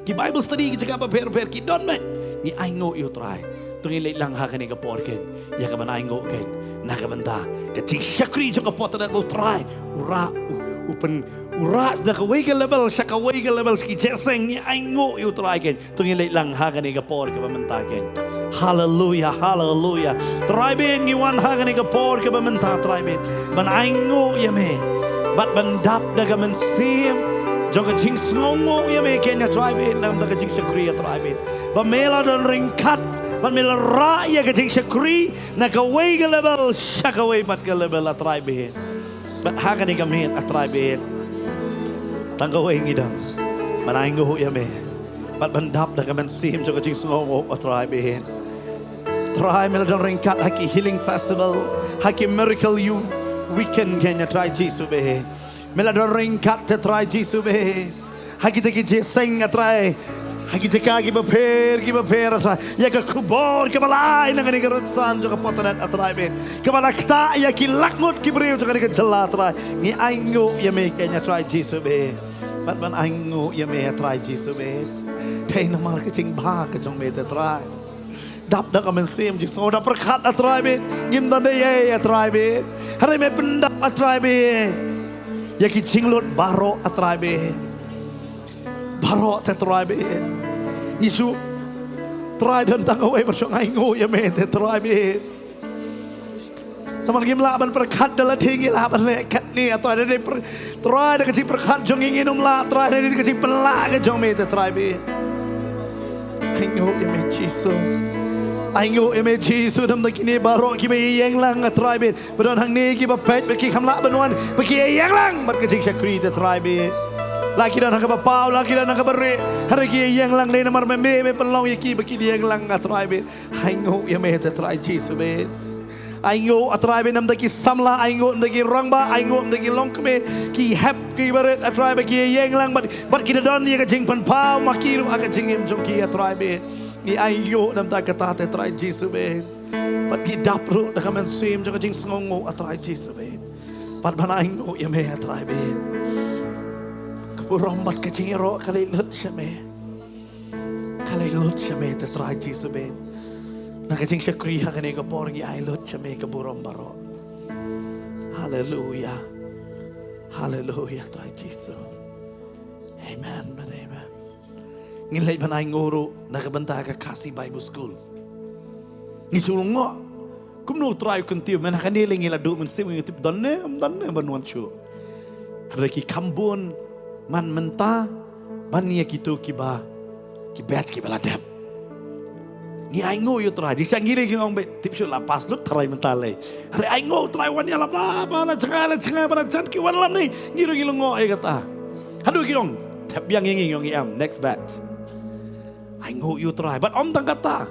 Ki Bible study ki jaga per ki don met. Ni ainguh utrai. Tungin lang ha kani ka porken ya ka banay ngo ken na ka banda ka ching shakri jo ka Potternet mo try ura da ka wege level sa ka wege level ki jeseng ni ay ngo yu try ken tungin lang ha kani ka por ka bamenta ken hallelujah hallelujah try ben ni wan ha kani ka por ka bamenta try ben ban ay ngo yame bat bandap da ka men sim jo ka ching sngongo yame ken ya try ben nam da ka ching shakri ya try ben ba mela don ringkat Ban mila raya ke jing syakri na kawai ke level syakawai mat ke level atrai behin. Ban haka ni kami atrai behin. Tang kawai ngidang. Ban ainguh ya me. Ban bandap da kamen sim jo ke jing sungo atrai behin. Try mila don ringkat haki healing festival, haki miracle you weekend kenya try Jisu behin. Mila don ringkat te try Jisu behin. Haki te ki jeseng atrai Hagi jika ki baper asa ya ka kubor ke balai nang ni garutsan jo ka Potternet atrai ben ke balakta ya ki lakmut ki briu jo ka jela atrai ni ainguh ya me kenya try Jisu be bat ban ainguh ya me try Jisu be thei namar ke ching bha ke jong me te try dap da ka men sim ji so da perkat atrai ben ngim dan de ye atrai ben hare me pendap atrai ben ya ki chinglot baro atrai ben Baro te try be. Nisu try dan tangawai bersong ainguh ya me te try be. Naman gim laban perkat dala tinggi laban lekat ni atau ada ni try ada kecil perkat jong ingin la try ada ni kecil pelak ke jong me te try be. Ainguh ya me Jesus. Ainguh ya me Jesus dam tak ni baro ki be yang lang try be. Bedon hang ni ki ba pet be ki kamla benwan be ki yang lang mat kecil syakri te try be. Laki dan hangga bapau, laki dan hangga beri. Hari kia yang lang lena mar me pelong yaki baki dia yang lang atrai be. Ainguh ya me te try Jisu be. Ainguh atrai be nam daki samla, ainguh daki rangba, ainguh daki longkme ki hap ki beret atrai be ki yang lang bat kita don dia ka jing pan pau makiru aga jing em jong ki atrai be. Ni ainguh nam da kata te try Jisu be. Bat ki dapru da kamen sim jong jing sngongo atrai Jisu be. Bat ban ainguh ya me atrai be. Burombat kacingero kali lut syame. Kali lut syame te try Jesus ben. Nakacing syakriha kani ka porgi ay lut syame ka burombaro. Hallelujah. Hallelujah try Jesus. Amen, but amen. Ngilay ba na ngoro nakabanta ka kasi Bible School. Ngisulong mo. Kumno try kuntiyo man kaniling ila do man sim ngitip danne banwan syo. Reki kambon man menta bania kitu kiba kibet kibala dep. Ni ainguh yo try di sangire ngong be tip syo lapas lu try mentale. Re ainguh try wan yalam ba na cengal ba jan ki wan lam ni ngiro ngilongo ay kata. Hadu kilong tap yang nging yong iam next bat. Ainguh yo try but om tang kata.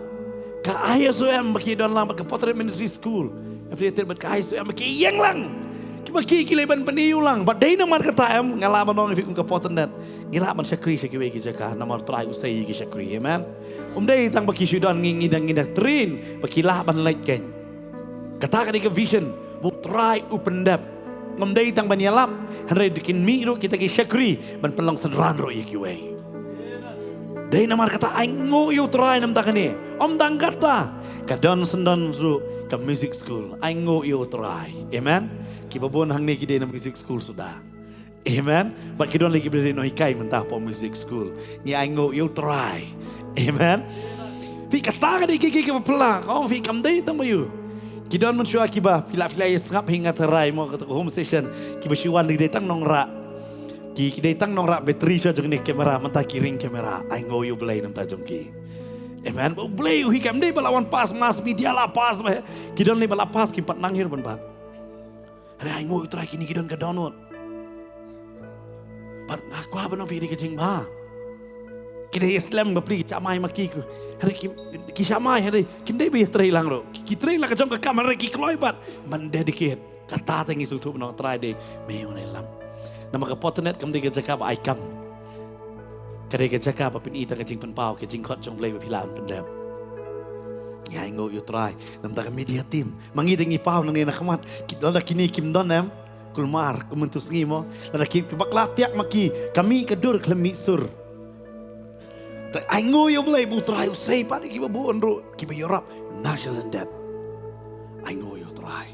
Ka ayah so em baki don lam ke Potternet Ministry School. Affiliated but ka ayah so em baki yang lang. Baki kileban peniu lang. But day naman kata em ngalaman nong ifik ke Potternet. Ngalaman syakri syakri ki jaka namar try usai ki syakri. Amen. Day tang baki syudan ngidang trin baki laban light ken. Kata ka ke vision bu try upendap. Day tang banyalam hanre dikin mi ro kita ki syakri ban pelang senran ro ki way. Day namar kata ainguh you try nam takani. Om dang kata kadon sendan ru ke music school. Ainguh you try. Amen. Kibabon hang ni kide na music school sudah. Amen. But kidon lagi berdiri no hikai mentah po music school. Ni ainguh you try. Amen. Fi kata ka di kiki pelang. Oh fi kam day tang bayu. Kidon men syua kiba fila yesngap hingga terai mo ke home station. Kiba syuan di datang nongrak. Ki datang nongrak bateri syua jeng ni kamera mentah kiring kamera. Ainguh you belai nam ta jongki. Amen. Belai hi kam day balawan pas mas media la pas. Kidon ni bala pas kimpat nanghir ban bat. Hari ainguh itu lagi ni kidon ke download. But aku apa nak video kecing bah. Kita Islam bapli camai maki ku. Hari ki camai hari kim dai be trai lang ro. Ki trai lang kajong ke kamera ki kloi bat. Man dedicate kata tengi sutu nong try deh meon elam. Nama ke Potternet kam dai ke cakap ai kam. Kadai ke cakap apa pin ita kecing pen pau kecing kot jong play pilan pendam. Ya ainguh you try nam ta media team mangideng ipau nang ni nakmat kita kini kim don em kulmar kumentus ngimo lada ki bakla tiak maki kami kedur klemi sur ta ainguh you boleh bu try usai pali ki babu onro ki bayorap national debt ainguh you try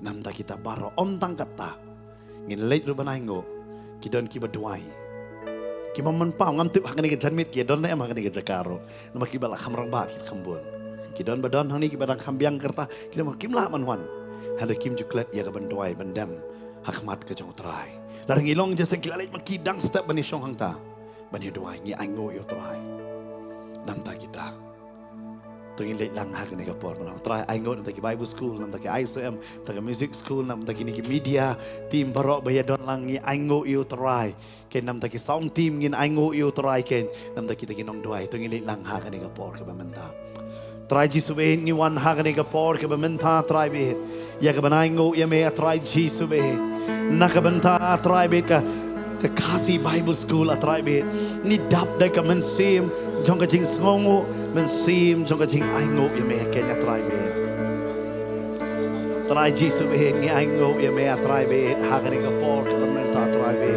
nam ta kita baro om tang kata ngin leit ru banainguh ki don ki baduai ki mamon pau ngam tip hakani ke janmit ki don em hakani ke jakaro nama ki bala khamrang ba ki kambon Kidon badon hang ni kibadang kambiang kerta kita makim lah manwan. Hada kim juklet ya ke banduai bandam hakmat ke jong trai. Larang ilong jasa kilalit makidang step bani syong hang ta. Bani duai ni ainguh yo trai. Nam ta kita. Tungin leit lang hak ni kapor manang trai ainguh nam ta ki Bible School nam ta ki ISOM ta ki music school nam ta ki ni ki media team barok bayadon lang ni ainguh yo trai. Ken nam ta ki sound team ngin ainguh yo trai ken nam ta kita ki nong duai tungin leit lang hak ni kapor ke bamenta. Try Jesus be ni wan hagani ka por ke bamenta try be ya ka banaingo ya me try Jesus be na ka banta try be ka kasi Bible School a try be ni dap da ka men sim jong ka jing sngongo men sim jong ka jing aingo ya me ke na try be try Jesus be ni aingo ya me try be hagani ka por ke bamenta try be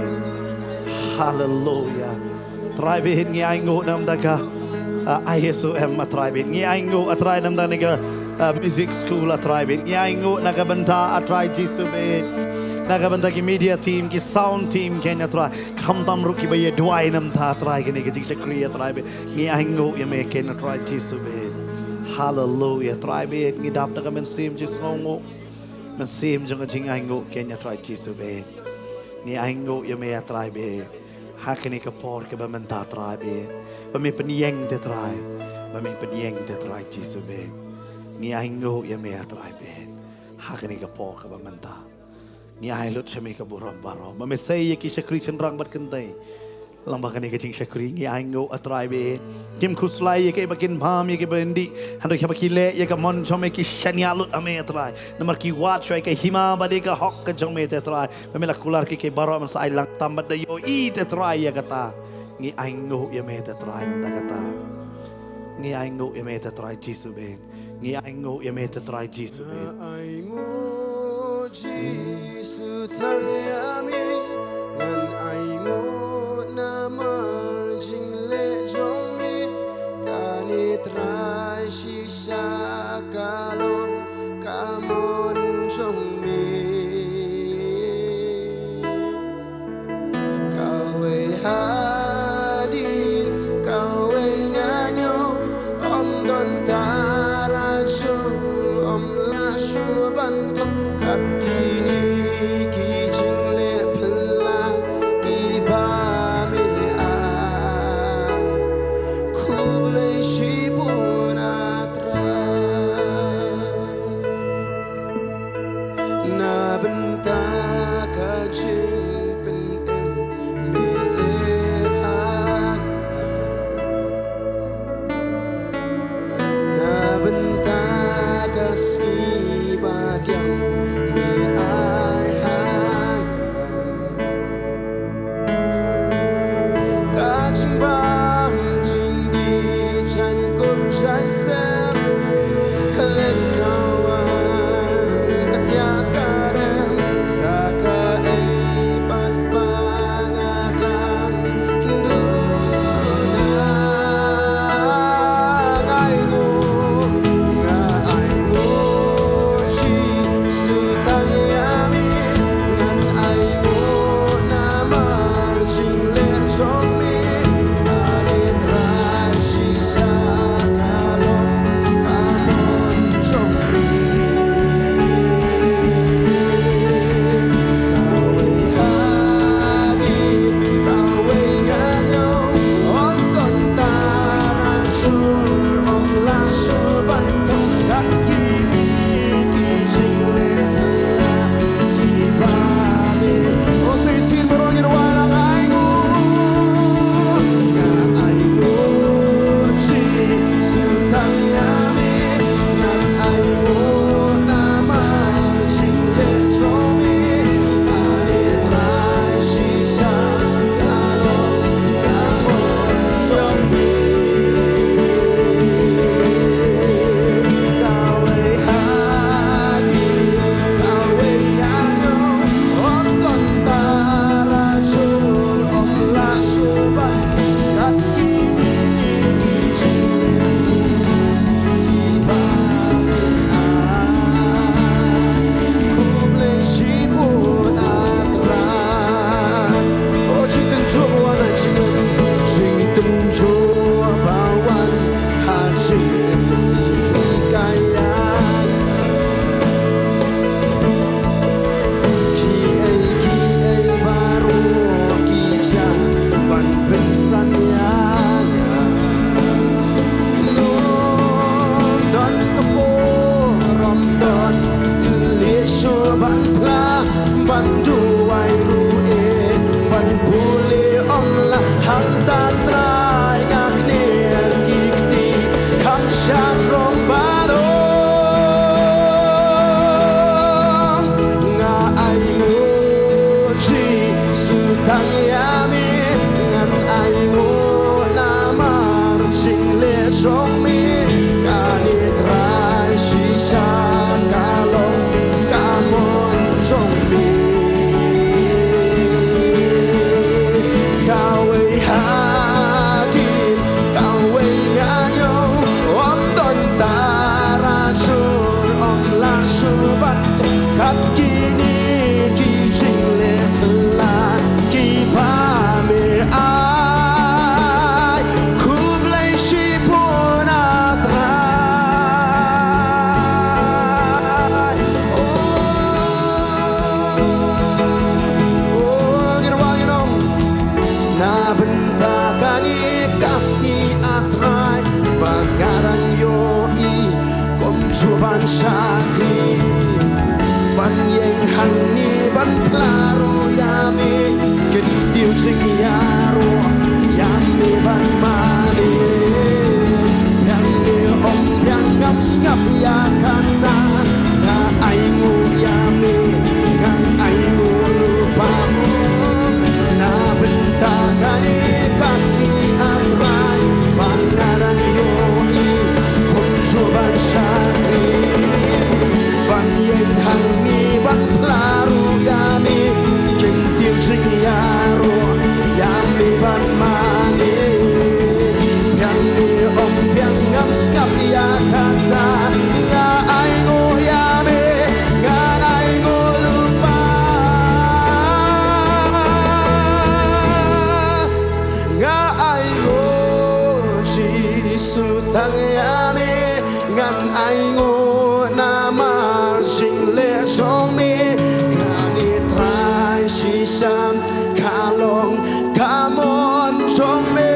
hallelujah try be ni aingo nam da ka ISOM atribe ni ainguh atrai nam dan nega music school atribe ni ainguh nakabanta atrai jisube nakabanta ki media team ki sound team kenya atrai khamtam ruki baye duai nam tha atrai ki nega jikri atribe ni ainguh ye me ken atrai jisube hallelujah atribe ni dap nak men sim jisngongo men sim jong jing ainguh kenya atrai jisube ni ainguh ye me atribe hakani ka por ke bamenta atribe Bami penieng te try, bami penieng te try Jesus be. Ni ainguh ya me try be. Hakani ka po ka bamanta. Ni ai lut shame ka buram baro. Bami say ki syakri cenrang bat kentai. Lang bakani ka cing syakri ni ainguh atry be. Kim kuslai ke bakin bam ke bendi. Handok ka bakile ya ka mon chome ki shania lut ame try. Namar ki wat choi ka hima bali ka hok ka jome te try. Bami lakular ke baro man sa ilang tambat da yo i te try ya kata. Ni ainguh ya me te try ta kata ni ainguh ya me te try Jesus ben ni ainguh ya me te try Jesus ben
ainguh Jesus tayami ngan ainguh trai shisha kalong kamon jong mi kawe hadin kawe nyanyo om don taraju om la shubanto kat kini ki jingle phla ki ba mi a kuble shibunatra na benta ka jing pen em milehan na benta ka si badyang mi ai han ka jing bang jing di jan kup jan sem kalen kawan katya kadem saka ai pat pangadang duna ainguh chi sutang yami ngan ainguh namar jingle jong mi kali trai shisha kalong kamon jong mi kawe hadin kawe nyanyo om don tarajul om la shubanto kat kini ki jingle phla ki ba mi o say sin borongin walang ainguh nga ainguh chi sutang yami ngan ainguh namar jingle jong mi kali trai shisha kalong kamon jong mi kawe hadin kawe nyanyo om don tarajul om la shuban kat kini ki jingle ki ba mi kuble shibunatra o jing ten chua wana jing ten chua bawan ha jing kayan ki ai baru ki jan ban penstan yana nom don kapo rom don tli ban pla ban duwai ru e ban puli om la hang ta trai ngak ne kikti khang shan rom badong nga ainguh chi sutang yami ngan ainguh namar jingle jong mi kani trai shisha kalong kamon jong mi kawe hadin kawe nyanyo om don tarajul om la shubanto kat kini ki jingle phla ki ba mi ai kuble shibunatra ginawang na bentakani kasih atrai pangaran yoi kom juban syakri ban yeng hani ban plaru yami kentiu sing yaro yami ban mani yang ni om yang ngam ngap ya kata na ainguh yami ngan ainguh lupa om na bentakani kasih atrai pangaran yoi kom juban syakri ban yeng hani ban plaru yami kentiu sing yaro yami ban mani ame ngan ainguh nama jingle jong me kani trai shishan kalong kamon jong me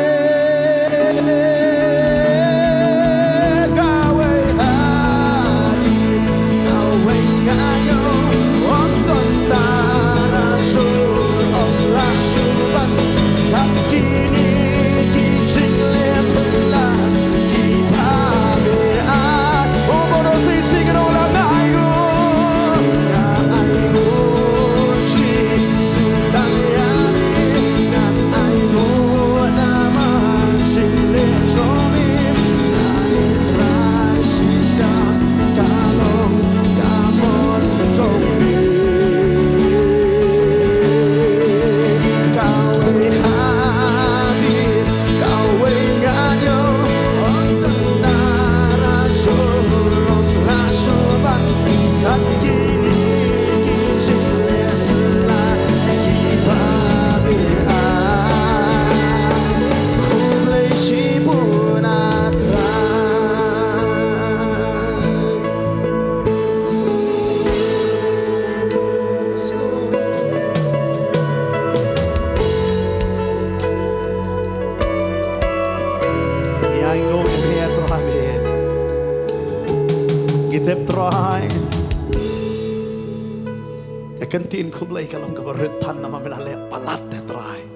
Kentin kublai kalau keberit pan nama melale palat terai.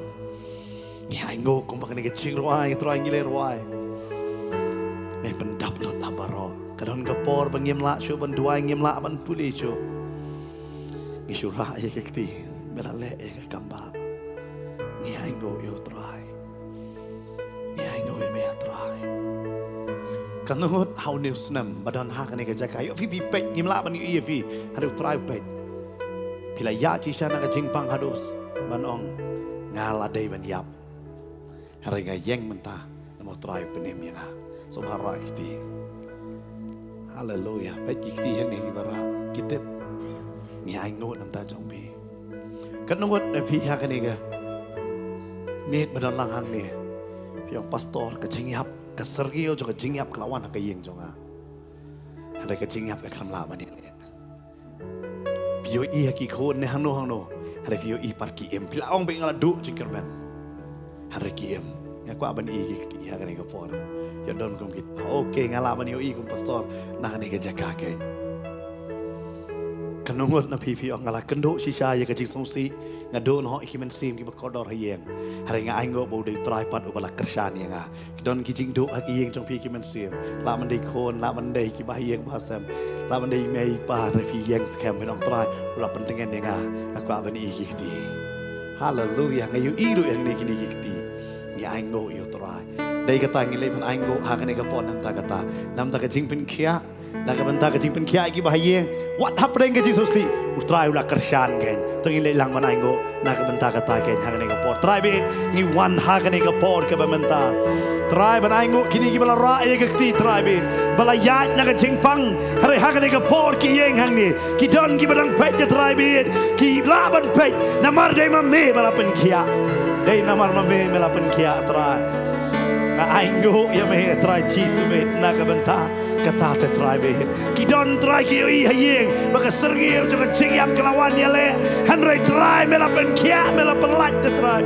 Ni ainguh kau makan kecil ruai terai ngiler ruai. Ni pendap lot labaro. Kadon kapor bangim la syu ban duai ngim la ban puli syu. Ni syurah ye kekti melale ke kamba. Ni ainguh yo terai. Ni ainguh me terai. Kanut hau new snem badan ha kan ke jakai. Yo fi pek ngim la ban yu fi hadu terai pek. Pila ya cisha na kajingpang hadus banong ngaladai ban yap hari ngayeng mentah namo try penem ya subhara kiti haleluya pet kiti yang ni bara kitep ni ainguh nam ta jong bi kanungot na pi ha kaniga mit badan lang hang ni piong pastor kajingyap kasergio jo kajingyap kelawan ka yeng jonga hari kajingyap ka klamla ban ni Pio I haki kon ne hano hari pio I parki em pila ong be ngala du jingkerban hari ki em ya kwa ban I ki ya kan ko por ya don kom kit oke ngala ban yo I kom pastor nah ne ke jaga ke kanungot na pi ong ngala kendo sisa ya ke jing songsi ngado no iki men sim ki bakodor hayeng hari nga aingo bo de try pat ubala kersan ya nga don ki jing do haki yeng jong pi ki men sim la man de kon la man de ki ba yeng ba sam la man de mei pa re pi yeng scam men ong try ula pentengen ya nga akwa ban I ki haleluya ngayu I ru yang ne ki ni ki ni aingo yo try dai kata ngile man aingo ha kan ka pon nam ta ka jing pen khia nak benta ka jing pen khia ki ba yeng what happening ke Jesus si utrai ula kersan gen tengi le lang man aingo nak benta ka ta gen ha kan ka por try be ni one ha kan ka por ka ba menta try ban aingo kini ki bala ra ye ka ti try be bala ya nak jing pang hari ha kan ka por ki yeng hang ni ki don ki balang pet ya try be ki la ban pet namar dai ma me bala pen khia dai namar ma me bala pen khia try na aingo ya me try Jesus be nak benta kata te try be ki don try ki I hayeng maka sergi jo ka jingyap kelawan ya le hanre try mela pen kia mela pelat te try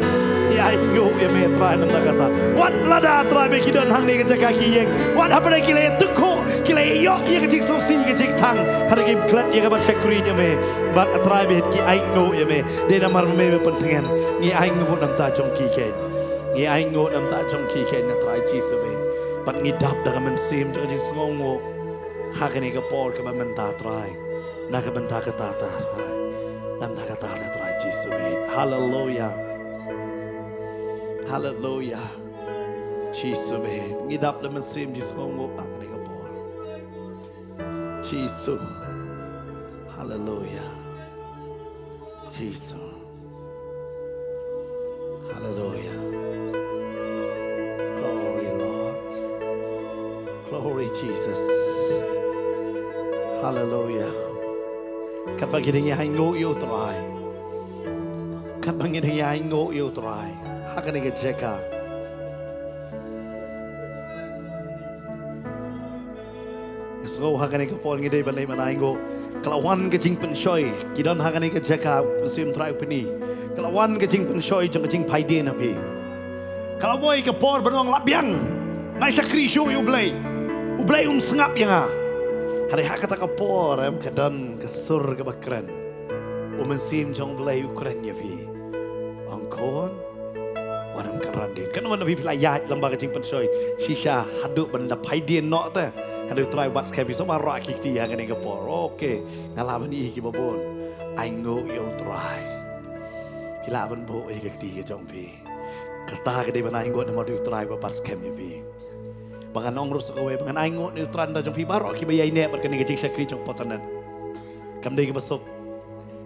ya aingo ya me try nam kata wan lada try be ki don hang ni ka jaka ki yeng wan hapre ki le tukho ki le yo ya ka jing so si ka jing thang har ki klat ya ka ban sekuri ya me bat try be ki aingo ya me de namar me pentengan ni aingo nam ta jong ki ken ni aingo nam ta jong ki ken na try Jesus be pat ngidap daga men sim jo jing sngongo ha kani ka por ka men ta try na ka benta ka ta ta nam ta ka ta ta try Jesus be hallelujah hallelujah Jesus be ngidap da men sim jing sngongo ha kani ka por Jesus hallelujah Jesus hallelujah Glory Jesus. Hallelujah. Kat bang hiding ya ngo yo try. Kat bang hiding ya ngo yo try. Hakan ni jeka.
Sengaw hakan ni kapon ngidai banai manaigo. Kelawan ke jing pensoi, kidan hakan ni ke jaka musim trai peni. Kelawan ke jing pensoi jong ke jing paiden api. Kalau boy ke por benong labiang, nai sakri show ublay sengap yang ah. Hari hak kata ke por kedan kesur ke bakran. Mesim jong blay ukran ya pi. Angkon, waram kerandin. Kan mana pi pelayat lembaga jing pensoi. Shisha haduk benda paiden nok te. Haduk try buat skepi so marah kikti hakan ni ke por. Okey, ngalaban ni ki babon. Ainguh yo try. Hilaban bo kikti ke jong pi. Kata ke dia banai ngot nama dia try babat scam ni pi. Bangan ong rus kowe bangan ai ngot ni tran ta jong pi barok ki bayai ne ber kene ke sakri jong Potternet. Kam dei ke besok.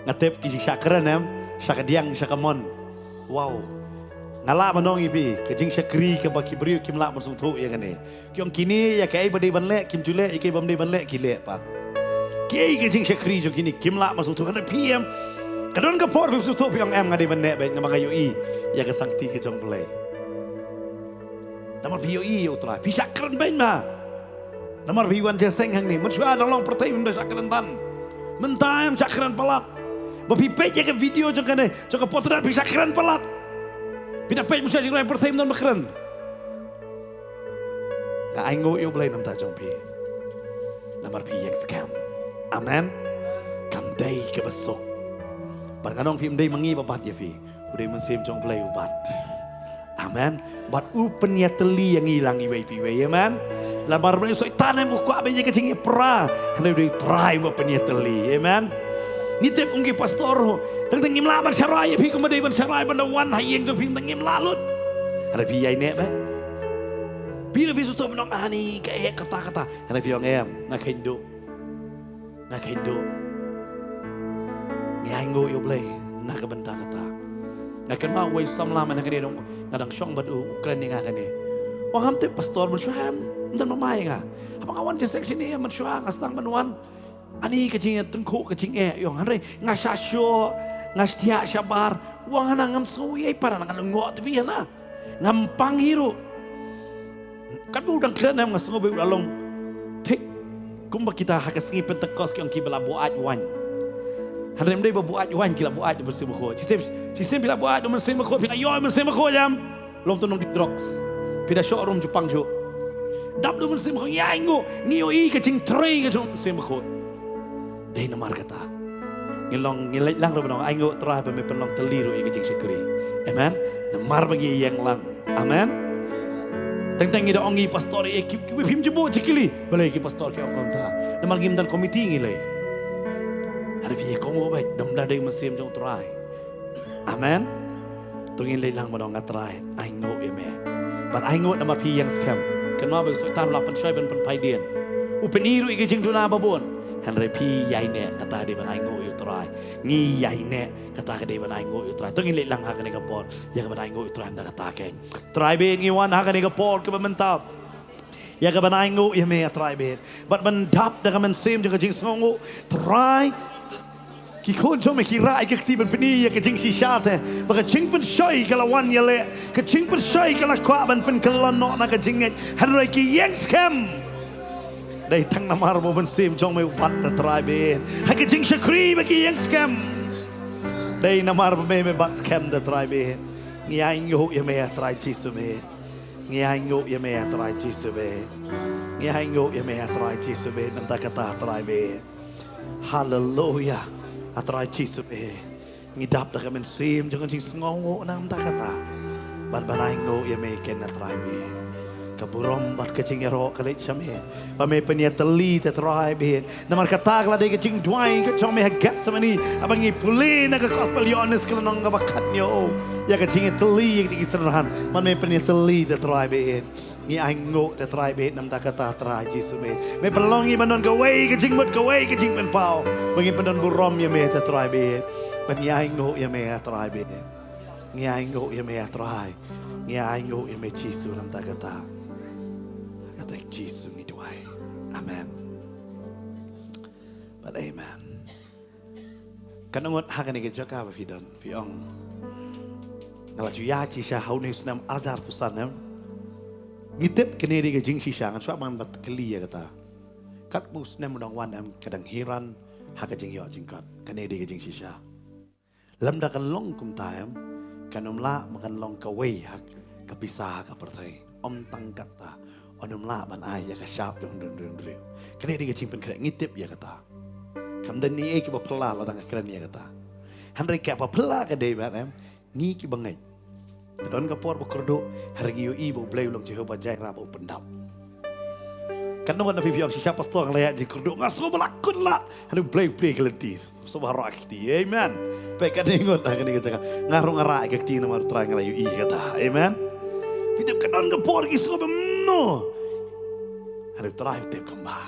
Ngatep ki sakran am, sakadiang sakamon. Wow. Ngala manong pi ke jing sakri ke baki beriu kim la masung thu ya kene. Kyong kini ya kai badai banle kim jule ke bamdei banle ki le pat. Ki ke jing sakri jong kini kim la masung thu kan pi am. Kadon ke por bisu thu pi ong am ngadai banle ba ngama kayu i. Ya ke sangti ke jong pelai. Namar POI utara. Pisak keren bain ma. Namar biwan jaseng hang ni. Mencuba dalam pertai mendesak keren tan. Mentayam cakran pelat. Bapi pej ya ke video jong kene. Jong ke Potternet pisak keren pelat. Pina pej mencuba jong pertai mendan keren. Ka ainguh yo pelai nam ta jong pi. Namar pi yang scam. Amen. Kam dai ke besok. Barkanong film dai mengi babat ya pi. Udah musim jong play ubat. Amen. Bat upenya teli yang hilang iwai piwai. Amen. Lamar beri so tanam ukwa beje kecing pra. Hendak udah try upenya teli. Amen. Nitip ungki pastor. Tentang ngim laban sarai pi kemudian ban sarai ban wan hayeng jong ping ngim lalut. Ada pi ai ne ba. Pi le visu to menong ani kayak kata-kata. Ada pi ong em nak hindo. Nak hindo. Ni ainguh yo play. Nak kebentar kata. Ngakan mau way samlam nak dia dong ngadang syong badu Ukraine ni ngakan ni. Wang ham te pastor bersyam dan mamai nga. Apa kawan di seksi ni bersyam astang banwan. Ani kecing tengku kecing yong hari ngasasyo ngastia sabar. Wang ana ngam suwi para nang ngok tu biar na. Ngampang hiru. Kan udang keren nam ngaso be along. Tek kumba kita hakas ngi pentekos ki ong ki bela buat wan. Hari ini buat wan kila buat bersih berkot. Sistem bila buat bersih berkot, bila yo bersih berkot jam. Long tu nong drugs. Bila showroom Jepang jo. Dap tu bersih berkot ya ingo. Nio i kecing tray kecing bersih berkot. Dai namar kata. Ngilong ngilai lang tu benong ingo terah pembe penong teliru i kecing sekri. Amen. Namar bagi yang lang. Amen. Tentang ida ongi pastor e pim jebo cikili. Balai ki pastor ki ong ta. Namar gim dan komiti ngilai. Hari ini kamu baik, dam-dam dari musim jong try. Amen. Tungin lelang mana ngat try. Ainguh ya me. But ainguh nama pi yang scam. Kenapa begitu? Tan lapan saya ben paiden. Upen iru ike jeng tuna babon. Henry pi yai ne kata dia ben ainguh you try. Ngi yai ne kata dia ben ainguh you try. Tungin lelang hakan ika por. Ya ben ainguh you try anda kata keng. Try ben ngiwan hakan ika por ke mentap. Ya ke ben ainguh ya me try ben. But mentap dengan musim jeng jeng songo try. Kikon jom kira ikaktiban peni ya kecing sisate baka cing pen shoy kalawan ya le kecing pen shoy kala kwaban pen kalano na kecingit harai ki yang scam dai tang namar mo ben sim jom me upat ta tribe ha kecing shakri baki yang scam dai namar me bat scam da tribe ngiang yo ya me try chisu me ngiang yo ya me try chisu me ngiang yo ya me try chisu me nam ta kata tribe hallelujah atrai chisu ngidap dah kami sim jangan cing sengongo nam tak kata ban banai ngo ya me ken atrai be kaburom bat kecing ero kalit same pame penia teli te trai be namar kata kala de kecing duai ke chome hagat samani abangi puli na ka gospel yones kala nong bakat nyo ya kecing teli yang tinggi serhan pame penia teli te trai be ngi aingo te trai be nam tak kata trai chisu me me pelongi manon gawe kecing mut gawe kecing pen pau bangi penon burom ya me te trai be ban ngi aingo ya me trai be ngi aingo ya me trai ngi aingo ya me chisu nam tak kata kata chisu ni duai amen but amen kanangot hakan ni jaka ba fidon fiong ngala juya chi sha hau ni snam ajar pusan nam ngitip kene di jing sisa ngan swak man bat keli ya kata kat mus nem dong wan em kadang hiran hak jing yo jing kat kan di jing shisha lam da kan long kum ta em kan la makan long ka wei hak ka pisah ka pertai om tang kata onum la man ai ya ka sharp dong dun riu kan di jing pen kre ngitip ya kata kam dan ni ki ba pela la dang kren ya kata han re ka pa pela ka dei ban em ni ki bangai don ka por ba kurdo hargi yo i bo blai long Jehovah jai ra bo pendam kan nong na pipiok si siapa stong layak ji kurdo ngaso balakun la hanu play kelenti so barak ti amen pe kan ingot kan ni kata ngarung ara ke ti na mar trang layu i kata amen fitip kan on ka por ki so no hanu trai tip kamba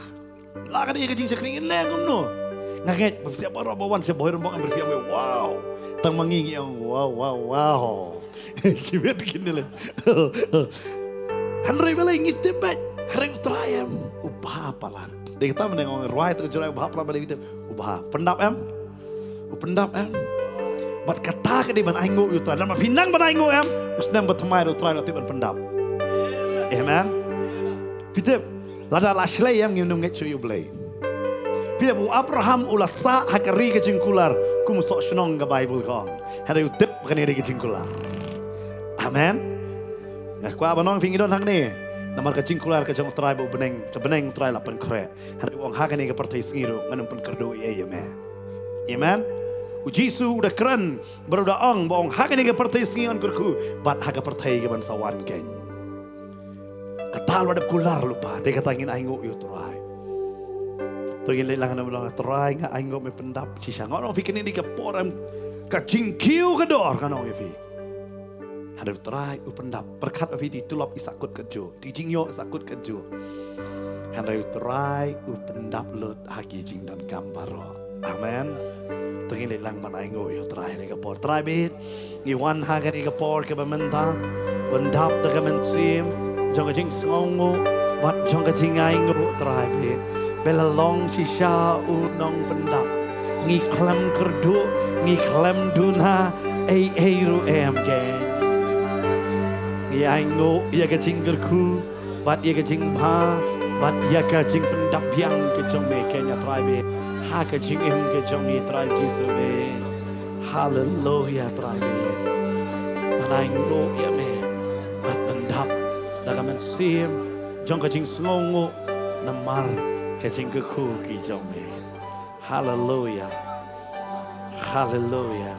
la kan ke jing sekring leng no ngaget siapa ro bawan se boy rombong berfiam wow tang mangingi ang wow sibet kini le han re bela ngitip ba Hareng utrayam ubah palar. Dia kata menengok ruai tu jurai ubah palar balik itu ubah pendap em, Bat kata ke di ban ainguh utray dan pinang ban ainguh em, snem bertemai utray nanti ban pendap. Amen. Fitip lada laslay em ngindung ngecu you blay. Fitip u Abraham ulasa hakari ke jingkular kumusok Shillong ke Bible kong. Hari utip bukan ini ke jingkular. Amen. Ngak kuat banong fingidon hang ni. Namar kacing kular kacang utrai bu beneng utrai lapan kore. Hari uang hakan ni ke partai sengiru nganum pun kerdo iya ya me. Amen. Ujisu udah keren berudah ong boong hakan ni ke partai sengiran kurku bat haka partai ke bansawan ken. Katal wadap kular lupa. Dia katangin ainguh utrai. Tungin lelang nama orang utrai ngah ainguh me pendap cisang. Orang fikir ni ke poram kacing kiu kedor kan orang fi. Ada terai upendap perkat api ditulap isakut kejo tijingyo isakut kejo ada terai upendap lot haki jing dan gambaro amen tengin lelang man aingo yo terai ni kapor terai bit ni wan hagan ni kapor ke bamenta pendap de kemensim jong jing songo bat jong jing aingo terai bit belalong shisha unong pendap ngi klam kerdu ngi klam duna ei ru em geng ya ainguh ya kacing gerku bat ya kacing pa bat ya kacing pendap yang kejong me kenya tribe ha kacing em kejong ni tribe jisu me hallelujah tribe ainguh ya me bat pendap dagaman sim jong kacing slongo namar kacing gerku kejong me hallelujah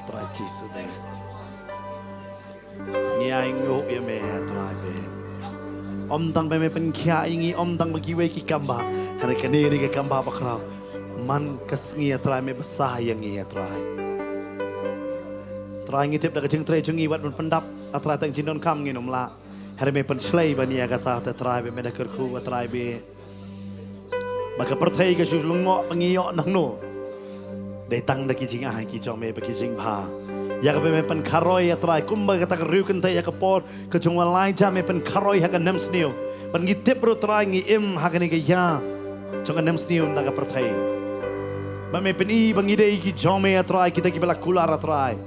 tribe jisu me ni ainguh ya me atrabe om tang be me pen kya ingi om tang bagi we ki kamba hare kaneri ke kamba bakra man kasngi atrabe me besah yang ngi atrabe trai ngi tip da kacing tre jungi wat pendap atrabe tang jinon kam ngi nomla hare me pen slay bani kata atrabe me da kerku atrabe maka perthai ke sulungo pangiyo nang no dai tang da ki jinga ki chong me bagi jing ba ya ke me pen karoi atrai kumba kata riu kan ya ke por ke jong walai ja me pen karoi ha nem sniu pen ngitip ro trai ngi im ha ke ya jong nem sniu na ka perthai ba me pen i bangi dei ki jong me atrai kita ki bela kular atrai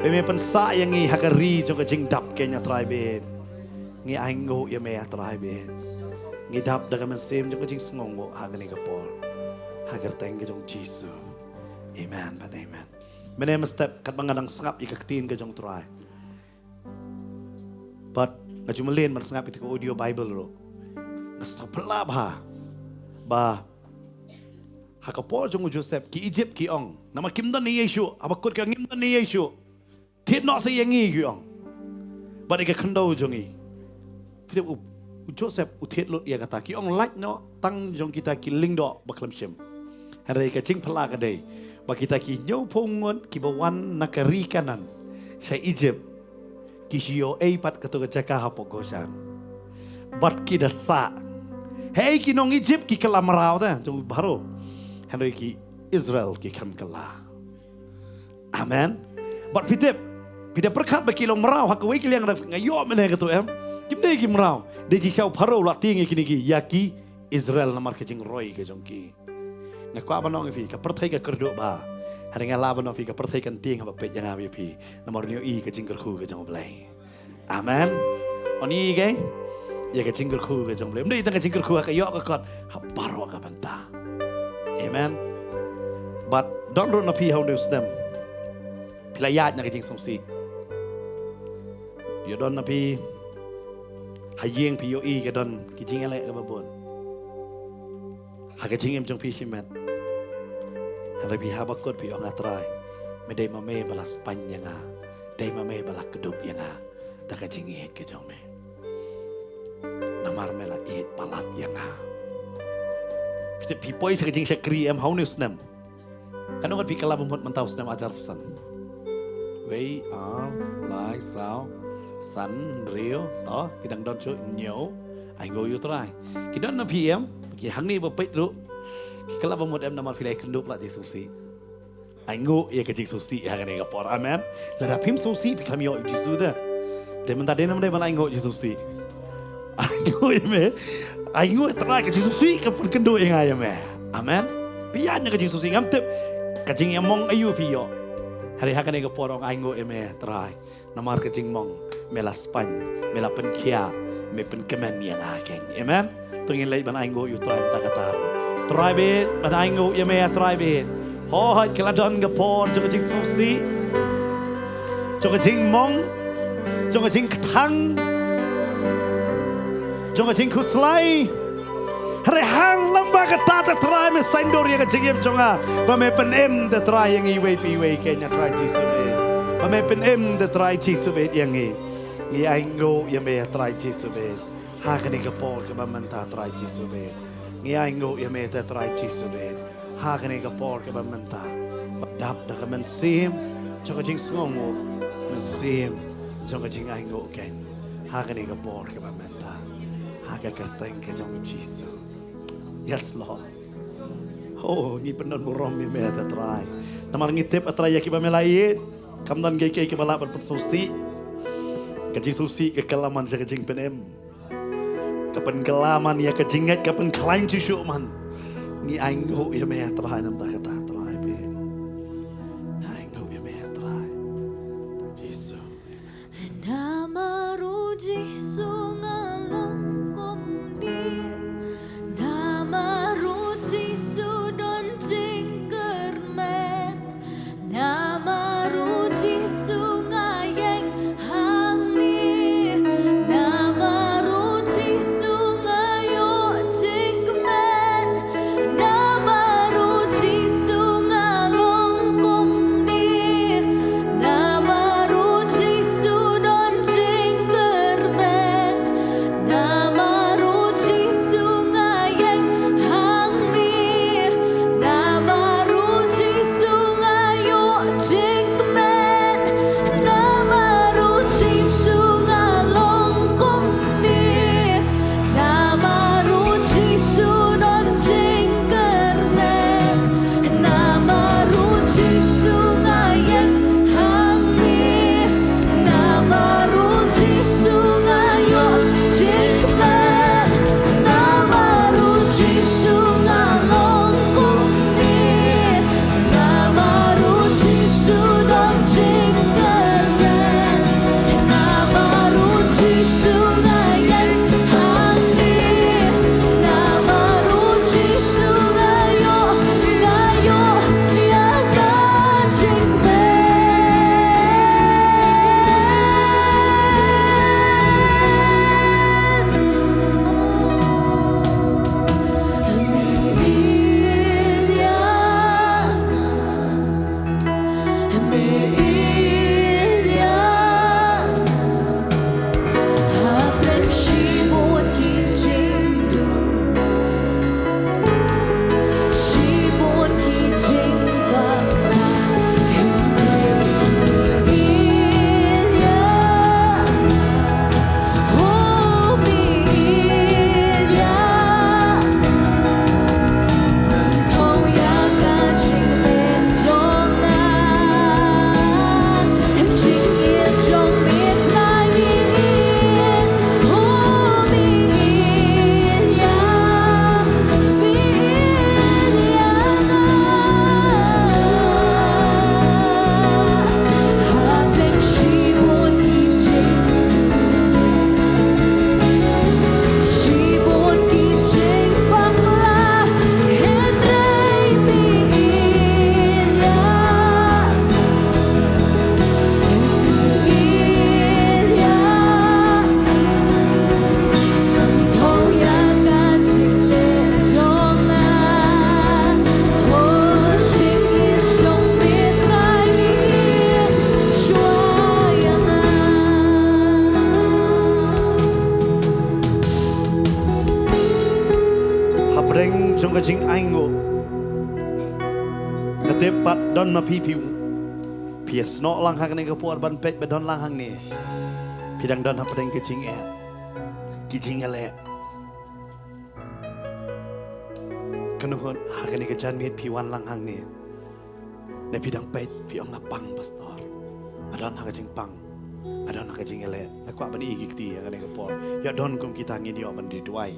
be me pen sa yang ngi ha ke ri jong ke jing dap kenya atrai be ngi ainguh ya me atrai be ngi dap da ka men sim jong ke jing sngongo ha ke por ha ke teng ke jong jisu amen but amen Menem step kat mangadang sengap ika ketin ke jong try. But ngaju melin man sengap itu audio Bible ro. Ngastok pelab ha. Ba hakapol jong Joseph ki Egypt ki ong. Nama kimdan ni Yesu. Abakut ka ngimdan ni Yesu. Tiet nok se yangi ki ong. Ba ika kendo jong i. Fitip Joseph utiet lot ia kata ki ong like no tang jong kita ki ling do baklam shem. Hari ka cing pela ka dei. Bagi kita ki nyau pongon ki bawan nakari kanan sa Egypt ki hiyo pat kato kacaka hapogosan bat ki dasa hey ki nong Egypt ki kala marau ta jong baro Henry ki Israel ki kam kala amen bat fitip pida perkat baki long marau hakwe ki liang ngayo mene kato em kimne ki marau de ji shau baro la tingi kini ki yaki Israel namar ke jing roy ke jong ki ngakwa banong fi ka perthai ka kerdo ba hari ngala banong fi ka perthai kan ting ba pe yang abi fi nomor nyo i ka jingker khu ka jong blai amen oni ge ya ka jingker khu ka jong blai mdei tang ka jingker khu ka yo ka kot ha baro ka banta Amen. But don't run up here how news them. Pilayat na kajing sumsi. You don't napi hayeng POE ka don kijing elek ka babon. Hakajing em jong pi shimet. Hari pi habakot pi ong atrai. Medai mame balas panjang a. Dai mame balak kedup yang a. Da kajing ihet ke jong me. Namar mela ihet palat yang a. Pi poi sa kajing Nongkhryiem how news nem. Kanong pi kala bumot mentau snem ajar pesan. Wei lai sao san rio to kidang don chu nyo ainguh yu trai kidon na PM ki hangni ba pait ru ki kala ba mod em namar pilai kendup la di susi ainguh ya kajing susi ha kane kapor amen la da pim susi pi klamio di suda de menta de nam de bala ainguh di susi ainguh me ainguh trai kajing susi ka pun kendu ingai me amen pianya kajing susi ngam tep kajing emong ayu fio hari hakane ka porong ainguh eme trai namar kajing mong melas pan mela pen kia me pen kemen yang akeng amen tungin lay ban ainguh yu trai ta kata trai be ban ainguh eme trai be ho hat keladon ka por jo kajing susi jo kajing mong jo kajing thang jo kajing kuslai hari hang lamba kata ta trai me saindor yang kajing em jonga ba me pen em de trai yang iwe pi we kenya trai jisu Pame pen em de trai Jesu bet yang ngi ainguh ya me trai Jesu bet ha kani ka por ka manta trai Jesu bet ngi ainguh ya me trai Jesu bet ha kani ka por ka manta dap da ka men sim cho ka jing sngongo men sim cho ka jing ainguh ken ha kani ka por ka manta ha ka kerteng ka jong Jesu. Yes Lord. Oh ni penon burong mi me trai namar ngitip atrai ya ki ba melayit Kamdan gay ke balap bersusi, kajing susi ke kelaman saya kajing penem, kapan kelaman ya kajingat kapan kelain cucu man, ni ainguh ya meh terai nam tak kata terai be, ainguh ya meh terai, Yesus.
Nama Yesu ngalong komdi, nama Yesu don jingkermen, nama Yesu ngayeng hangni nama Yesu ngayo jingkemen nama Yesu
ainguh ngetepat don ma pipiu pies no lang hang ni kapor ban pet badon lang hang ni pidang don hap deng kecing kijing ele kanuhon hang ni kecan mit piwan lang hang ni ne pidang pet piong ngapang pastor adon hang kecing pang adon hang kecing ele aku bani igikti hang ni kapor ya don kum kita ngin yo ban di duai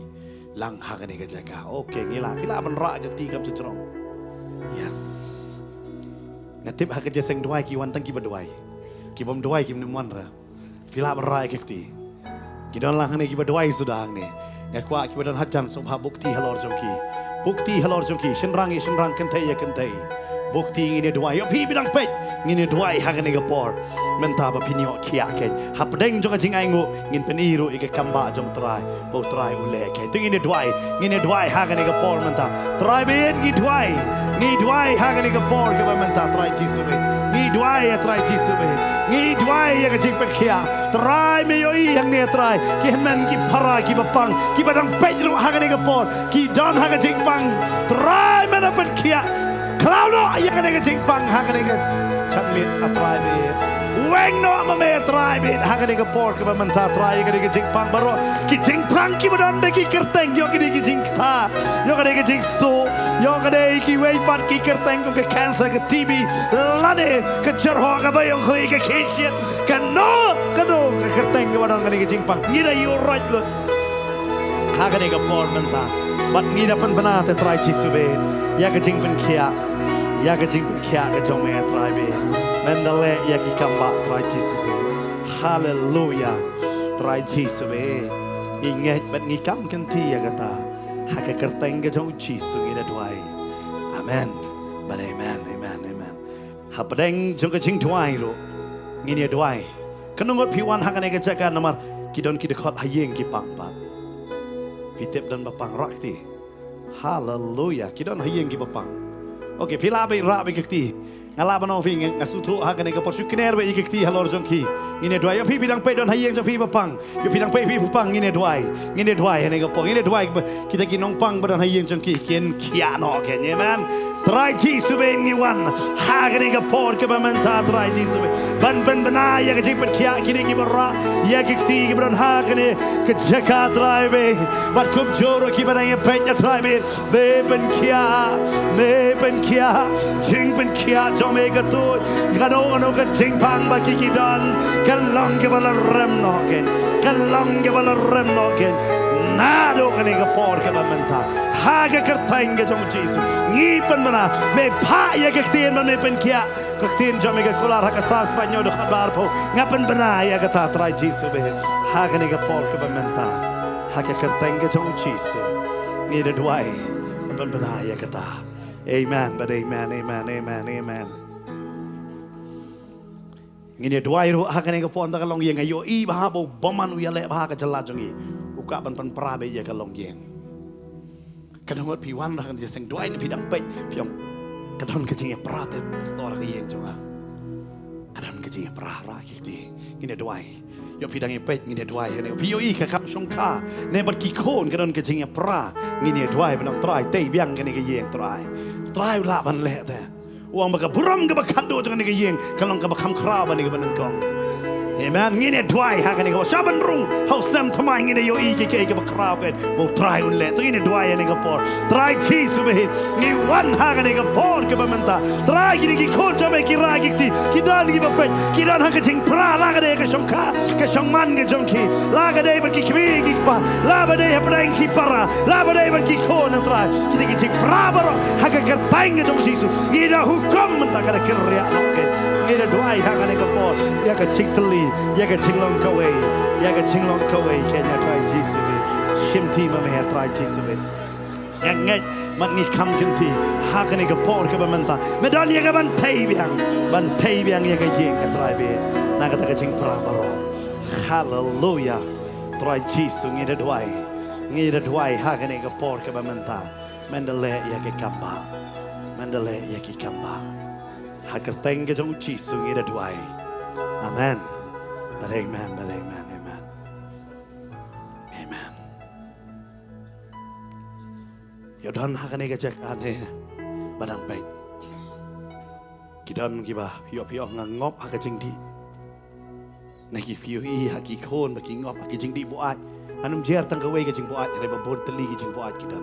lang hang ni kejaga oke ngila pila ban ra igikti kam cucrong yes ngatip hak kerja seng duai ki wan tang ki berduai ki bom duai ki menemuan ra pila berai ke ti ki don lang ni ki berduai sudah ni ngakwa ki badan hajan som ha bukti halor jongki shenrang kentai ya kentai bukti ini duai yo pi bidang pet ngini duai hak ni gapor menta ba pinyo kia ke hap deng jong jing ainguh ngin peniru ike kamba jong trai bo trai ule ke tu ngini duai hak ni gapor menta trai bet gi duai hak ni gapor ke menta trai jisube ni duai ya trai jisube ni duai ya ke jing pet kia trai me yo i yang ne trai ki men ki para ki bapang ki badang pet ru hak ni gapor ki don hak jing pang trai me pet kia Kalau no yang ada kecing pang hang ada ke changlit atrai bit weng no mame atrai bit hang ada ke por ke menta atrai ke kecing pang baro kecing pang ki badan de ki kerteng yo ke kecing ta yo ke kecing so yo ke ki wei pat ki kerteng ke cancer ke TB lane ke cerho ke bayong khoi ke kesiet ke no ke kerteng ke badan ke kecing pang ngira you right lo hang ada ke por menta bat ngira pen bana te trai chisube ya ke jing pen kia ya ke jing pen kia ke jong me trai be mendale ya ki kamba trai jisube hallelujah trai jisube inget bat ngi kam kan ti ya kata ha ke kerteng ke jong jisu ngi duai amen but amen ha pedeng jong ke jing duai ro ngi ni duai kanungot piwan ha kan ke jaga nomor kidon ki dekot hayeng ki pangpat pitep dan bapang rakti hallelujah kidon hayeng ki bapang oke pila be ra be kiti ngalaban no fing ngasutu ha kan ke por sukner be kiti halor jongki ngine duai yo pi bidang pe don hayeng jo pi bapang yo bidang pe pi bapang ngine duai ne ke por ngine duai kita ki nong pang badan hayeng jongki kien kia no ke nyeman trai ji sube ni wan ha kan ke por ke bamenta trai ji sube ban bana ya ke jipet kia kini ki barra ya ke kiti badan ha kan ke jaka trai be bat kup joro ki badan ye pe trai be ben kia jing ben kia Omega tu, kano ke jing pang bagi kidan, kalong ke bala rem noken, nado kene ke por ke bamenta, haga kerteng ke jom Yesus, ngipen mana, me pa ya ke tien mana pen kia, ke tien jom ke kular hak asal Spanyol do kabar po, ngapen bena ya ke tatrai Yesus be, haga kene ke por ke bamenta, haga kerteng ke jom Yesus, ngide duai, ngapen bena ya ke ta. Amen, but amen. Ngini duai ru hakane ke pon ta kalong yeng ayo i ba bo boman u yale ba ka jala jongi uka ban pan pra be ye kalong yeng kanong pi wan kan je seng duai ni pidang pe piong kadon ke jing pra te pastor ke yeng jonga kadon ke jing pra ra ki ti ngini duai yo pidang pe ngini duai ne pi yo i ka kap song ka ne bat ki kon kadon ke jing pra ngini duai ban trai te biang ke ne ke yeng trai la ban le te uang baka buram ke bakando jangan ke yeng kalong ke bakam kraba ni ke benengkong amen ngine duai ha kan ke saban rung haus nam thamai ngine yo i ke bakrab ke mo try un le to ngine duai ni ke por try chi sube ni wan ha kan ke por ke bamenta try ki kon jame ki ra ki dan ki bapet ki dan ha ke jing pra la ke ke shongka ke shongman ke jongki la ke de ki kwi ki pa la ba de ha prang si para la ba de ki kon try ki jing pra baro ha ke kertang ke jong jisu ngida hukum menta ka kerya noke ngida duai ha kan ke por ya ke chitli ya ke Shillong kawai kenya try jisu be shimti ma me try jisu be yang ngai man ni kam kinti ha kan ke por ke bamenta medan ya ke ban tai biang ya ke yeng ke try be na ka ta ke jing pra baro hallelujah try jisu ngida duai ha kan ke por ke bamenta mendele ya ke kamba ha ke teng ke jong jisu ngida duai amen. But amen. Yaudah hakane ke cek ane badang baik. Kidan kiba pio ngangop hak jing di. Naki pio haki kon baki ngop haki jing di buat. Anum jer tang kawai ke jing buat re babon teli ke jing buat kidan.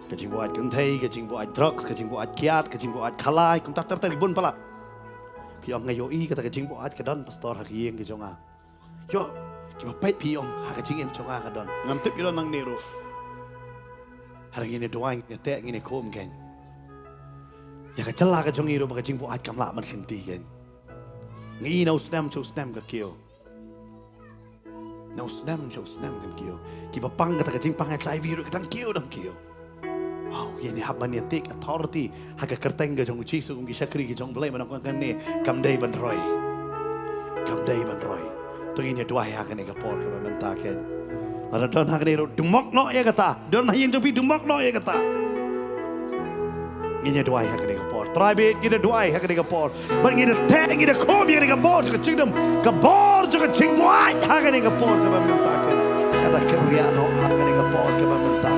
Ke jing buat kentai ke jing buat drugs ke jing buat kiat ke jing buat kalai kum tak teribun pala. Pio ngayo kata ke jing buat kidan pastor haki yeng ke jonga. Yo kiba pait pio hak jing em jonga kidan. Ngam tip kidan nang neru. Hari ini doang ni tek ini kom kan. Ya kecelah ke jong iro baka jing buat kamla man kinti kan. Ngi no snem ka kio. No snem kan kio. Ki bapang kata ke jing pang HIV ro kadang kio dam kio. Wow, ini haban ya take authority haga kerteng ke jong uci su ungi syakri ke jong belai manang kan ni kam dai ban roy. Tu ini dua ya kan ke por ke menta kan. Ada don haga ni ro dumok no ya kata. Don hayin tu pi dumok no ya kata. Ini doa yang kena kapor. Tribe kita doa yang kena kapor. Bagi kita teh kita kom yang kena kapor. Jika cingdom kapor jika cing buat yang kena kapor kita minta kan. Kada kerja no yang kena kapor kita minta.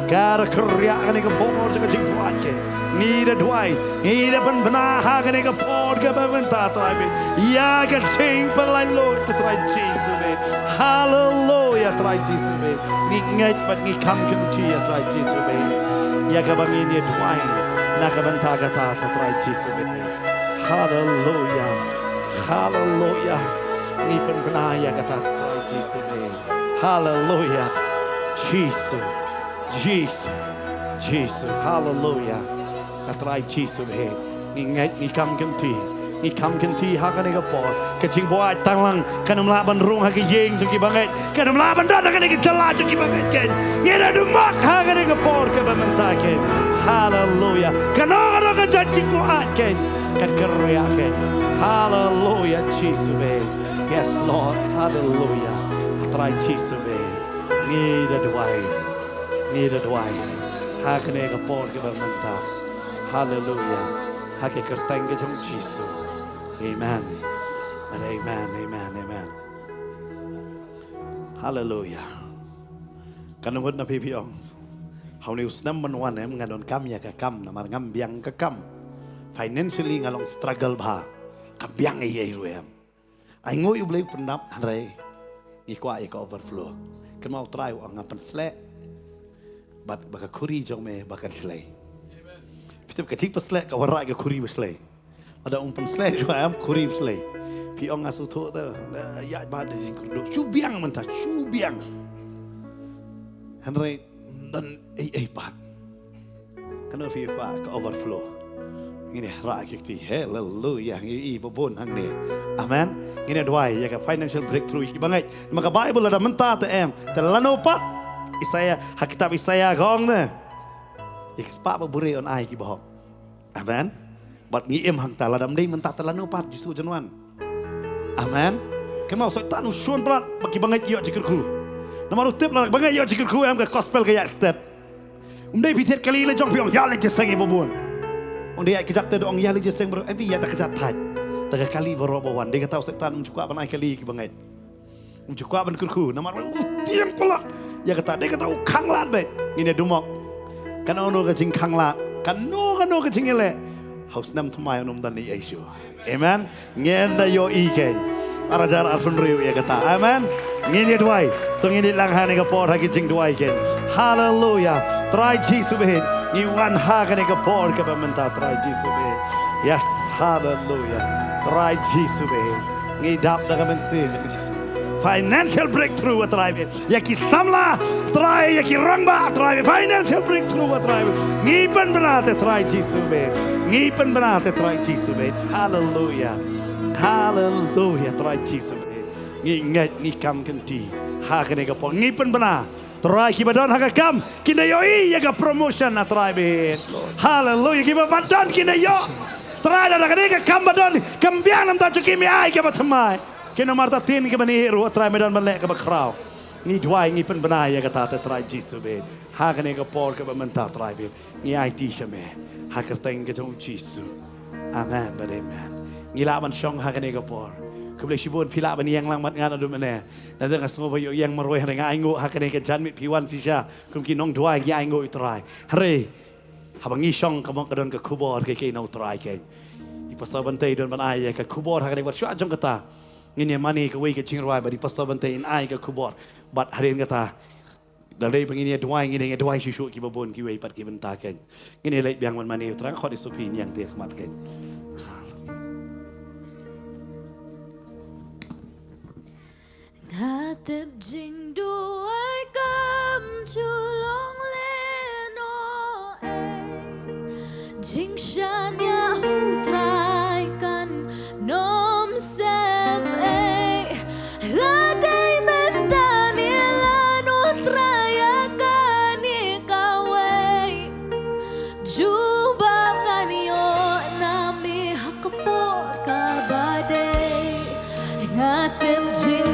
Kada kerja kena kapor jika cing buat kan. Ini doa. Ini pun benar yang kena kapor kita minta tribe. Ya kan cing pelalo kita tribe Jesus be. Hallelujah tribe Jesus be. Ni ngai pat ni kam kunci ya tribe Jesus be. Ya kabang ini doa. Nakabanta kata tatray Jesus bene. Hallelujah. Hallelujah. Ni penaya kata tatray Jesus bene. Hallelujah. Jesus. Hallelujah. Tatray Jesus bene. Ni kam kenti hakane kapor. Kecing buat tanglang kanum laban rung haki yeng jengki banget. Kanum laban dan hakane kecela jengki banget kan. Ngeda dumak hakane kapor ke bamentaken. Hallelujah. Kano ka jajing buat kan. Kan kerja kan. Hallelujah Jesus be. Yes Lord. Hallelujah. Try Jesus be. Ngeda duai. Hakane kapor ke bamentak. Hallelujah. Haki kerteng ke jong Jesus. Amen. Hallelujah. Kanungod na pipiong. How ni usnam manwan em nganon kam ya ka kam namar ngambiang ka kam. Financially ngalong struggle ba. Kambiang ay ruem. Ainguh yu blay pendap hanray. Ikwa overflow. Kan mau try ang ngapan slek. Baka kuri jong me bakan slay. Pitip kecik peslek ka warak ka kuri peslay. Ada umpan slay juga am kuri slay. Piong asu tu tu ya bad di kurdo. Cubiang mentah cubiang. Henry dan pat. Kena fi ka overflow. Ini rak kiti hallelujah ngi babon hang ni. Amen. Ini doa ya ka financial breakthrough iki bangai. Maka Bible ada mentah te em. Telano pat. Isaya kitab Isaya gong ne. Ekspa babure on ai ki bohong. Amen. Bat ngiem hang tala dam dei mentah telano pat justru januan. Amen. Kemau so tanu shon plat bagi bangai yo jikirku. Namaru tip la bangai yo jikirku am ka gospel ka ya step. Dei pitet kali le jong piong ya le jeseng ibobon. Dei ai kejak te dong ya le jeseng bro evi ya tak kejak thai. Daga kali borobawan dei ka tau setan mjukwa ban ai kali ki bangai. Mjukwa ban kirku namaru tiam plat. Ya kata dei ka tau khanglat be. Ngine dumok. Kan ono ka jing khanglat. Kan no ka jing ele. Haus Nongthymmai onum dan ni Yesu. Amen. Ngenda yo iken. Arajar arfun riu ya kata. Amen. Ngini duai. Tung ini lang hane ka por hagi jing duai ken. Hallelujah. Try Jesus behin. Ni wan ha ka por ka pamenta try Jesus behin. Yes. Hallelujah. Try Jesus behin. Ngi dap da ka mensi. Financial breakthrough try be. Yaki samla try yaki rangba try financial breakthrough try. Ngipan berate try Jesus be. Ngipan berate try Jesus be. Hallelujah. Hallelujah try Jesus be. Ngingat ni kam kenti. Ha kene ka po. Ngipan bena. Try ki badon ha ka kam. Kina yo ya ka promotion na try be. Hallelujah ki badon kina yo. Try da ka ka kam badon. Kambiang nam ta chukimi ai ka batmai. Kena marta tin ke bani hero try medan balek ke bakrau. Ni dua ngi pen benaya kata try Jesus be. Ha kene ke por ke bamenta try be. Ni IT shame. Ha kerteng ke jong Jesus. Amen but amen. Ngi laban syong ha kene ke por. boleh sibun pila bani yang lang mat ngan adu mana. Dan dengan semua bayu yang meroi dengan ainguh hakane ke janmit piwan sisa kumki nong duwai ya ainguh utrai. Hare habangi shong kamong kadon ke kubor ke nong utrai ke. Pastor bantai don ban ai ke kubor hakane buat syua jong kata. Ngini mani ke wei ke chingroi bari pastor bantai in ai ke kubor. Bat harin kata. Dari pengini duwai ngini duwai syushu ki babon ki wei pat ki benta ke. Ngini lek biang man mani utrai khot isupin yang dia kemat ke.
Ngatip jing duai kam chulong leno jing shan ya hutrai kan nom sem la dai mentani la nutraya kan ikawai jubab kan yo nami hakapor kabade ngatip jing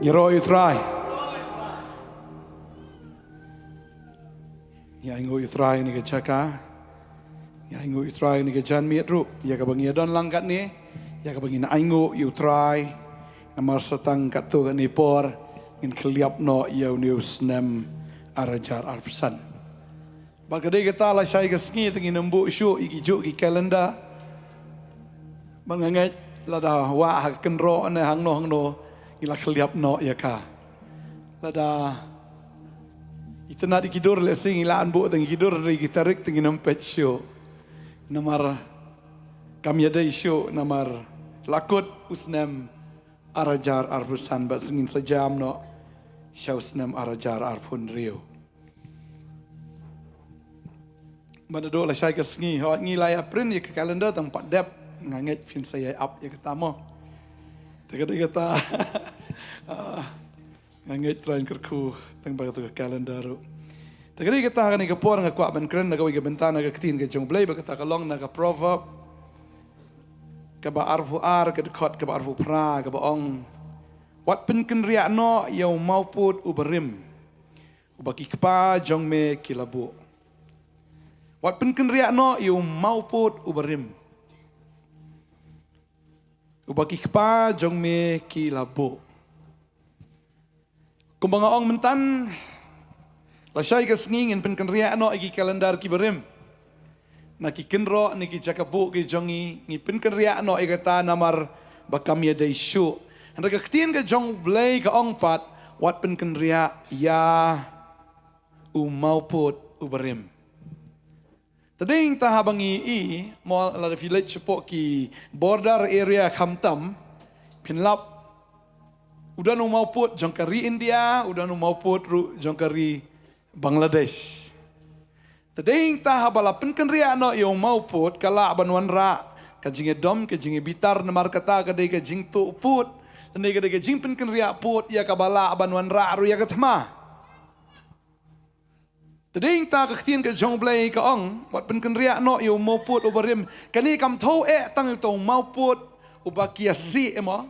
Yero Yutrai. Ya ainguh Yutrai ni ke caka. Ya ainguh Yutrai ni ke jan mietru. Ya ka bangi don langkat ni. Ya ka bangi na ainguh Yutrai. Namar setang katu kan ni por. In keliap no ya uniu snem arajar arpsan. Bagade kita la syai ke sengi tengi nembu syu iki juk ki kalenda. Bangangat lada wa kenro ne hangno ila keliap no ya ka. Lada itena di kidur le sing ila anbu tengi kidur ri gitarik tengi nempet syu. Namar kami ada syu namar lakut usnem arajar arpsan ba singin sejam no syau snem arajar arpun rio. Mana do la syai ke sengi hawat ngilai aprin ya ke kalender tempat dep nganget fin saya up ya ketamo. Kata nganget train kerku lang ba tu ke kalender. Tagadi kita kan ke por nga kwa ban kren nga ke bentana ke tin ke jong blay ba kata kalong na ka proverb kaba arfu ar ke dekot kaba arfu pra kaba ong wat penken ria no yau mauput uberim ubaki kpa jong me kilabu wat penken ria no yau mauput uberim ubaki kpa jong me kilabu kumbanga ong mentan lasai ke sengingin penken ria no igi kalendar kiberim na ki kenro ni ki cakabu ki jongi ni penken ria no igata namar bakamia dai shu anda ka ktien ka jong blai ka ong pat wat penken ria ya mauput uberim tading ta habangi I mo la village po ki border area Khamtam pinlap udah nu mauput jong kari India udah nu mauput jong kari Bangladesh tading ta habala penken ria no yo mauput kala banwan ra ka jinge dom ka jinge bitar namar kata ka dei ka jing tu put ne ka dei ka jing penken ria put ya ka bala banwan ra ru ya ka thma tading ta ka ktien ka jong blai ka ong wat penken ria no yo mauput uberim kani kam tho tang to mauput ubakia si emo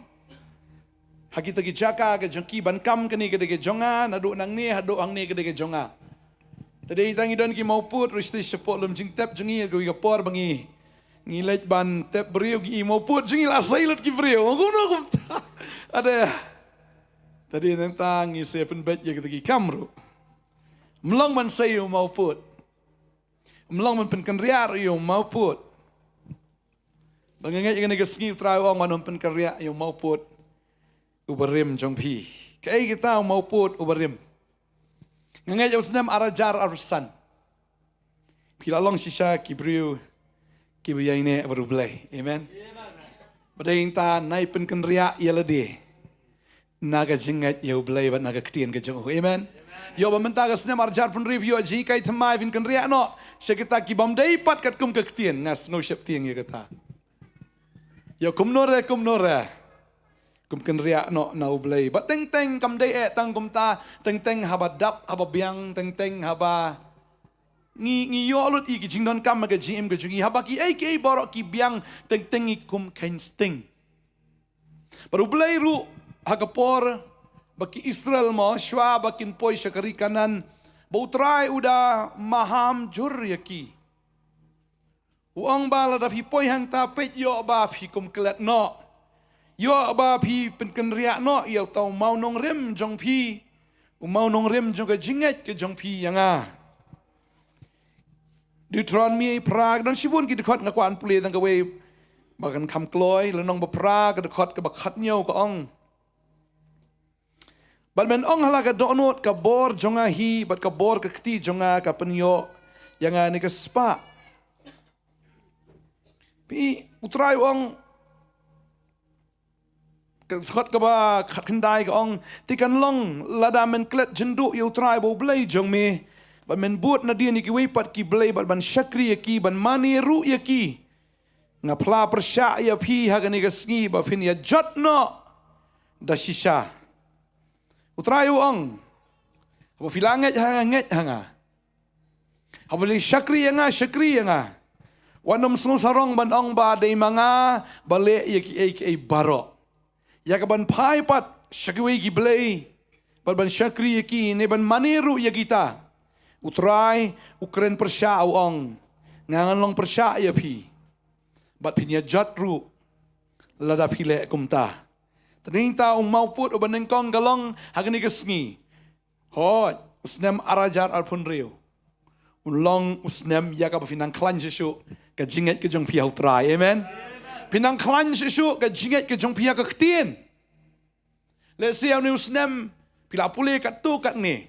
hakita ki jaka ka jongki ban kam kani ka dei ka jonga nadu nang ni hadu ang ni ka dei ka jonga tadi tangi dan ki mauput risti sepot lem jing tep jengi ko ka por bangi ngilaj ban tep brio ki mauput jengi la sailut ki brio ngono ko ada tadi nang ngi sepen bet ya ki kamru mlong man sayu mauput mlong man penken ria yo mauput bangangai ngene ke sngi trau ong manom penken ria yo mauput uberim jongpi kai kita mauput uberim ngai jau snem arajar arusan pila long sisa kibriu kibriyaine berublai amen badai ta nai penken ria yelade naga jingat yau blai bat naga ktien ke jong amen yo bamenta ga snem arajar pun review ji kai thamai penken ria no sekita ki bam dai pat kat kum ke ktien ngas no shep tieng ye kata yo kum nore kum ken ria no na ublay ba teng teng kam dei tang kum ta teng teng haba dap haba biang teng teng haba ngi yo lut I ki jingdon kam ga gm ga jugi haba ki ai borok ki biang teng teng I kum kain sting baru ublay ru hagapor baki Israel mo shwa bakin poi syakari kanan bautrai uda maham jur yaki uang bala da poi hang ta pet yo ba phi kum klet no yo ba phi penken ria no yo tau mau Nongkhryiem jong phi mau Nongkhryiem jong ka jinget ke jong phi yanga Deuteronomy pra dan sibun ki dekot ngakwan pule tang ka we bagan kam kloi lenong ba pra ka dekot ka bakhat nyau ka ong bat men ong hala ka donot ka bor jonga hi bat ka bor ka kti jonga ka penyo yanga ni ka spa pi utrai ong khot ka ba khat khandai ka ong tikan long lada men klet jendu yu trai bo blai jong me ba men buat na dia ni ki wepat ki blai ba ban syakri ki ban mani ru ki nga pla persya ya phi ha ni ka sngi ba fin ya jot no da shisha utrai ong ba filanget hanget hanga havali syakri nga wanam sung sarong ban ong ba dei manga bale ya ki ai baro ya kaban pai pat syakwi ki blai ban syakri ki ne ban maniru ya kita utrai ukren persya ong ngangan long persya ya phi bat pinya jatru lada phile kumta trinta mauput ubanengkong galong hagani kesngi hot usnem arajar alpun rio ulong usnem ya ka finang klan jesu ka jinget ke jong phi utrai amen pinang klan sesu ka jinget ke jong pia ka ktien le se au news nem pila pule ka tu kat ni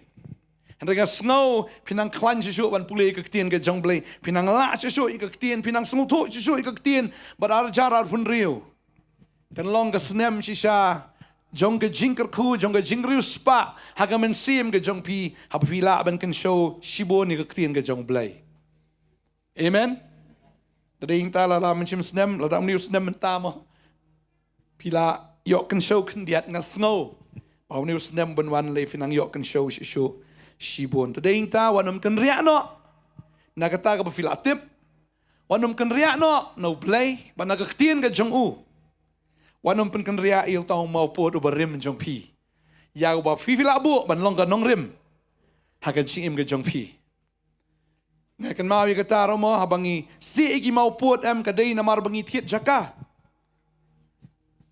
hendraga snow pinang klan sesu ban pule ka ktien ke jong blai pinang la sesu ka ktien pinang sung tu sesu ka ktien badar jarar pun riu kan long ka snem sisa jong ke jingker ku jong ke jingriu spa hagamen sim ke jong pi hapila ban kan show shibo ni ka ktien ke jong blai amen tadi ingta la mencim snem la dam news snem mentamo pila yok kan show kan diat nga snow pau news snem benwan le finang yok kan show shibon tadi ingta wanam kan ria no na kata ka pila tip Wanum kan riak no na ublay ba nagaktian ka jong u. Wanum pen kan riak il tau mau pot uberim jong pi. Ya ba fi labu ban long ka Nongkhryiem. Hakan chim ka jong pi. Ngai kan mau ka taro mo habangi si igi mau pot em ka dei namar bangi thiet jaka.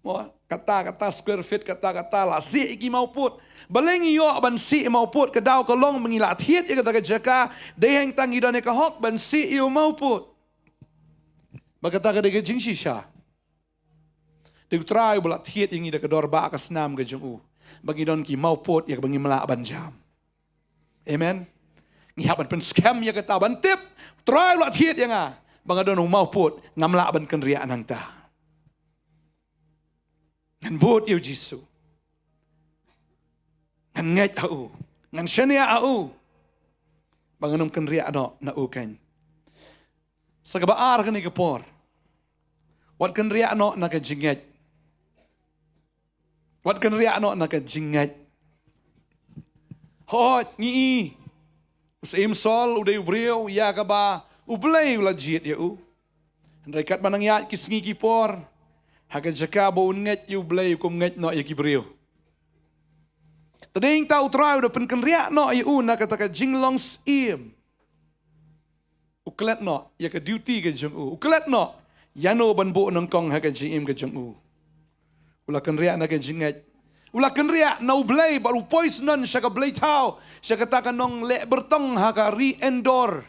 Mo kata square feet kata la si igi mau pot. Balengi yo ban si mau pot ka dau ka long bangi la thiet ya kata ka jaka dei hang tangi done ka hok ban si yo mau pot. Bagata ka dei jing shisha. Dei try bala thiet ingi da ka dor ba ka snam ka jong u. Bagi don ki mau pot ya bangi mala ban jam. Amen. Ngi haban pen scam ya kata ban tip try la thiet ya nga. Banga don mau pot ngamla ban kan ria nang ta. Ngan bot yêu Giêsu. Ngan ngai au, ngan shania au. Banganum kan ria no na ukan. Sa kabaar kan ikapor. Wat kan ria no na ka jinget. Wat kan ria no na ka jinget. Hot ni. Usim sol uday ubriu ya ka ba ublay ula jit ya u. Rekat manang ya kisngi kipor. Hakan jaka bo nget yu blay kum nget no ya kibriu. Tading tau try udah pen kan ria no yu na kata ka jinglong sim. Uklet no ya ka duty ka jong u. Uklet no yano ban bo nang kong hakan jim ka jong u. Ula kan ria na ka jinget. Ula kan ria na ublay baru poison siya ka blay tau. Siya kata ka nong le bertong haka re-endor.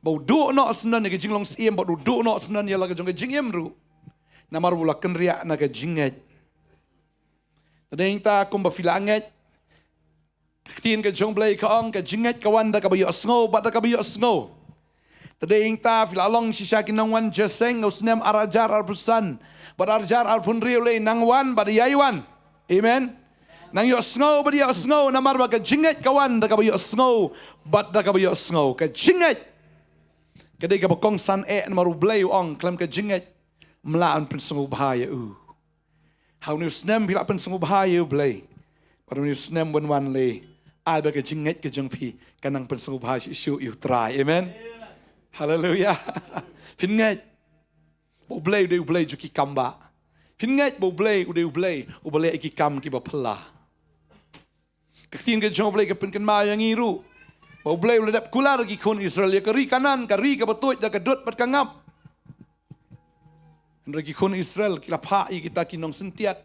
Bau do no senan ya ka jinglong sim baru do no senan ya la ka jong ka jingim ru. Namar bula kan ria na ka jinget. Tading ta kumba filanget. Ktiin ka jong blay ka ong ka jinget ka wanda ka bayo sngo bata ka bayo sngo. Tading ta filalong sisya kinang wan jingiaseng snem arajar arpusan. Barajar arpun riole nang wan bada yaiwan. Amen. Nang yo sngo bada yo sngo namar ba ka jinget ka wanda ka bayo sngo bata ka bayo sngo ka jinget. Kadai ka bakong san namaru blay ong klam ka jinget. Melaan pen sungguh bahaya Hau ni snem bila pen sungguh bahaya blay. Pada ni snem wan le. Ada ke jinget ke jeng pi kanang pen sungguh bahaya isu you try. Amen. Hallelujah. Finget. Bo blay udah blay juki kamba. Finget bo blay udah blay ubale iki kam ki ba pela. Ketin ke jeng blay ke pen kan ma yang ngiru. Bo blay udah dap kular ki kon Israel ya keri kanan kari ke betuit dak kedut pat kangap. Ragi kon Israel kila pai kita kinong sentiat.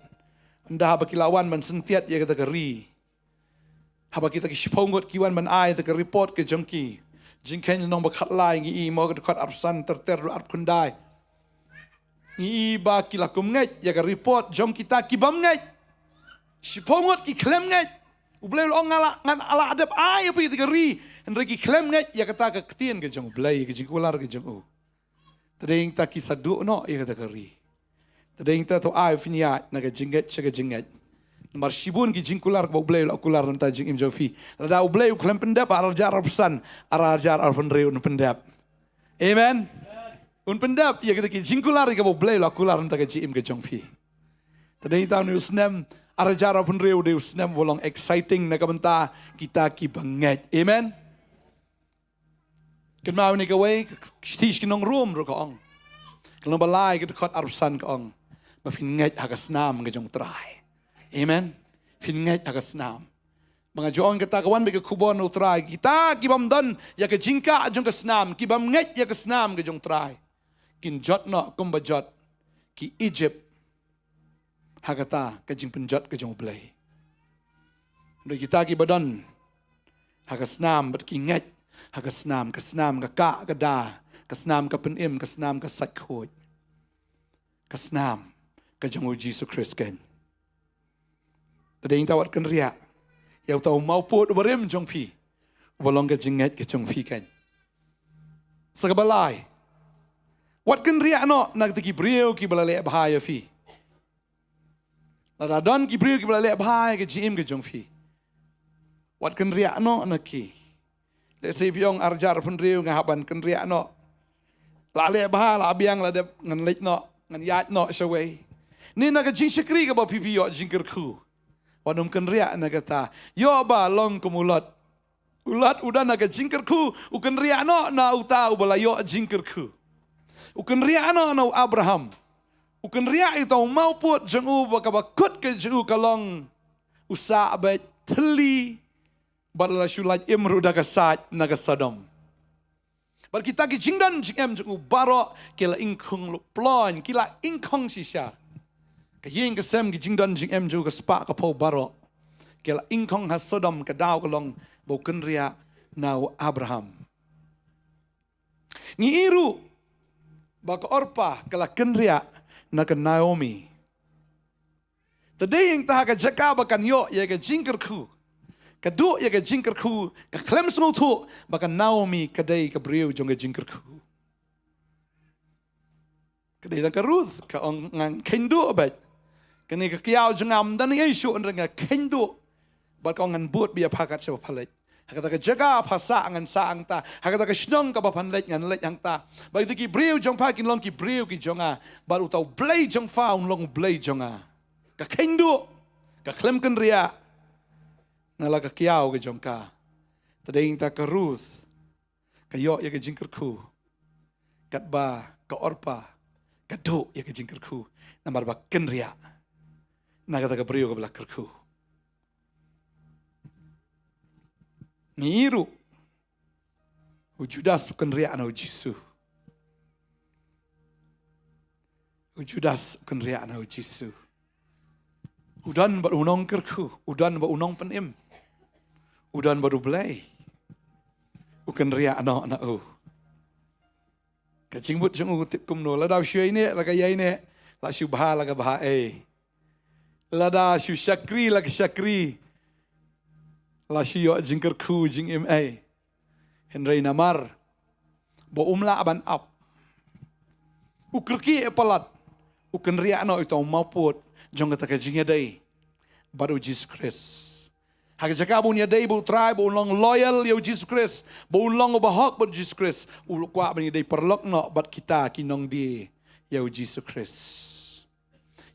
Anda haba kilawan man sentiat ya kita keri. Haba kita kispongot kiwan man ai ta report ke jongki. Jingken nong bakat lai ngi mo ke dekat arsan terter arp kundai. Ngi ba kila kum ngai ya ke report jong kita kibam ngai. Sipongot ki klem ngai. Ublay lo ngala ngan ala adab ai apa kita keri. Ragi klem ngai ya kata ke ketien ke jong blay ke jingkular ke jong. Tading ta kisadu no ya kata kari. Tading ta to ai finia na ka jinget cha ka jinget. Mar shibun ki jingkular ka blay la kular ta jing im jofi. La da blay klem pendap arajar arsan arajar arfan reun pendap. Amen. Un pendap ya kata ki jingkular ka blay la kular ta ka jing im ka jongfi. Tading ta nu snem arajar arfan reu de snem wolong exciting na ka benta kita ki banget. Amen. Kan mau ni kawai stis kinong room ro kaong. Kalau balai kita kot arsan kaong. Ba finget hagas nam ke jong try. Amen. Finget hagas nam. Mga jong kita kawan be ke kubon no try. Kita kibam dan ya ke jingka jong ke snam, kibam nget ya ke snam ke jong try. Kin jot no kumba jot ki Egypt. Hagata ke jing penjot ke jong play. Do kita ki badan hagas nam bet ki nget Hakasnam, kasnam, kaka, kada, kasnam, kapenim, kasnam, kasakhod. Kasnam, kajangu Jesus Christ ken. Tading tawat kan ria. Yaw taw mau pot ubarim jong pi. Ubalong ka jinget ka jong pi ken. Sa kabalay. Wat kan ria no, nagtiki briyo ki balale bahaya fi. Ladadon ki briyo ki balale bahaya ka jim ka jong pi. Wat kan ria no, naki. Let's say piong arjar pun riu ngahaban kan ria no. Lale bah la biang la de ngan lek no ngan yat no shaway. Ni naga jing shikri ka ba pipi yo jingker ku. Wanum kan ria naga ta. Yo ba long kumulat. Ulat udah naga jingker ku. Ukan ria no na uta ubala yo jingker ku. Ukan ria no Abraham. Ukan ria itu mau put jengu bakabakut ke jengu kalong usa abet teli badala shulaj imru daga sat naga Sodom. Bar kita ki jingdan jingem jengu barok kila ingkung lu plon kila ingkong sisya. Kayeng kesem ki jingdan jingem jengu ke spa kapau barok kila ingkong has Sodom ke daw kalong bukan ria nau Abraham. Ngiiru baka orpa kala kenria na ke Naomi. Tadi yang taha ke jaka bakan yo ya ke jingkerku. Kedua ya ke jingkerku ke klem semua tu bakan Naomi kedai ke beriu jong ke jingkerku. Kedai tak ke Ruth ke orang kendu abad. Kini ke kiau jengam dan Yesus orang kendu. Bakan orang buat biar pakat siapa palet. Hakata ke jaga phasa ngan saang ta. Hakata ke Shillong ka bapan let ngan let yang ta. Ba itu ki breu jong pa kin long ki breu ki jonga. Baru tau blay jong fa un long blay jonga. Ka kendu ka klem ken ria. Ngala ka kiau ke jong ka. Tading ta ke Ruth. Ka yo ya ke jingkerku. Kat ba ka orpa. Ka do ya ke jingkerku. Namar ba ken ria. Na kata ke breu ka belakerku. Niru Judas bukan ria na Jisu. Judas bukan ria na Jisu. Udan ba unong kerku, udan ba unong penim. Udan baru belai. Bukan ria na u. Kacing but jeng utip kumno lada syai ini laga yai ini la syubha laga baha lada syu syakri laga syakri. La siyo jingkerku jing Henry namar bo umla aban up ukerki epalat uken ria no itu mauput jong kata jingnya dai baru Jesus Christ hak jaka bunya dai bu try bu long loyal yo Jesus Christ bu long bahak bu Jesus Christ ulu kwa bani dai perlok no bat kita kinong di yo Jesus Christ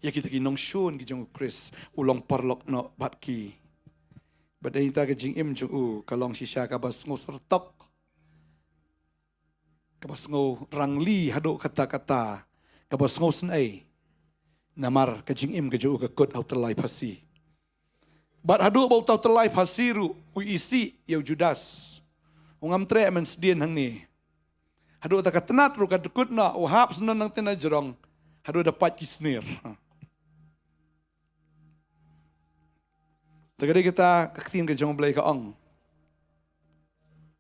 ya kita kinong shun ki jong Christ ulong perlok no bat ki. Badai ta ke jing im ju kalong sisya ka bas ngo sertok. Ka bas ngo rangli hado kata-kata. Ka bas ngo senai. Namar ke jing im ke ju ka kut au telai pasi. Bad hado bau tau telai pasiru isi yau Judas. Ungam tre men sedien hang ni. Hado ta ka tenat ru ka kut na uhap senan nang tena jerong. Hado dapat kisnir. Tagadi kita kaktin ke jong belai ka ong.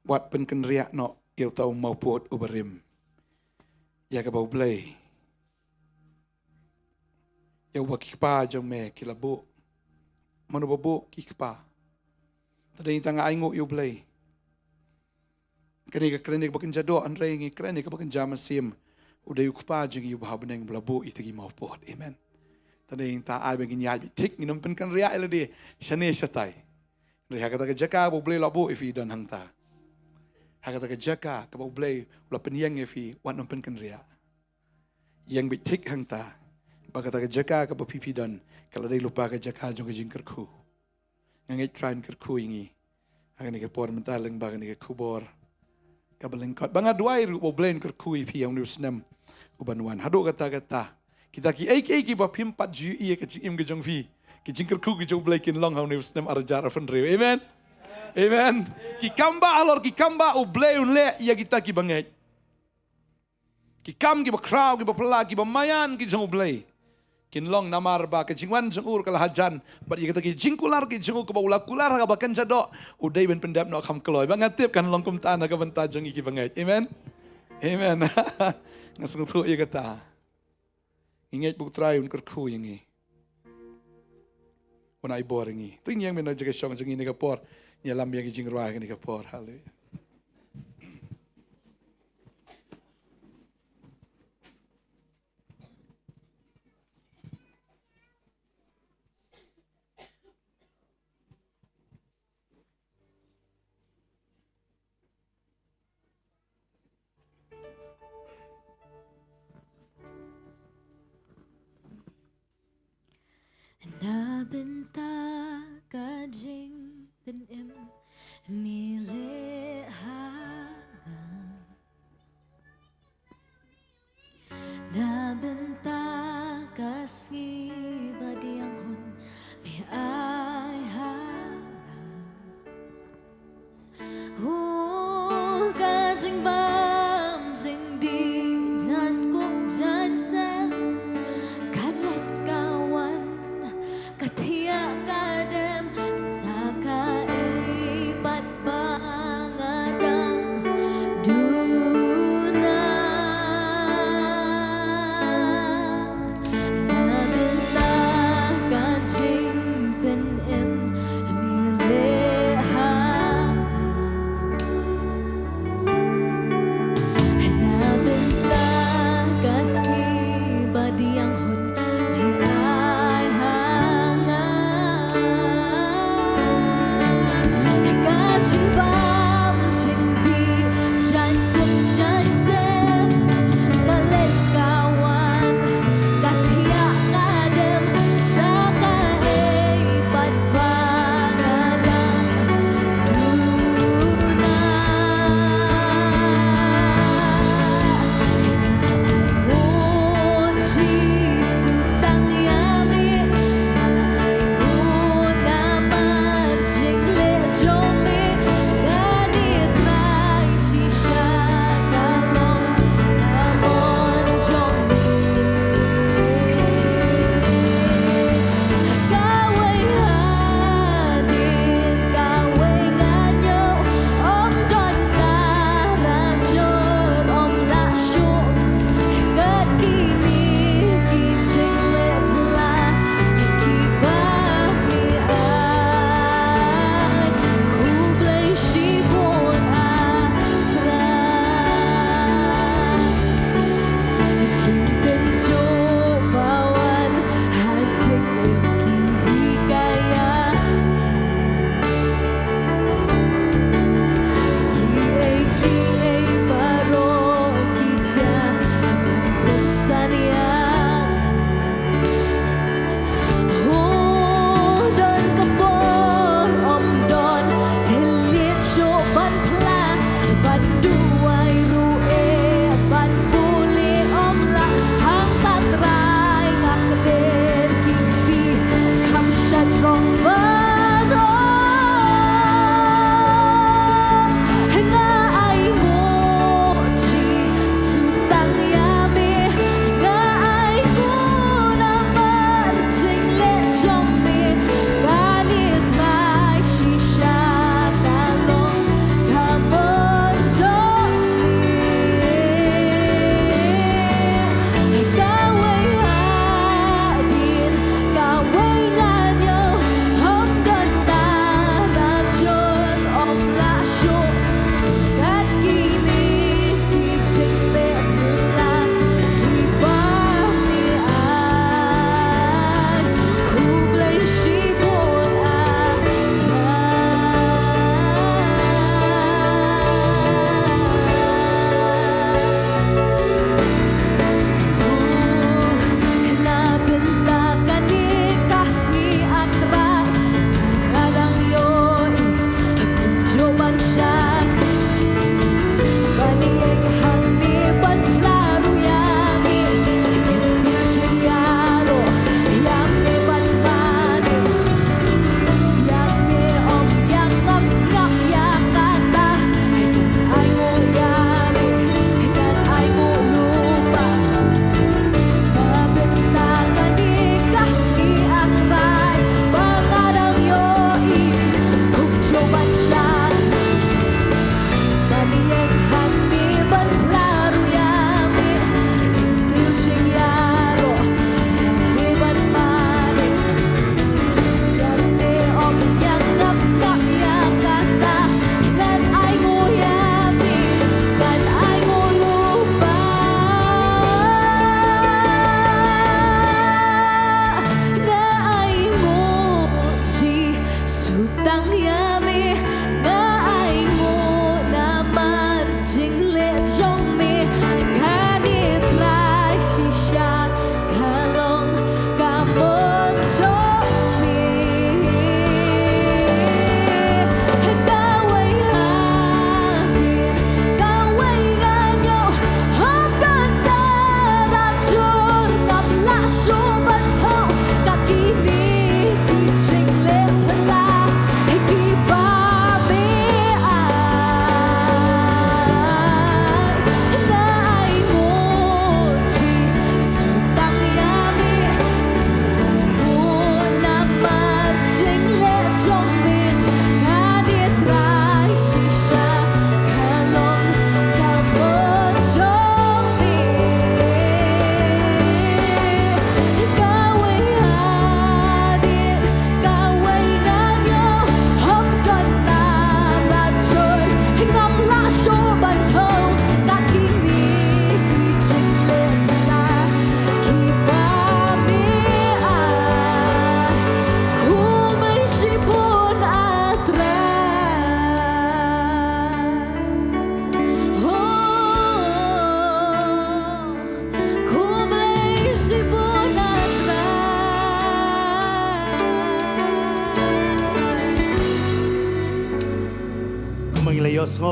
Wat pen ken riak no yau tau mau puot uberim. Ya ka bau belai. Yau wa kikpa jong me kilabu. Manu babu kikpa. Tadi tanga ainguh yau belai. Kani ka klinik bakin jado andre ngi klinik bakin jaman sim. Udah yau kpa jong yau baha beneng belabu itagi mau puot. Amen. Tadi yang tak ai bagi nyaj tik minum pen kan ria ele di shane shatai. Ria kata ke jaka bo blay labu ifi dan hang ta. Ha kata ke jaka ke bo blay la pen yang ifi wan pen kan ria. Yang bi tik hang ta. Ba kata ke jaka ke bo pipi dan kalau dia lupa ke jaka jong ke jingkerku. Ngangai train kerku ingi. Ha ni ke por mental leng ba ni ke kubor. Ka belengkot banga duai ru bo blay kerku ifi yang nu snem ubanwan. Hado kata-kata kita ki ba pimpat ju iya ke im ke jong fi ki jingkerku ke jong blai kin long hau ni snem arjar fan rew amen amen ki kamba alor ki kamba u blai un le ya kita ki bangai ki kam ki ba crowd ki ba pala ki ba mayan ki jong blai kin long namar ba ke jingwan jong ur kala hajan ba ya kita ki jingkular ki jong ko ba ula kular ka ba kan jado udai ben pendap no kham kloy ba ngatip kan long kum ta na ka banta jong ki bangai amen amen ngasung tu ya kata ingat buk try un kerku yang ni. Unai bor yang ni. Ting yang mana jaga syong jeng ini kapor. Nyalam yang jing ruah ini kapor. Haleluya.
Na benta kajing penim milik hanga jing bam jing di jan cũng jan sang kalet kawan katia kadem saka ipat bangadang duna nabinta kajing pen em mileha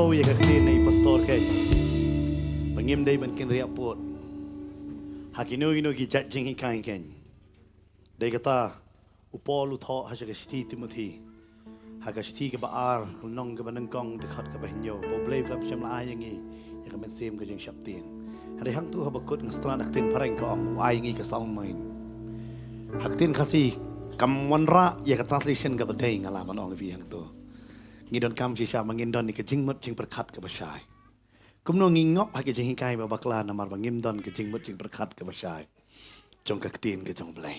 tahu ya kaktin ni pastor ke. Bangim day ban kin riak pot. Hakinu inu ki judging hi kain ken. Day kata upol utho ha shti Timothy. Hagashti ke baar nong ke banengkong dekat ke bahinyo. Boblay kam syam la ayangi. Ya kamen sim ke jing syaptin. Hari hang tu habakut ngastran aktin pareng ko ang ayangi ke sound mind. Haktin kasih kam wanra ya ke translation ke badai ngalaman ong vi hang tu. Ngidon kam shisha mangindon ni ke jingmut jing berkat ke basyai. Kumno ngingop ha ke jing hikai ba bakla namar bangimdon ke jingmut jing berkat ke basyai. Jong kaktin ke jong blai.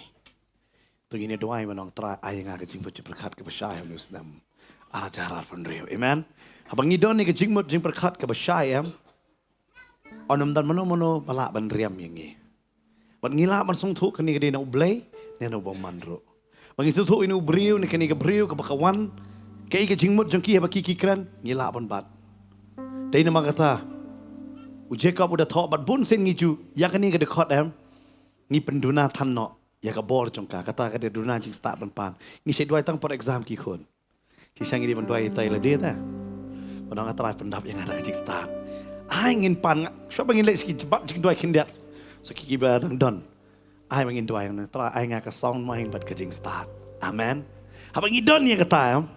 Tu ini doa yang menong tra ayang ke jing jing berkat ke basyai nu snem. Ara jarar pun rio. Amen. Habang ngidon ni ke jingmut jing berkat ke basyai am. Onam dan mono balak ban riam yang ni. Ban ngila ban sung thu kani ke dina ublai ne no bom manro. Bang isu thu inu briu ni kani ke briu ke bakawan. Kaya ke jingmut jengki haba kiki kran ngila ban bat. Dai nama kata Jacob udah thok bat bun sen ngiju ya kani ke dekot am. Ngi penduna than no ya ka bor jongka kata ka de duna jing start ban pan. Ngi se duai tang por exam ki khon. Ki sang ini ban duai tai la dia ta. Padang atrai pendap yang ada jing start. Ai ngin pan so bangin le ski jebat jing duai kindat. So ki ba dang don. Ai bangin duai na tra ai nga ka sound main bat ka jing start. Amen. Habang idon ya kata am.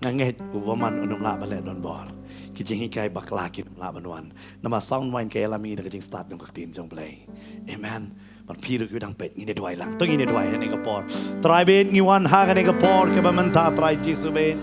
Nganget ubaman unum la bale don bor. Ki jing hikai bakla ki la banwan. Nama sound main ka elami da jing start ng kaktin jong play. Amen. Man piru ki dang pet ngine duai lang. To ngine duai ne ka por. Try ben ngiwan ha ka ne ka por ke ba man ta try jisu ben.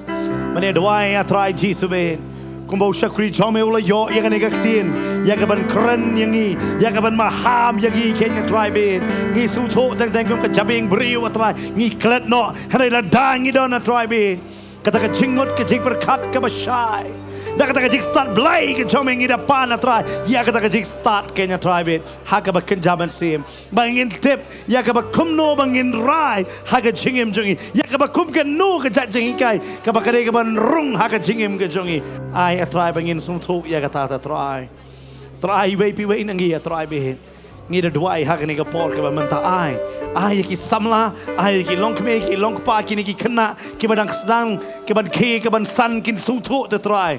Mane duai ya try jisu ben. Kumbaw syakri jome ula yo ya ka ne ka kaktin. Ya ka ban kren yang ni. Ya ka ban maham yang ni ken ka try ben. Ngi su tho dang dang kum ka jabing briu try. Ngi klet no. Hare la dang ngi don try ben. Kata ka jingot ke jing berkat ke basyai. Da kata ka jing start blai ke jomeng ida pan atrai. Ya kata ka jing start kenya try bit. Ha ka ba kenjaman sim. Bangin tip ya ka ba kumno bangin rai. Ha ka jingim jongi. Ya ka ba kum ke no ke jat jing kai. Ka ba kare ka ban rung ha ka jingim ke jongi. Ai atrai bangin sum thuk ya kata ta try. Try we pi we nangi atrai bit. Ngi da duai ha ka ni ka por ka ba menta ai. Ai ki samla, ai ki Nongkhryiem ki Nongpa ki ni ki kena ki badang sedang ki ban ki ban san kin sutu te try.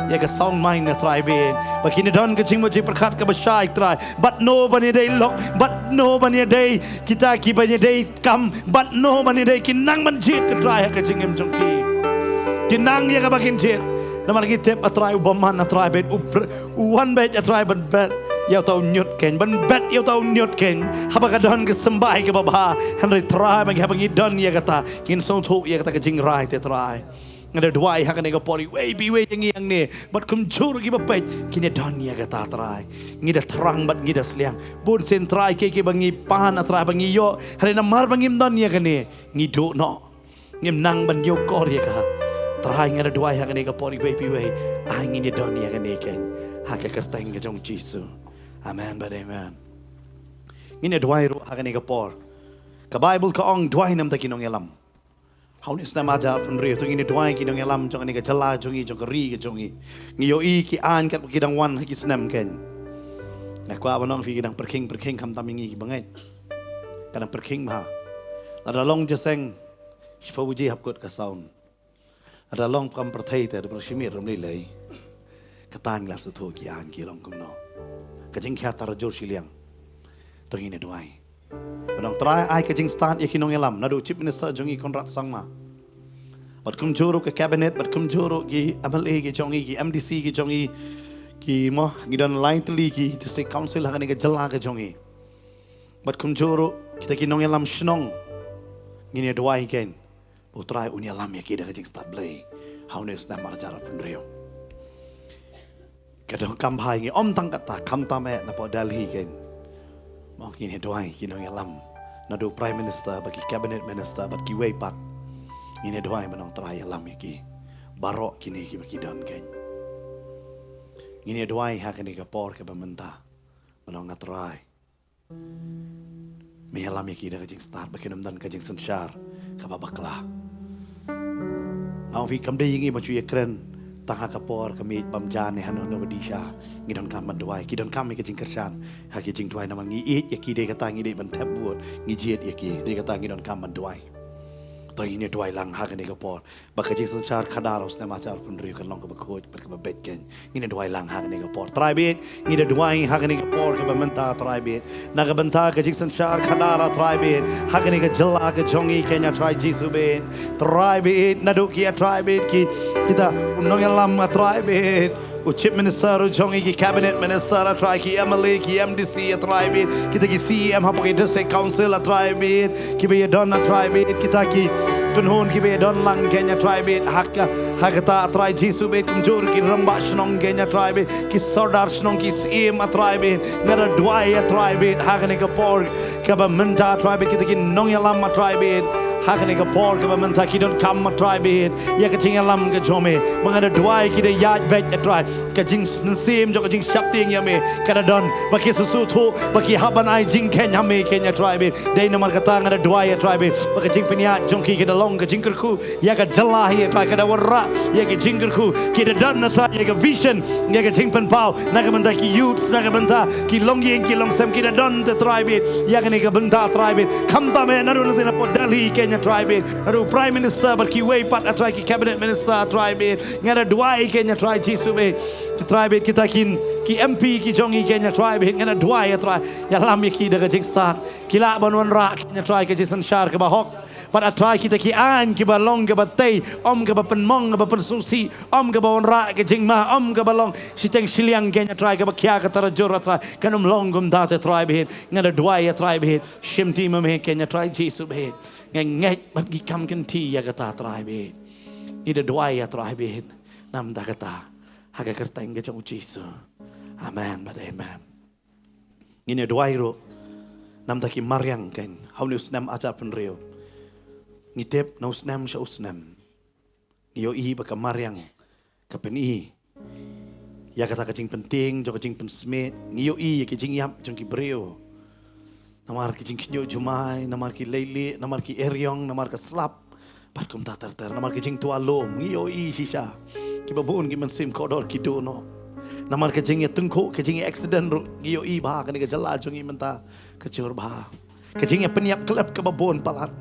Ya ka sound mind na try ben. Ba kini don ka jing mo jing perkat ka ba syai try. But no bani day lock, but no bani day kita ki bani day kam, but no bani day ki nang man jit ka try ka jing em jong ki. Ki nang ya ka ba kin jit. Nama lagi tip a try ubaman a try ben one bet a try ben bet. Yau tahu nyut ken, ban bet yau tahu nyut ken. Haba kadon ke sembah ke baba, henry try bagi haba ngidon ya kata, kin song thuk ya kata ke jing rai te try. Ngada duai hak ne ko pori, wey bi wey yang ni, bat kum juru ki bapet, kini don ya kata try. Ngida terang bat ngida seliang, bun sen try ke bangi pan try bangi yo, hari namar bangim don ya kene, ngido no, ngim nang ban yo kor ya kata. Try ngada duai hak ne ko pori wey bi wey, ai ngini don ya kene ken, hak ke kerteng ke jong Jisu. Amen, but amen. Ngine duai ru hakani ka por. Ka Bible ka ong duai nam ta kinong elam. Haun is na maja pun ri tu ngine duai kinong elam jong ni ka jala jongi jong ri ka jongi. Ngiyo i ki an kat kidang wan ki snem ken. Na kwa banong fi kidang perking kam tamingi ki bangai. Kadang perking ma. Ada long jeseng sifa uji hapkut ka sound. Ada long kam perthai te per shimir rom lei. Katang la su thu ki an ki long kum no. Kajing kya tarjur Shillong. Tu ini duai. Padang try ai kajing start ya kinong elam. Nadu chief minister jongi Konrad Sangma. Bat kum juru ke cabinet, bat kum juru ki MLA ki jongi ki MDC ki jongi ki mo ngidan lain teli ki district council hakan ke jela ke jongi. Bat kum juru kita kinong elam Shillong. Ngini duai ken. Utrai unia elam ya kita kajing start play. How news na marjara penrio. Kadang kampai ngi om tang kata kam tame na po Delhi ken. Mau kini doai kino ngalam. Nadu prime minister bagi cabinet minister bagi way pat. Ini doai menong try alam iki. Barok kini ki bagi don ken. Ini doai ha kini ka por ke bamenta. Menong ngatrai. Me alam iki da kajing start bagi nam dan kajing sensyar ka babakla. Au fi kam de yingi machu ye kren. Tangha kapor kami pamjan ne hanu no badisha ngidon kam mandwai kidon kam ke jingkersan ha ke jing twai naman ngi it ya ki de kata ngi de ban tab buat ngi jiet ya ki de kata ngidon kam mandwai ตัวini dua lang hagen ega por baka Jason Char kadaros na machar pun riu kan long ka bakoj per ka bet ken ini dua lang hagen ega por tribe ini dua hagen ega por ka menta tribe naga benta ka Jason Char kadara tribe hagen ega jalla ka jongi Kenya tribe Jisu be tribe naduki tribe ki kita unong lam tribe Chief Minister Jongi ki Cabinet Minister try ki MLA ki MDC try bit kita ki CM hapo ki District Council try bit ki be don try bit kita ki tunhun ki be don lang Kenya try bit hakata try Jisu bit kumjur ki ramba shnong Kenya try bit ki Sardar shnong ki CM try bit ngara duai try bit hakane ka por ka ba menta try bit kita ki nong yalam try bit hakane ka por ka ba menta ki don kam try bit ya ka chingalam ka jome mangada duai ki de yaj bet try ka jing sim jo ka jing shapting ya me kada don baki susutu baki haban ai jing Kenya me Kenya tribe dei namar kata ngada duai tribe baki jing penya jongki kada long ka jing kerku ya ka jalla hi ka kada warra ya ka jing kerku ki da don na tribe ya ka vision ya ka jing pen pau naga benda ki youths naga benda ki long yeng ki long sem ki da don the tribe ya ka ni ka benda tribe khamta me naru na po Delhi Kenya tribe naru prime minister baki way pat atrai ki cabinet minister tribe ngada duai Kenya tribe Jisu be tribe kita ki MP ki jongi Kenya tribe ngana duai tribe ya lam ki daga jing star kila banwan ra Kenya tribe ke Jason Shar ke bahok pada tribe kita ki an ki balong ke batei om ke penmong ke pensusi om ke bawon ra ke jing ma om ke balong siteng Shillong Kenya tribe ke bakya ke tarajur tribe kanum long gum da tribe ngana duai tribe shimti me Kenya tribe Jisu be ngai bagi kam kenti ya kata tribe ida duai tribe nam da kata haga kerta inga jong Jisu. Amen, but amen. Ini dua hero nam taki Maryang kan. Hau ni snem aja pun rio. Ngitep na snem sya snem. Niyo i baka Maryang kapeni. Ya kata kacing penting, jong kacing pensmet. Niyo i kacing yap jong ki brio. Namar kacing kinyo jumai, namar ki leili, namar ki eryong, namar ka slap. Parkum tatar namar kacing tualom. Niyo i sisha. Kibabuon ki mansim kodor ki dono. Namar ka jingi tungko ka jingi accident ro giyo i ba ka ni ka jala jongi menta ka chur ba. Ka jingi penyap klep ka babon palat.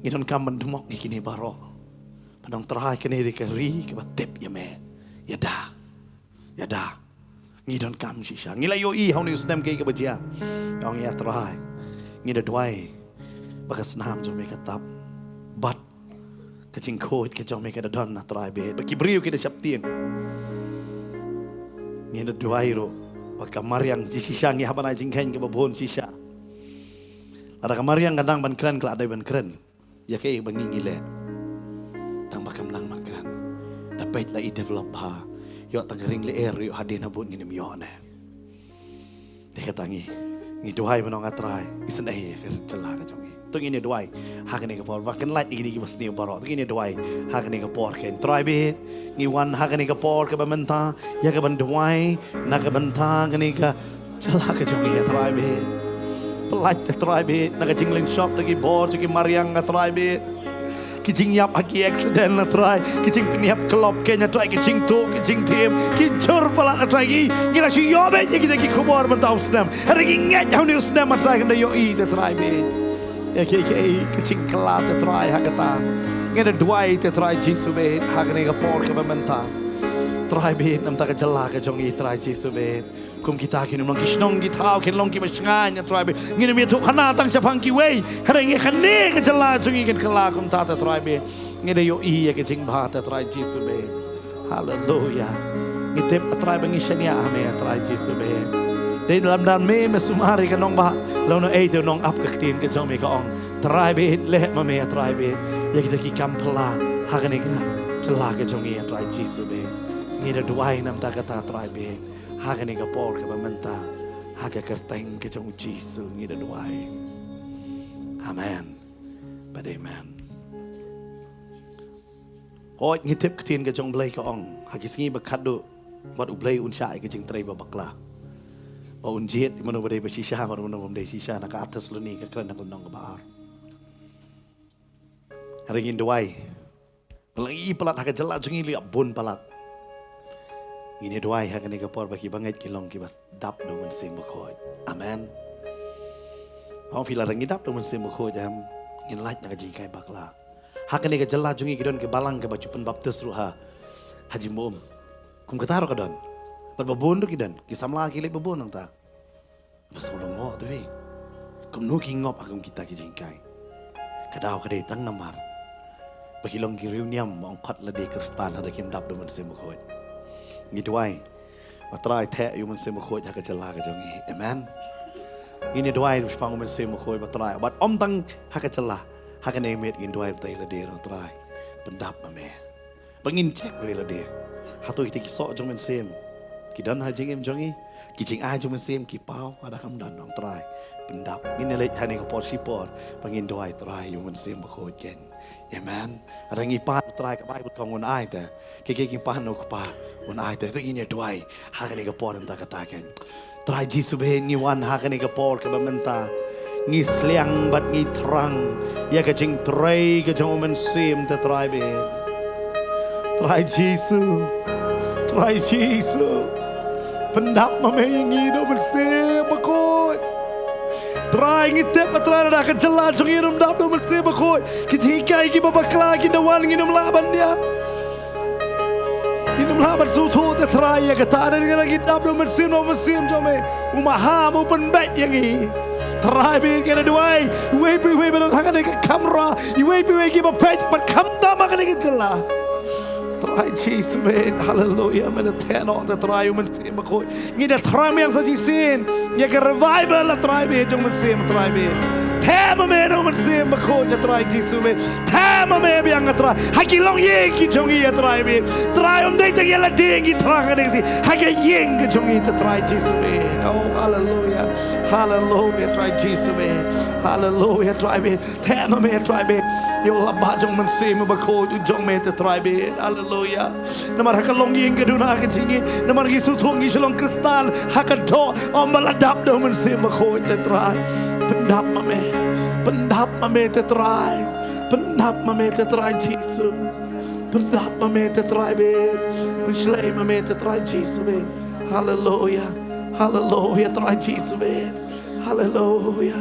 Ngidon kam mendumok ni kini baro. Padang terakhir kini di ka ri ka batip ya me. Yada. Yada. Ngidon kam shisha. Ngila yo i hau ni usnem ka bajia. Dong ya terakhir. Ngida duai. Baka senam jo me ka tap. But kacing coach kacang mereka dah don nak try bed. Bagi beriu kita siaptin. Ni ada dua hero. Bagi Maryang di sisa ni haban ajing kain ke babon sisa. Ada Maryang kadang ban keren kelak ada ban keren. Ya kaya bangi ngile. Tang bakam lang makran. Dapat lah i develop ha. Yo tangering le air yo hadin habun ni miyo ne. Dia kata ngi dua hero menong atrai. Isen eh celah kacang ni. Tung ini duai hakan ega por bahkan light ini bas ni baro tung ini duai hakan ega por ken tribe ni wan hakan ega por ke bamenta ya ke ban duai na ke benta kani ka celah ke jongi ya tribe pelat ke tribe na ke jingling shop lagi bor ki Maryang ka tribe ki jing yap aki accident na try ki jing piniap klop kenya try ki jing to ki jing tim ki jor pelat na try ki ngila si yobe ki kita ki kubor bentau snem hari ki ngat hau ni snem na try kan yo i the tribe ya kecing kelat try hakata ngada duai try Jisu be hakane ka por ka bamenta try be nam ta ka jalla ka jongi try Jisu be kum kita kinum long kisnong gitau kin long ki masnganya try be ngini mi tu khana tang chapang ki wei hareng khane ka jalla jongi kin kala kum ta try be ngida yo i ya kecing ba try Jisu be hallelujah ngitep try bangi shania ame try Jisu be Day dalam dan me mesumari ka nong ba law no eight nong up kaktin ka jong me ka ong try be le ma me try be ya kita ki kampla hakane ka cela ka jong ya try Jisu be ngida duai nam ta ka ta try be hakane ka por ka bamenta haka kerteng ka jong Jisu ngida duai amen but amen hoi ngitip kaktin ka jong blai ka ong hakisingi bakado wat ublai unsha ka jing tray ba bakla Oh unjit, mana boleh bersisa, mana boleh sisa, nak atas lu ni kekeren nak lenong ke bahar. Hari ini duai, lagi pelat hak jelas jungi liap bun pelat. Ini duai hak ni kapor bagi banget kilong kibas dap dengan sim berkoi. Amen. Aku fila rengi dap dengan sim berkoi jam ngin light na kajikai bakla. Hakan ega jela jungi kidon ke balang ke baju penbaptis ruha haji muum. Kum ketaro kadon. Berbabon tu kidan, kisamla kilik babon nang ta. Basolong ngok tu vi. Kum nu ki ngop akum kita ki jingkai. Kadau kadai tang namar. Bakilong ki reuniam mong khat la de kristan hada kin dap do man se mkhoi. Ngi duai. Matrai the yu man se mkhoi ha ka jela ka jongi. Amen. Ini duai pang man se mkhoi matrai. Bat om tang ha ka jela. Hakan ay met ngin duai tai la de ro trai. Pendap ma me. Bangin cek re la de. Hatu kita kisok jong men sem. Kidan ha jing em jongi. Ki jing a jong men sem ki pau ada kam dan nong trai. Pendap ngin le ha ne ko por sipor. Bangin duai trai yu men sem ma khoi ken. Amen. Ada ngi pan trai ka bai but kong un ai te. Ke ki pan no ko pa. Un ai te tu ini duai. Ha ka ne ko por ta kata ken. Trai Jisu be ngi wan ha ka ne ko por ka menta. Ngi sliang bat ngi terang. Ya ka jing trai ka jong men sem te trai be. Trai Jisu. Trai Jisu. Pendap mame ngi do men sem ma khoi. Trai ngi tep matrai da ka jela jong irum dap do men sem ma khoi. Ki jikai ki babakla ki dawan ngi num laban dia. Inum laban su thu te trai ya ka ta da ngi dap do men sem jome. Umaha mu pen bet yang ngi. Trai be ke duai. We be ha ka ne ka kamera. We be ki ba page but kam da ma ka ne jela. Trai Jisu men, haleluya, men the ten on the trai men sem khoi. Ngi da trai yang sa jisin, ya ke revival la trai be jong men sem trai be. Tema men men sem khoi ya trai Jisu men. Tema men biang trai. Haki long ye ki jong ya trai be. Trai on dei te ya la de ki trai ka si. Haki yeng ki jong te trai Jisu men. Oh haleluya. Haleluya trai Jisu men. Haleluya trai be. Tema men trai be. Yo la ba jong men sem ba khoi jong men te trai be. Haleluya. Namar hakalong ying ke duna ke jingi. Namar ki suthong ki Shillong kristal hakado om baladap do men sem khoi te trai. Pendap mame. Pendap mame te trai. Pendap mame te trai Jisu. Pendap mame te trai be. Penslei mame te trai Jisu be. Haleluya. Haleluya trai Jisu be. Haleluya.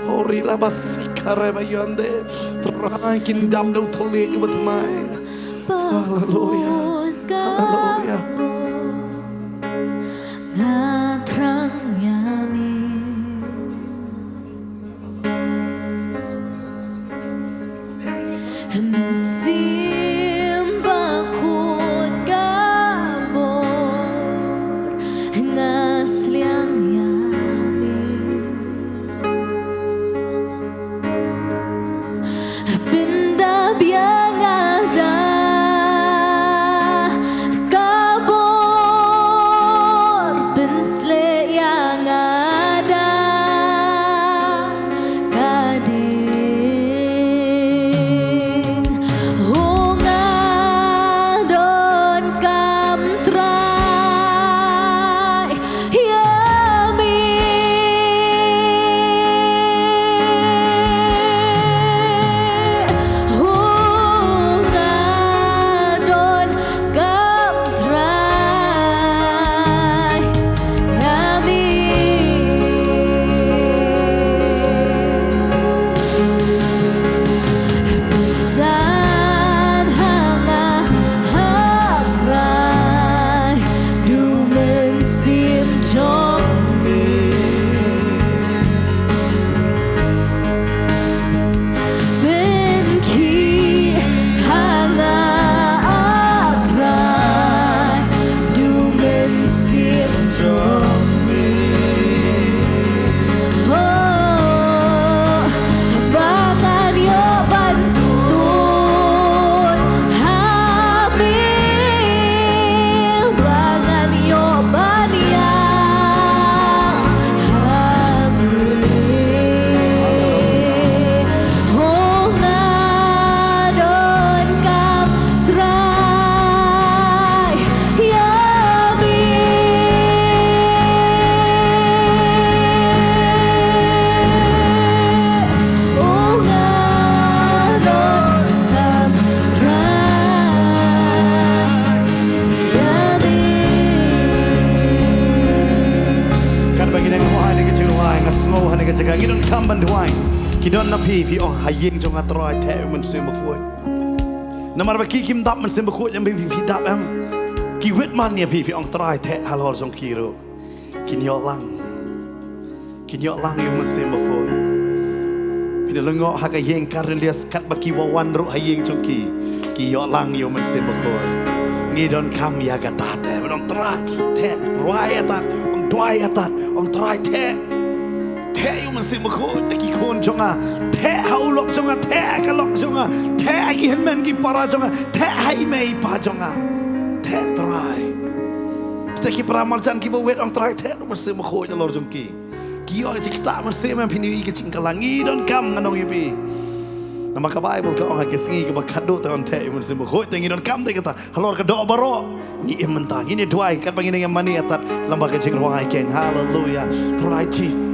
Ori la basika reba yonde. Trai kin dam do tole ki batmai. Haleluya. Haleluya.
Ngatrang yami mensimba kun gabor ngasliang yami benda biang ada
Kan bagi dengan wahai dengan jiwa ngas ngau hane ke jaga ngidon kamban duai. Kidon na pi ong haying jong atroy te man sim bakoi. Namar ba ki kim dap man sim bakoi yang pi dap am. Ki wit man ne pi ong troy te halor jong kiro. Kin yo lang yo man sim bakoi. Pi lengo ha ka yeng karelias kat ba ki wawan ru haying jong ki yo lang yo man sim bakoi. Ngidon kam ya ga ta te ong troy te roi atat ong duwai atat ong troy te. Te yo man sim bakoi ki kon jonga te haulok jonga te kalok jonga te ki henmen ki para jonga te hai mei pa jonga te try te ki pramal jan ki bawet ong try te man sim bakoi lor jong ki yo ji kita man sim man pini ki cingkalangi don kam nganong yipi nama ka bible ka ong ki singi ka bakado ta on te man sim bakoi te ngi don kam te kata halor ka do baro ni imenta ni duai kat bangin ngam mani atat lamba ka jing ruang ai ken hallelujah try Jesus.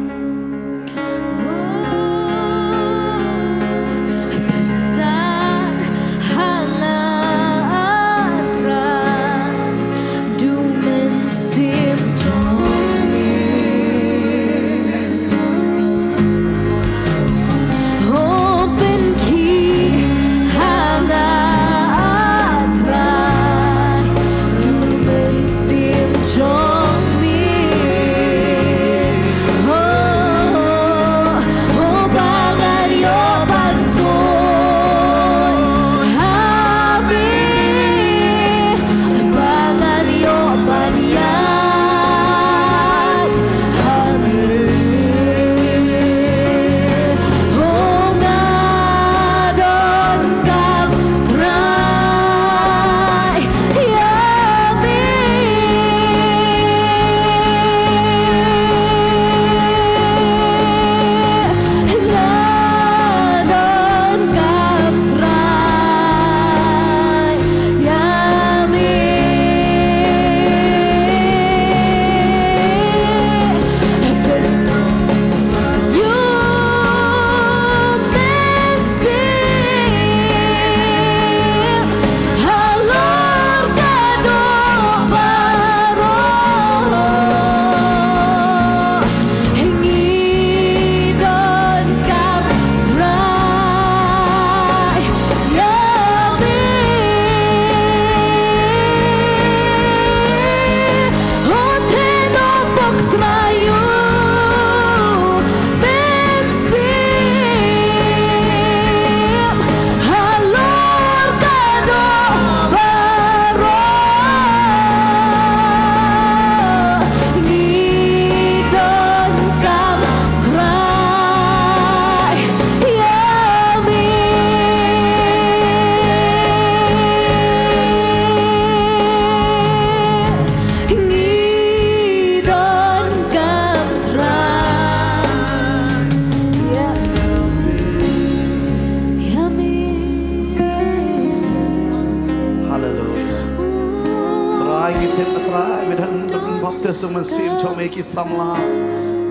Man sim to make it samla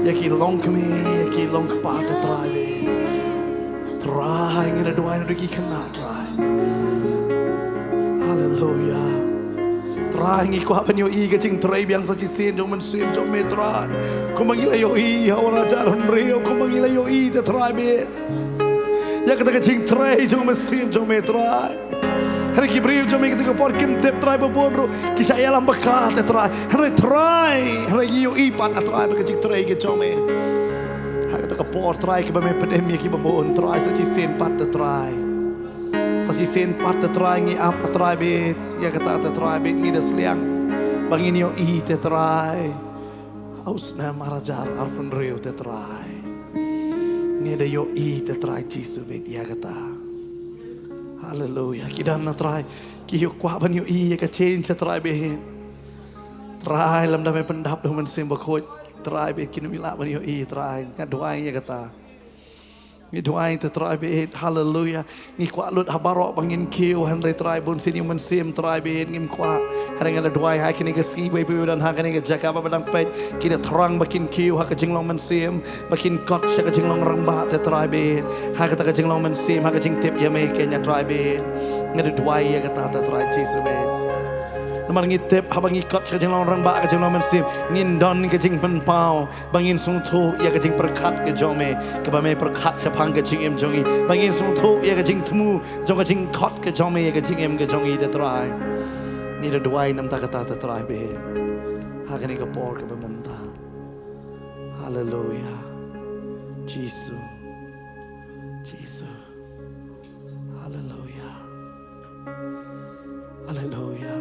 yaki Nongkhryiem yaki Nongkhryiem try ngira duwai no ki kana try hallelujah try ngi ko hapen yo I ka jing try biang sa chi sin jong man sim jong me try ko mangila yo I hawra jaron rio ko mangila yo I te try be ya ka jing try jong man sim jong me try hari kibriu jom ik tiga por kim tep try boboro ki sa yalam bakat try hari yo I pan try ba ka try ke jom me hari ta ka por try ki ba me pandemia ki ba bon try sa chi sen pat try sa chi sen pat try ngi ap try be ya ka ta try be ngi das liang bangin yo I te try aus na marajar arpun rio te try ngi de yo I te try Jesus be ya ka ta hallelujah kidan na try ki yo kwa ban yo I ka change sa try be try lam da me pendap do man sim ba khoj try be kin mi la ban yo I try ka duai ya kata ni duai te try be hallelujah ni kwa lut habaro bangin kiu han re try bon sin man sim try be ngim kwa harang la duai ha kin ka ski be dan ha kin ka jaka ba dang pe kin thrang ba kin kiu ha ka jinglong man sim ba kin kot sa ka jinglong rang ba te try be ha ka ta ka jinglong man sim ha ka jing tip ya me ken ya try be ngi duai ya kata ta try Jesus be Namar ngitip habangi kot ke jeng orang ba ke jeng men sim ngin don ke jeng pen pau bangin sung thu ya ke jeng perkat ke jome ke ba me perkat sepang ke jeng em jongi bangin sung thu ya ke jeng temu jong ke jeng kot ke jome ya ke jeng em ke jongi te trai ni de duai nam ta kata te trai be ha ke ni ke por ke bementa haleluya Jesus Jesus haleluya haleluya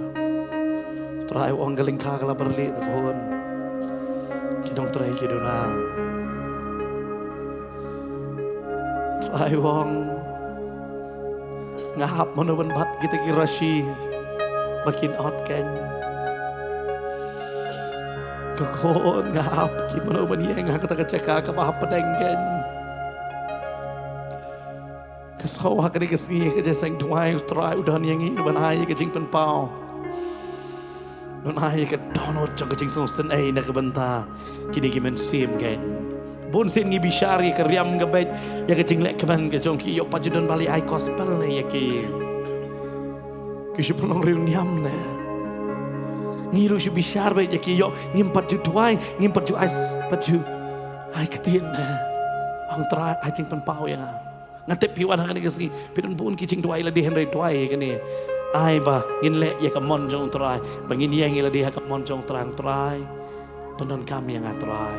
try wong galing kagala berli tahun kidong try kiduna try wong ngahap manuban bat kita kirashi makin out ken kakon ngahap kin manuban yang kata keceka kamahap pedenggen kasawa kani kesni kejaseng duai try udan yang ini banai kejing penpau Donai ke download jong kecing song sen na kebenta kini kimen sim gen bon sen ngi bishari ke riam ke bet ya kecing lek keban ke jong ki yo pajudon bali ai gospel ne ya ki sipulong reuniam ne ngiru si bishar bet ya ki yo ngimpat ju tuai ngimpat ju ais paju ai ketin ne ang tra ai jing pen pau ya ngatep piwan hang ni kesni pidon bon kicing tuai la di henry tuai kini ai ba ngin le ya ka mon jong trai bangin yang ila dia ka mon jong trang trai penon kami yang atrai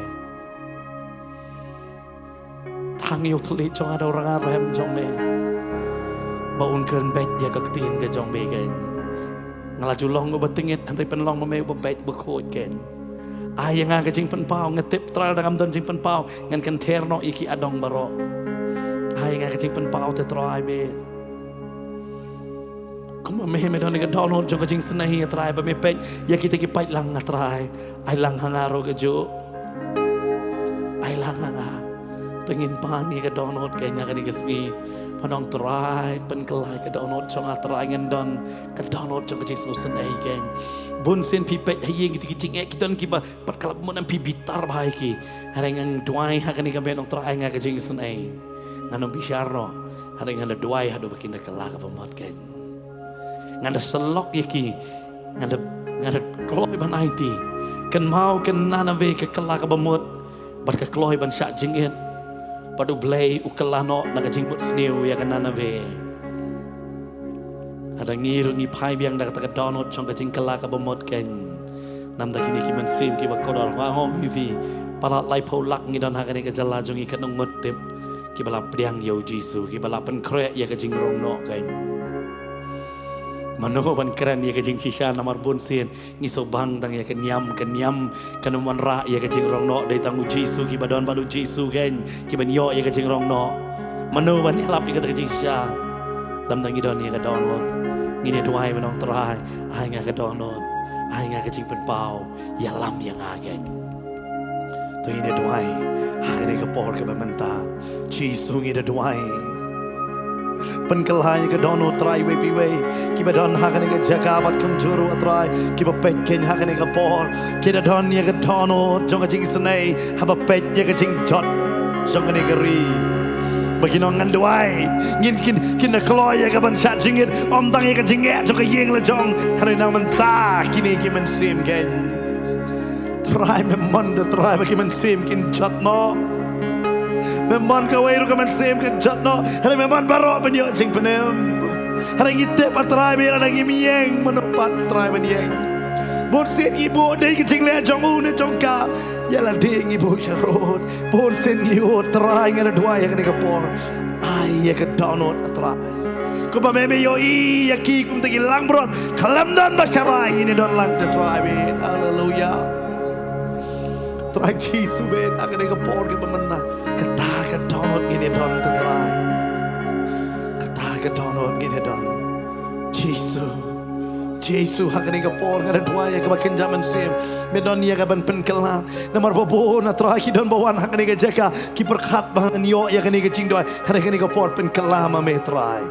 thang yo thli jong ada orang arem jong me ba un kren bet ya ka tin ke jong be gen ngala julong go batingit antai penlong me ba bet ba khoi gen ai yang ka jing pen pau ngetip trai dangam don jing pen pau ngan kan terno iki adong baro ai yang ka jing pen pau te trai be kuma me don ke download jong jing senahi atrai ba me pet ya kita ki pai lang atrai ai lang hangaro ke jo ai lang hanga tengin pani ke download kenya ke dikesni panong trai pen kelai ke download jong atrai ngendon ke download jong jing senahi ken bun sen pi pet haye gitu kicing kita ki ba perkalap mun pi bitar bahai ki harengang duai ha ke benong trai nga ke jing senahi ngano bisarno harengang le duai hado bakinda kelak apa mod ken ngada selok yaki ngada kloi ban IT kan mau kan nanave ke kelak bamut bar ke kloi ban syak jingit padu blay ukelano naga jingmut snew ya kan nanave ada ngiru ngi pai biang dak tak download chong ke jing kelak bamut ken nam dak ini ki man sim ki ba kodor wa hom vi para lai polak ngi don hakani ke jala jongi kan nong mutip ki bala priang yo jisu ki bala pen kre ya ke jing rong no ken mano ban keren ya kejing sisa namar bonsen ngiso bang tang ya kenyam kanuman ra ya kejing rong no dai tangu jisu ki badon balu jisu gen ki ban yo ya kejing rong no mano ban elap ya kejing sisa lam tang idon ya kadon hon ngine duai banong trai ai nga kadon hon ai nga kejing pen pau ya lam ya ngagen to ngine duai ha ne ka por ke bamenta jisu ngine duai penkelai ke dono trai we piwe ki badon hakane ke jakabat kunjuru atrai ki ba pet ken hakane ke por ki da don ye ke dono jong jing senai haba pet ye ke jing jot jong ne ke ri bagi nongan duai ngin kin kloi ye ke ban sha jingit om dang ye ke jing ye jong ke yeng le jong hare na menta kini ki men sim ken trai me mon de trai ba ki men sim kin jot no memang kau itu kemen sim kejatno, hari memang baru penyo cing penem, hari kita patrai biar ada gimieng menepat trai benieng, bonsen ibu deh kecing le jong une jongka, yalah ding ibu syarot, bonsen ibu trai ngada dua yang kena kepor, ay ke download atrai, kau pameme yo ya ki kum tegi lang brot, kalam dan basyarai ini don lang trai bin, haleluya. Try Jesus bet akan dia kepor ke pementah kata ke download ini don try kata ke download ini don Jesus akan dia kepor ada dua ya kebakin zaman sim medon ya kaban penkela nomor bobo na try ki don bawan akan dia jaga ki berkat bangan yo ya kan dia cing doa ada kan dia kepor penkela mame try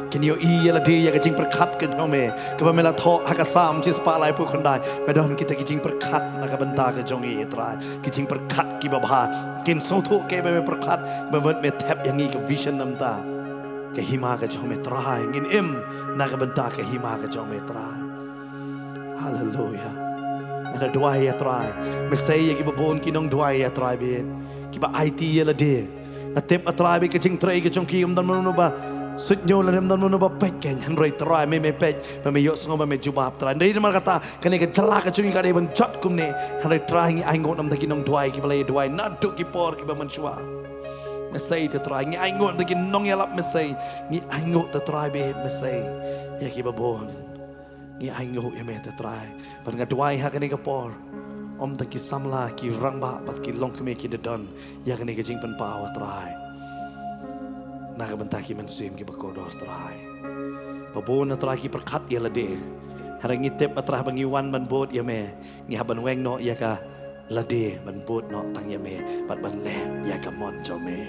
kini yo iya lah dia kecing perkat ke jome kepamela tho hakasam cis palai pu kondai medon kita kecing perkat nak benta ke jongi trai kecing perkat ki babha kin soto ke be perkat bebet me tap yang ke vision namta ke hima ke jome trai ngin im nak benta ke hima ke jome trai Hallelujah. Ada duwai ya try. Mesai ya kiba bon kinong duwai ya try be. Kiba IT ya la de. Atep atry be kecing tray ke chongki dan manu ba. Sut nyo la dan manu ba pek ken han roi try me pek me yok sngo me jubab try. Dai man kata kane ke jala ke chungi ka de ban jot kum ne. Han roi try ngi ainguh nam taki nong duwai kiba le duwai naduk ki por kiba manchua. Mesai te try ngi ainguh taki nong ya lap mesai. Ngi ainguh te try be mesai. Ya kiba bon. Ni ainguh ya me te try. Ban nga duwai ha kane ka por. Om ta ki samla ki rangba pat ki long keme ki de don. Ya kane ka jing pan pawa try. Na ka banta ki man sim ki bakodor try. Pabon na try ki perkat ya la de. Harang ngitep atrah bangi wan ban bot ya me. Ngi haban weng no ya ka la de ban bot no tang ya me. Pat ban le ya ka mon jo me.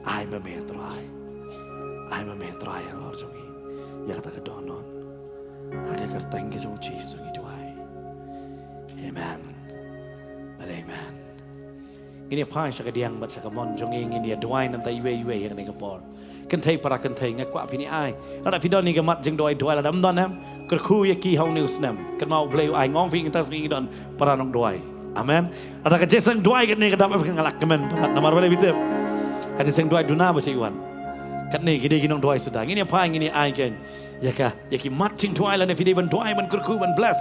Ai ma me try. Ai ma me try ya lor jo me. Ya kata ka donon. Haka kerteng ke jong Jesus ngi duai. Amen. And amen. Ini apa yang diang bat sakamon jong ini duai nam tai yue yang ni kapor. Kentai para kentai ngak kwa pini ai. Nada fidon ni gamat jeng duai duai la dam don ham. Kerku ya ki hau news nam. Kan mau bleu ai ngong fi ntas ngi don para nong duai. Amen. Ada ke jesang duai kan ni kadam kan ngalak kemen parat namar bale bitep. Ada seng duai duna ba iwan. Kat ni gide ginong duai sudah. Ini apa yang ini ai kan. Ya ka, ya ki matching tuai la ne fide ban tuai ban kurku ban bless.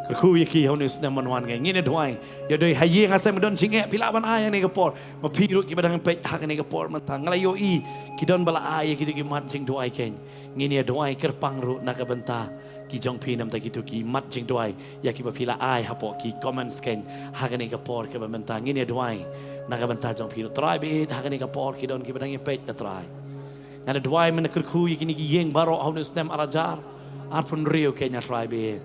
Kurku ya ki honus na manwan ngai ngine tuai. Ya doi haye ngasai don chinge pila ban ai ne kapor. Ma piru ki badang pe hak ne kapor man tang ngalayo I ki don bala ai ki ki matching tuai ken. Ngine tuai kerpang ru na ka banta. Ki jong pi nam ta ki tu ki matching tuai. Ya ki ba pila ai hapo ki comments ken hak ne kapor ke ban tang ngine tuai. Na ka banta jong piru try be hak ne kapor ki don ki badang pe na try. Ngana duai mana kerku yakini ki yeng baro haunu snem arajar arpun rio kenya try be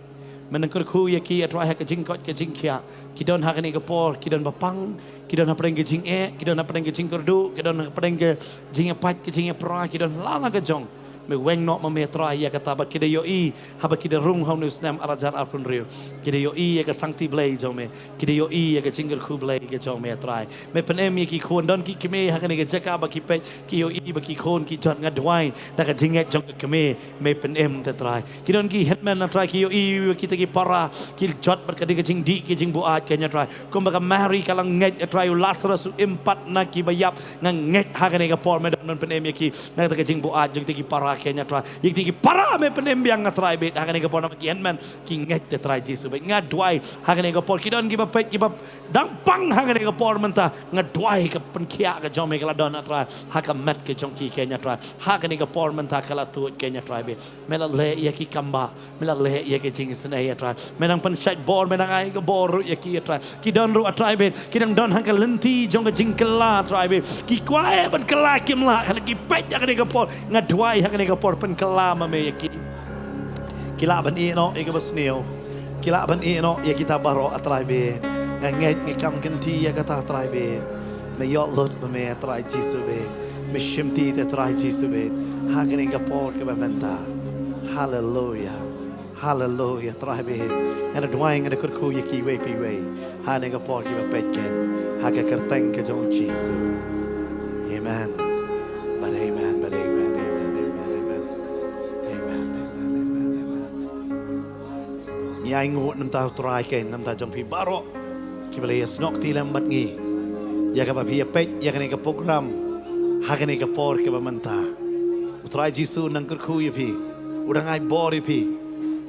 mana kerku yaki atrai ha kajing kot kajing kia kidon ha kani kapor kidon bapang kidon ha padang kajing kidon ha padang kajing kerdu kidon ha padang kajing pat kajing pra kidon lala kajong me weng no me try ya kata ba kide yo I ha ba kide rung haunu snem arajar arpun rio kide yo I ya ka sangti blay jong me kide yo I ya ka jingger ku blay ke jong me try me penem ki khon don ki kime ha kani ka jaka ba ki pe ki yo I ba ki khon ki jot ngadwai ta ka jinget jong kime me penem te try ki don ki hitman na try ki yo I ki te ki para ki jot ba ka di ka jing di ki jing buat kenya try kum ba ka mari kalang nget try Lazarus impat na ki bayap nget ha kani ka por me don penem ki na ta ka jing buat jong te ki para kenya try yik tiki para me penembiang ngatrai bet hakane ka pona ki henman ki nget te try Jesus bet ngadwai hakane ka por kidon ki bapet ki bap dampang hakane ka por menta ngadwai ka penkia ka jome ka ladon try hakamet ke jongki kenya try hakane ka por menta kala tu kenya try bet mela le ya ki kamba mela le ya ki jing sene ya try menang pen side bor menang ai ka bor ya ki try kidon ru try bet kidang don haka lenti jong ka jing kala try bet ki kwae ban kala kim la hakane ki pet hakane ka por ngadwai hakane ka por pen kelama me yaki kila ban no e ka basneo kila ban no ya kita baro atrai be nganget ngikam kenti ya kata atrai be me yo lot me atrai jisu be me shimti te atrai jisu be hagane ka por ka benta hallelujah hallelujah atrai be ngada duai ngada kurku yaki we pi we hane ka por ki ba petken haga kerteng ka jong jisu amen but amen but amen ni ainguh nam ta try ken nam ta jong pi baro ki bale snok ti lam bat ngi ya ka ba pi pet ya ka program ha ka ka por ke ba manta utrai jisu nang kerku ya pi udang ai bor ya pi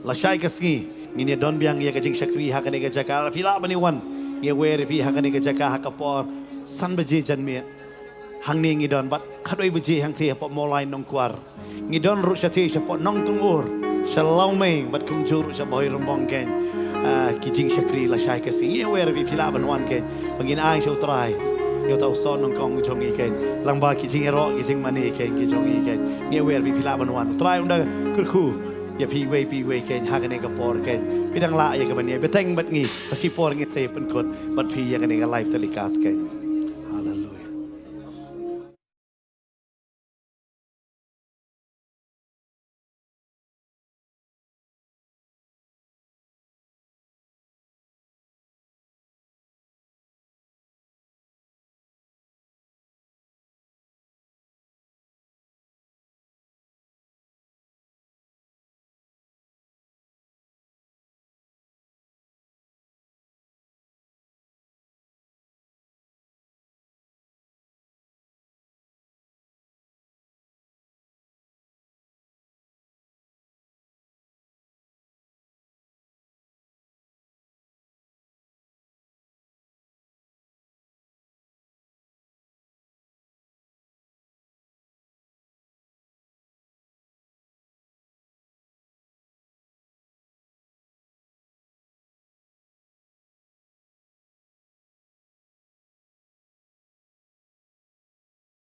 la shai ka sngi ni don biang ya ka jing shakri ha ka jaka fila bani wan ye wer pi ha ka jaka ha ka por san baje jan me hang ni ngi don bat khadoi baje hang the po molai nong kwar ngi don ru sha the sha po nong tungur Shillong me bat kum juru sa boy rombong ken kijing shakri la shai ka sing ye wer bi pila ban wan ken bangin ai so try yo tau son nong kong jong i ken lang ba kijing ero kijing mani ken ki jong i ken ye wer bi pila ban wan try unda kurku ya pi we ken ha ka por ken pidang la ya ka ban ye beteng bat ngi sa si por ngi se pen kot bat pi ya ka life telikas ken